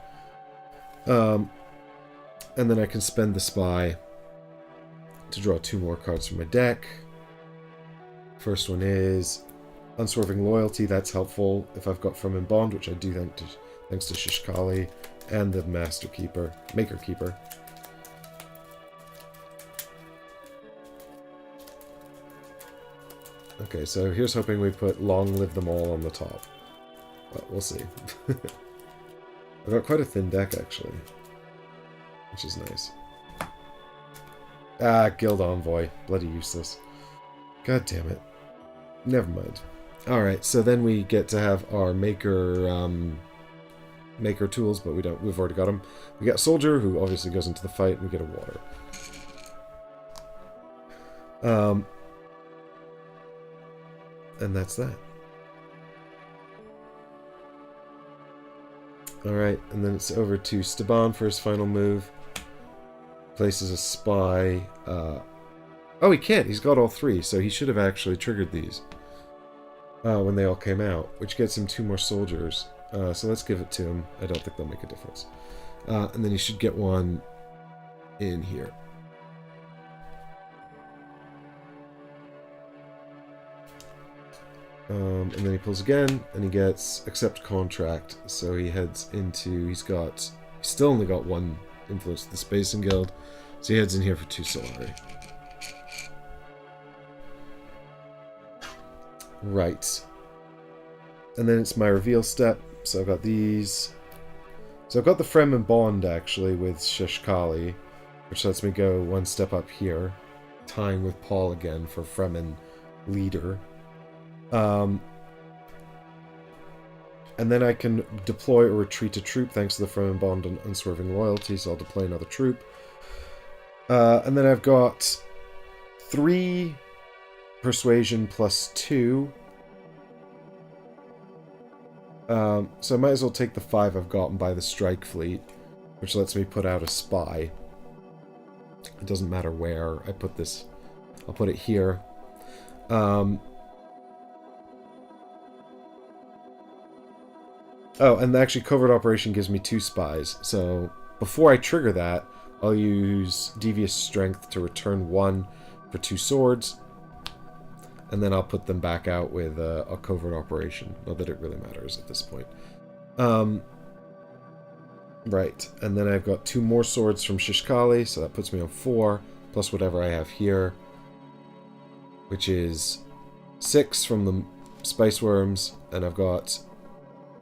And then I can spend the spy to draw 2 more cards from my deck. First one is Unswerving Loyalty. That's helpful if I've got From and Bond, which I do thanks to Shishkali, and the Master Keeper, Maker Keeper. Okay, so here's hoping we put Long Live Them All on the top. But we'll see. I've got quite a thin deck, actually. Which is nice. Ah, Guild Envoy. Bloody useless. God damn it. Never mind. Alright, so then we get to have our maker tools, but we've already got them. We got Soldier, who obviously goes into the fight, and we get a water. And that's that. Alright, and then it's over to Staban for his final move. Places a spy. Oh, he can't. He's got all 3, so he should have actually triggered these when they all came out, which gets him 2 more soldiers. So let's give it to him. I don't think they'll make a difference. And then he should get 1 in here. And then he pulls again, and he gets Accept Contract. So he heads into... He's still only got 1 influence to the Spacing Guild. So he heads in here for 2 Solari. Right. And then it's my reveal step. So I've got these. So I've got the Fremen Bond, actually, with Shishkali, which lets me go 1 step up here, tying with Paul again for Fremen Leader. And then I can deploy or retreat a troop thanks to the Fremen Bond and Unswerving Loyalty, so I'll deploy another troop. And then I've got 3 Persuasion plus 2. So I might as well take the 5 I've got and buy the Strike Fleet, which lets me put out a spy. It doesn't matter where I put this. I'll put it here. Oh, and actually Covert Operation gives me 2 spies. So before I trigger that, I'll use Devious Strength to return 1 for 2 swords. And then I'll put them back out with a Covert Operation. Not that it really matters at this point. Right, and then I've got 2 more swords from Shishkali, so that puts me on 4, plus whatever I have here, which is 6 from the Spice Worms, and I've got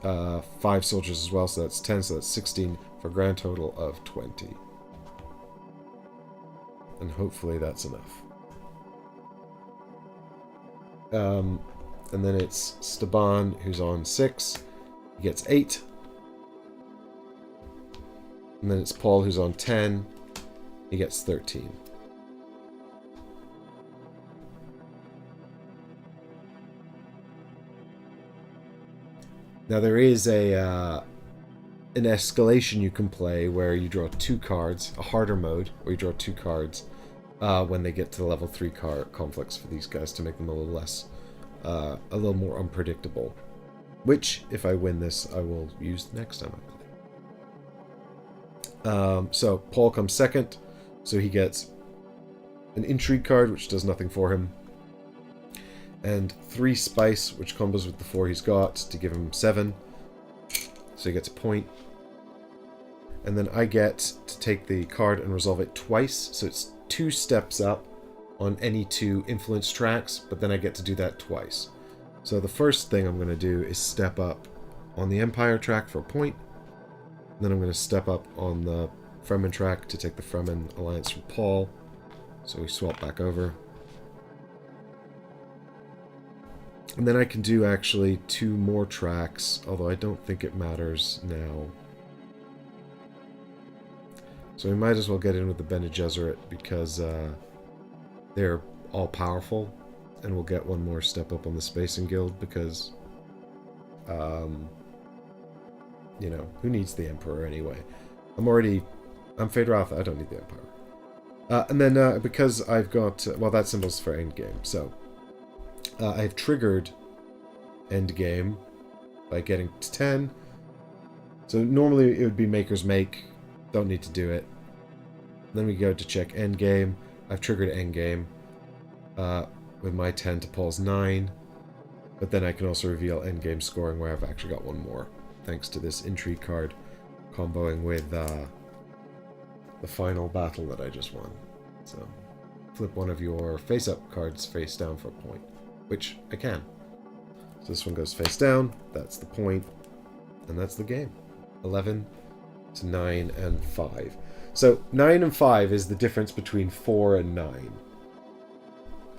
5 soldiers as well, so that's 10, so that's 16, for a grand total of 20. And hopefully that's enough. And then it's Staban, who's on 6. He gets 8. And then it's Paul, who's on 10. He gets 13. Now there is an escalation you can play where you draw 2 cards, a harder mode, where you draw 2 cards when they get to the level 3 conflicts for these guys to make them a little less, a little more unpredictable. Which, if I win this, I will use next time I play. So Paul comes second, so he gets an Intrigue card, which does nothing for him, and 3 Spice, which combos with the 4 he's got to give him 7, so he gets a point. and then I get to take the card and resolve it twice, so it's 2 steps up on any 2 influence tracks, but then I get to do that twice. So the first thing I'm going to do is step up on the Empire track for a point, then I'm going to step up on the Fremen track to take the Fremen Alliance from Paul, so we swap back over. And then I can do actually 2 more tracks, although I don't think it matters now. So we might as well get in with the Bene Gesserit because they're all powerful, and we'll get 1 more step up on the Spacing Guild because, you know, who needs the Emperor anyway? I'm Phaedra. I don't need the Empire. And then because I've got, well, that symbol's for endgame, so I've triggered endgame by getting to 10. So normally it would be Maker's Make. Don't need to do it. Then we go to check endgame. I've triggered endgame with my 10 to Paul's 9. But then I can also reveal endgame scoring where I've actually got 1 more, thanks to this intrigue card comboing with the final battle that I just won. So flip one of your face-up cards face down for a point, which I can. So this one goes face down, that's the point, and that's the game. 11 to 9 and 5. So 9 and 5 is the difference between 4 and 9.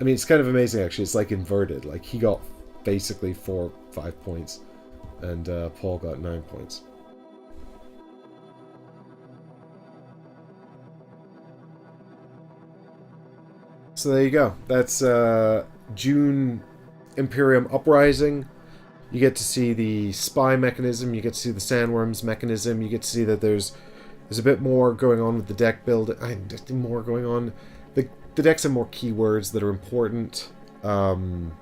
I mean, it's kind of amazing, actually. It's like inverted. Like, he got basically 5 points, and Paul got 9 points. So there you go. That's Dune Imperium Uprising. You get to see the spy mechanism, you get to see the sandworms mechanism, you get to see that there's a bit more going on with the deck build. More going on. The decks have more keywords that are important. And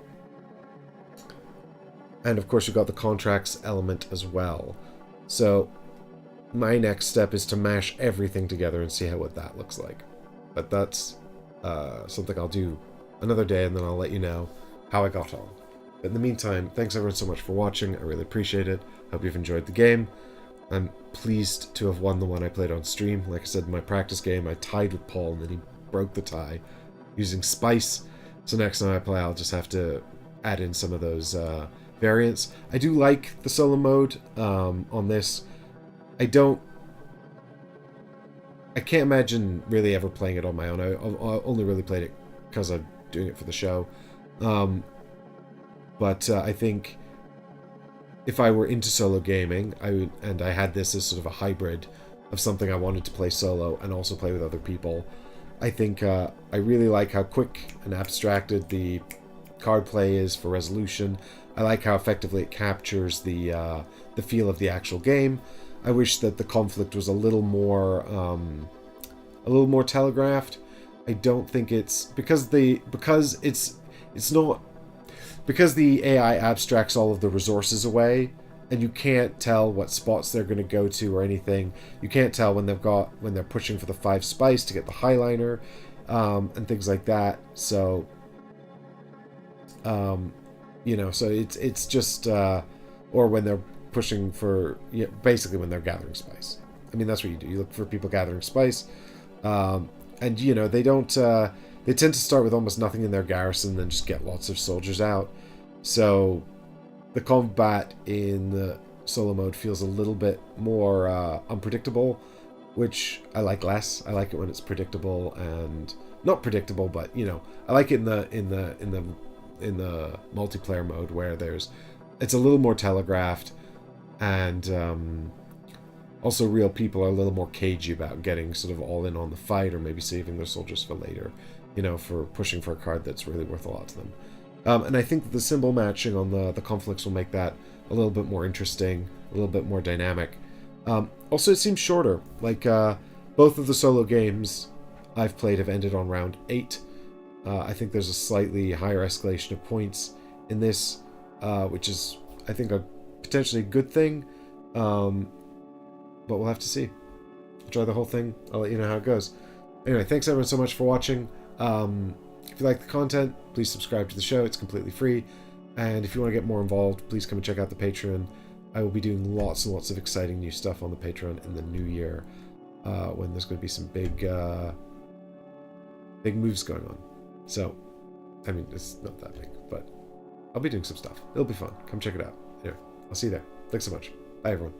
of course you've got the contracts element as well. So my next step is to mash everything together and see what that looks like. But that's something I'll do another day, and then I'll let you know how I got on. But in the meantime, thanks everyone so much for watching. I really appreciate it. Hope you've enjoyed the game. I'm pleased to have won the one I played on stream. Like I said, in my practice game, I tied with Paul, and then he broke the tie using Spice. So next time I play, I'll just have to add in some of those variants. I do like the solo mode on this. I can't imagine really ever playing it on my own. I only really played it because I'm doing it for the show. But I think if I were into solo gaming, and I had this as sort of a hybrid of something I wanted to play solo and also play with other people, I think I really like how quick and abstracted the card play is for resolution. I like how effectively it captures the feel of the actual game. I wish that the conflict was a little more telegraphed. I don't think it's because the AI abstracts all of the resources away, and you can't tell what spots they're going to go to or anything. You can't tell when they're pushing for the 5 spice to get the highliner, and things like that. So, you know, so it's just or when they're pushing for, basically when they're gathering spice. I mean, that's what you do. You look for people gathering spice, and you know they don't. They tend to start with almost nothing in their garrison, then just get lots of soldiers out. So the combat in the solo mode feels a little bit more unpredictable, which I like less. I like it when it's predictable and not predictable, but you know, I like it in the multiplayer mode where it's a little more telegraphed, and also real people are a little more cagey about getting sort of all in on the fight, or maybe saving their soldiers for later, you know, for pushing for a card that's really worth a lot to them. And I think that the symbol matching on the conflicts will make that a little bit more interesting, a little bit more dynamic. Also, it seems shorter. Like, both of the solo games I've played have ended on round 8. I think there's a slightly higher escalation of points in this, which is, I think, a potentially good thing. But we'll have to see. Enjoy the whole thing. I'll let you know how it goes. Anyway, thanks everyone so much for watching. If you like the content, please subscribe to the show. It's completely free. And if you want to get more involved, please come and check out the Patreon. I will be doing lots and lots of exciting new stuff on the Patreon in the new year, when there's going to be some big moves going on. So, I mean, it's not that big, but I'll be doing some stuff. It'll be fun. Come check it out. Anyway, I'll see you there. Thanks so much. Bye, everyone.